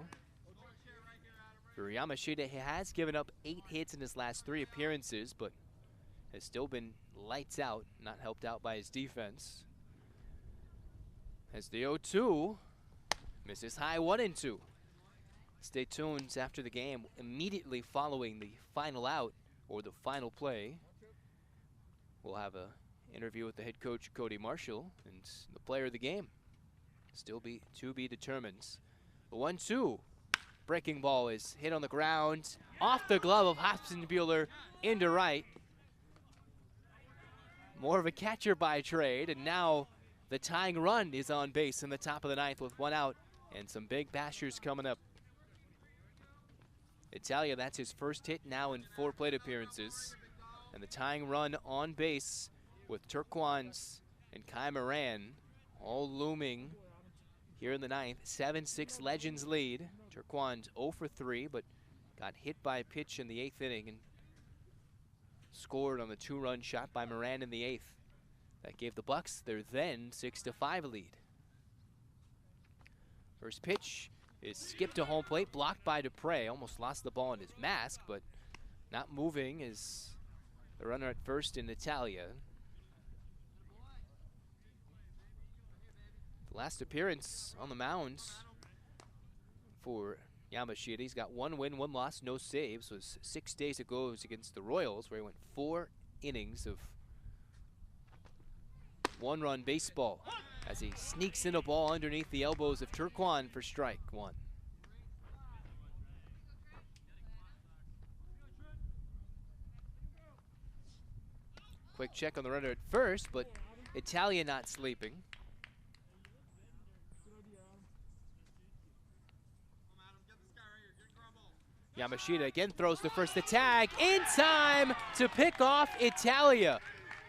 For Yamashita, he has given up 8 hits in his last 3 appearances, but has still been lights out, not helped out by his defense. As the 0-2 misses high, 1-2. Stay tuned after the game, immediately following the final out or the final play. We'll have an interview with the head coach, Cody Marshall, and the player of the game. Still to be determined. The 1-2. Breaking ball is hit on the ground. Off the glove of Hatzenbuehler into right. More of a catcher by trade, and now the tying run is on base in the top of the 9th with 1 out and some big bashers coming up. Italia, that's his first hit now in 4 plate appearances. And the tying run on base with Turquoise and Kai Moran all looming here in the 9th. 7-6 Legends lead. Turquoise 0 for 3, but got hit by a pitch in the 8th inning and scored on the 2-run shot by Moran in the 8th. That gave the Bucks their then 6-5 lead. First pitch is skipped to home plate, blocked by Dupre. Almost lost the ball in his mask, but not moving is the runner at first in Italia. The last appearance on the mound for Yamashita. He's got 1 win, 1 loss, no saves. Was 6 days ago. It was against the Royals, where he went 4 innings of 1-run baseball as he sneaks in a ball underneath the elbows of Turquoise for strike 1. Quick check on the runner at first, but Italia not sleeping. Yamashita again throws the first, the tag in time to pick off Italia.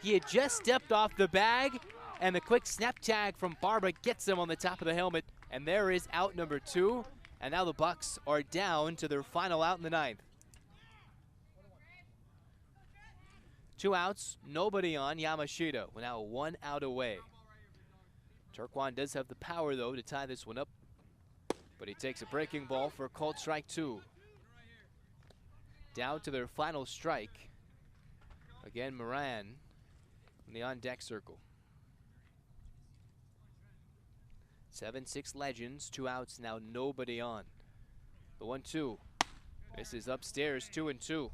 He had just stepped off the bag, and the quick snap tag from Barba gets him on the top of the helmet, and there is out number 2. And now the Bucks are down to their final out in the 9th. 2 outs, nobody on. Yamashita, we're now 1 out away. Turquoise does have the power, though, to tie this one up, but he takes a breaking ball for a called strike 2. Down to their final strike. Again, Moran in the on-deck circle. 7-6 Legends, 2 outs, now nobody on. The 1-2. This is upstairs, 2-2.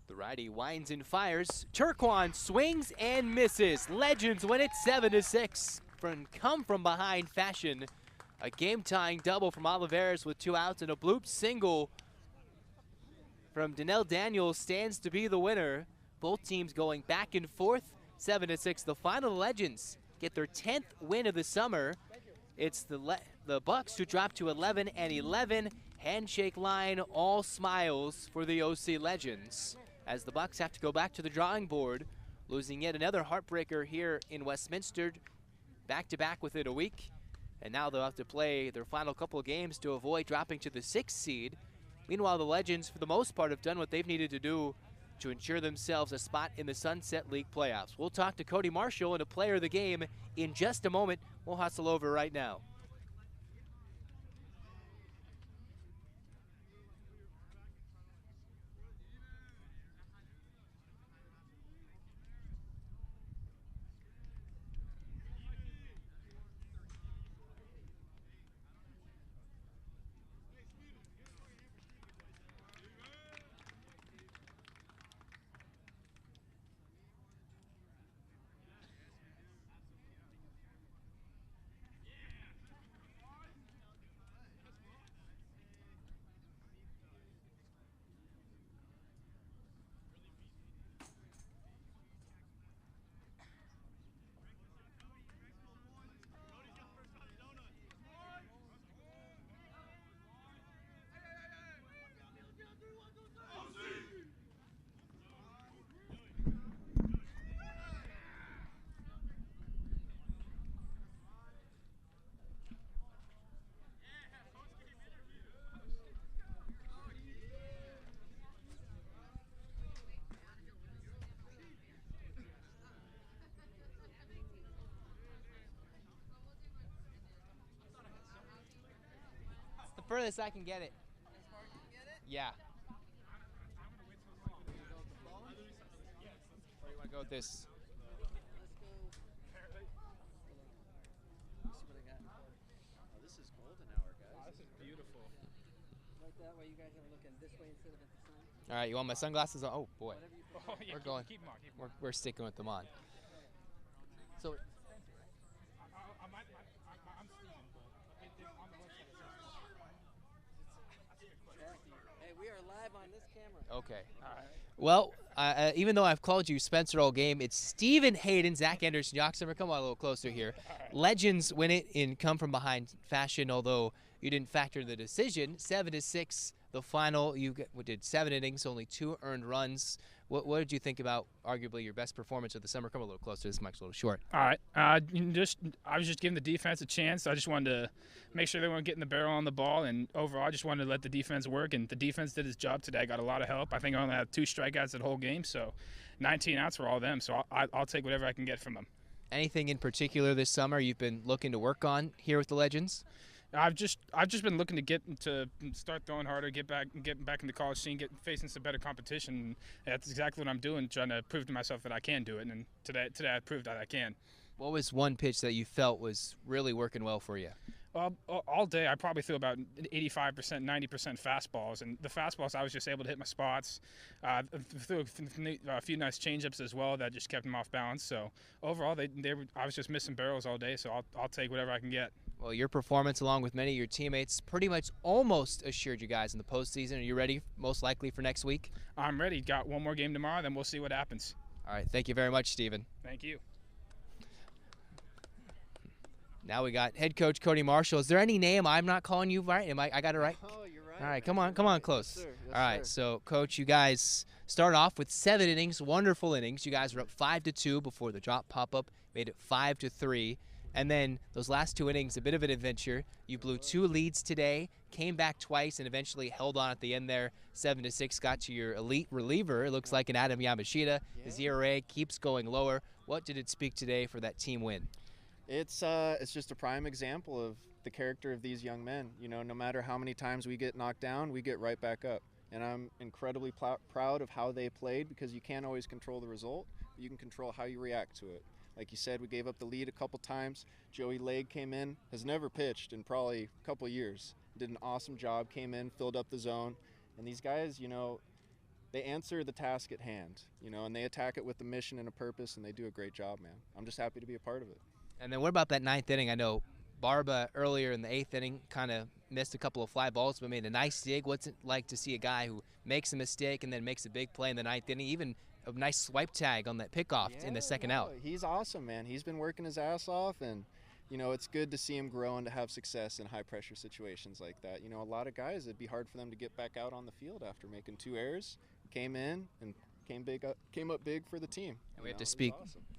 The righty winds and fires. Turquoise swings and misses. Legends win it 7-6 from come from behind fashion. A game-tying double from Olivares with 2 outs, and a bloop single from Donnell Daniels stands to be the winner. Both teams going back and forth, 7-6. The final Legends get their 10th win of the summer. It's the Bucks who drop to 11-11. Handshake line, all smiles for the OC Legends, as the Bucks have to go back to the drawing board, losing yet another heartbreaker here in Westminster, back-to-back within a week. And now they'll have to play their final couple of games to avoid dropping to the 6th seed. Meanwhile, the Legends, for the most part, have done what they've needed to do to ensure themselves a spot in the Sunset League playoffs. We'll talk to Cody Marshall and a player of the game in just a moment. We'll hustle over right now. farthest I can get it. Yeah. Where do you want to go with this? This is golden hour, guys. This is beautiful. Right that way, you guys are looking this way instead of at the sun. All right, you want my sunglasses on? Oh boy, Oh, yeah, we're going. Keep them on. Keep 'em on. We're sticking with them on. So I'm Steven, but on the website it says Hey, we are live on this camera. okay. Well, even though I've called you Spencer all game, it's Stephen Hayden, Zach Anderson, Yozsimer. Come on a little closer here. Legends win it in come from behind fashion, although you didn't factor the decision. 7-6, the final. You did 7 innings, only 2 earned runs. What did you think about arguably your best performance of the summer? Come a little closer. This mic's a little short. All right. I was just giving the defense a chance. I just wanted to make sure they weren't getting the barrel on the ball, and overall, I just wanted to let the defense work. And the defense did its job today. I got a lot of help. I think I only had 2 strikeouts the whole game, so 19 outs for all them. So I'll take whatever I can get from them. Anything in particular this summer you've been looking to work on here with the Legends? I've just been looking to start throwing harder, get back in the college scene, facing some better competition. And that's exactly what I'm doing, trying to prove to myself that I can do it. And today I proved that I can. What was one pitch that you felt was really working well for you? All day I probably threw about 85%, 90% fastballs, and the fastballs I was just able to hit my spots. Threw a few nice changeups as well that just kept them off balance. So overall, I was just missing barrels all day. So I'll take whatever I can get. Well, your performance, along with many of your teammates, pretty much almost assured you guys in the postseason. Are you ready, most likely, for next week? I'm ready. Got one more game tomorrow, then we'll see what happens. All right. Thank you very much, Stephen. Thank you. Now we got head coach Cody Marshall. Is there any name I'm not calling you right? I got it right? Oh, you're right. All right, come on close. Yes, sir. Yes, All right, sir. so Coach, you guys start off with 7 innings, wonderful innings. You guys were up 5-2 before the drop pop-up, made it 5-3. And then those last 2 innings, a bit of an adventure. You blew 2 leads today, came back twice, and eventually held on at the end there. 7-6, got to your elite reliever. It looks like an Adam Yamashita. His ERA keeps going lower. What did it speak today for that team win? It's just a prime example of the character of these young men. You know, no matter how many times we get knocked down, we get right back up. And I'm incredibly proud of how they played, because you can't always control the result, but you can control how you react to it. Like you said, we gave up the lead a couple times. Joey Legg came in, has never pitched in probably a couple years. Did an awesome job, came in, filled up the zone. And these guys, you know, they answer the task at hand, you know, and they attack it with a mission and a purpose, and they do a great job, man. I'm just happy to be a part of it. And then what about that 9th inning? I know Barba earlier in the 8th inning kind of missed a couple of fly balls but made a nice dig. What's it like to see a guy who makes a mistake and then makes a big play in the 9th inning, even a nice swipe tag on that pickoff in the second out? He's awesome, man. He's been working his ass off, and, you know, it's good to see him grow and to have success in high-pressure situations like that. You know, a lot of guys, it'd be hard for them to get back out on the field after making 2 errors, came in and came up big for the team. And we have to speak,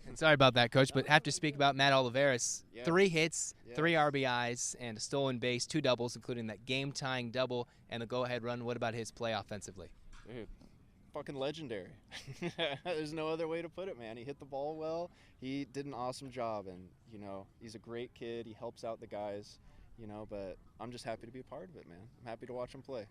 and sorry about that, Coach, but have to speak about Matt Oliveras. 3 hits, 3 RBIs, and a stolen base, 2 doubles, including that game-tying double and the go-ahead run. What about his play offensively? Dude, fucking legendary. There's no other way to put it, man. He hit the ball well. He did an awesome job, and, you know, he's a great kid. He helps out the guys, you know, but I'm just happy to be a part of it, man. I'm happy to watch him play.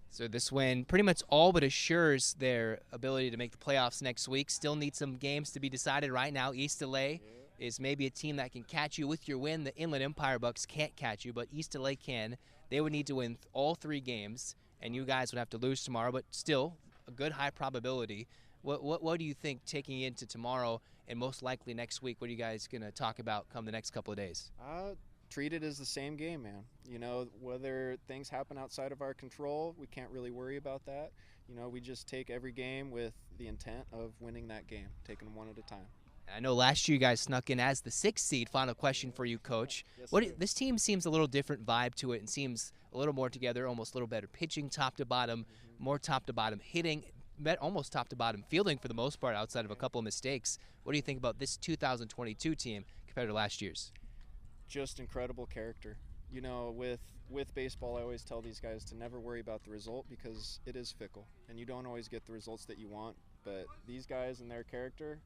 So this win pretty much all but assures their ability to make the playoffs next week. Still need some games to be decided right now. East LA is maybe a team that can catch you with your win. The Inland Empire Bucks can't catch you, but East LA can. They would need to win all 3 games, and you guys would have to lose tomorrow, but still a good high probability. What do you think taking into tomorrow and most likely next week? What are you guys going to talk about come the next couple of days? Treat it as the same game, man. You know, whether things happen outside of our control, we can't really worry about that. You know, we just take every game with the intent of winning that game, taking them one at a time. I know last year you guys snuck in as the 6th seed. Final question for you, Coach. Yes, sir. This team seems a little different vibe to it and seems a little more together, almost a little better pitching top to bottom, more top to bottom hitting, almost top to bottom fielding for the most part outside of a couple of mistakes. What do you think about this 2022 team compared to last year's? Just incredible character. You know, with baseball, I always tell these guys to never worry about the result, because it is fickle and you don't always get the results that you want. But these guys and their character,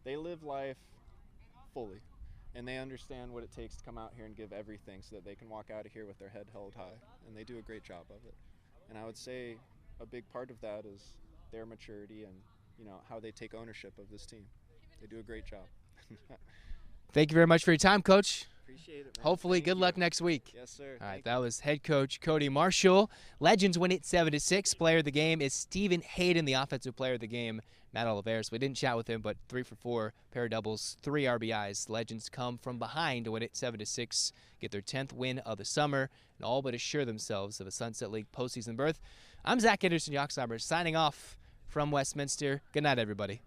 they live life fully. and they understand what it takes to come out here and give everything so that they can walk out of here with their head held high, and they do a great job of it. And I would say a big part of that is their maturity and, you know, how they take ownership of this team. They do a great job. Thank you very much for your time, Coach. Appreciate it, man. Hopefully, Thank good you. luck next week. Yes, sir. All right, Thank that was head coach Cody Marshall. Legends win it 7-6. Player of the game is Stephen Hayden, the offensive player of the game, Matt Oliveris. We didn't chat with him, but 3 for 4, pair of doubles, 3 RBIs. Legends come from behind to win it 7-6, get their 10th win of the summer, and all but assure themselves of a Sunset League postseason berth. I'm Zach Anderson, Yozsimer, signing off from Westminster. Good night, everybody.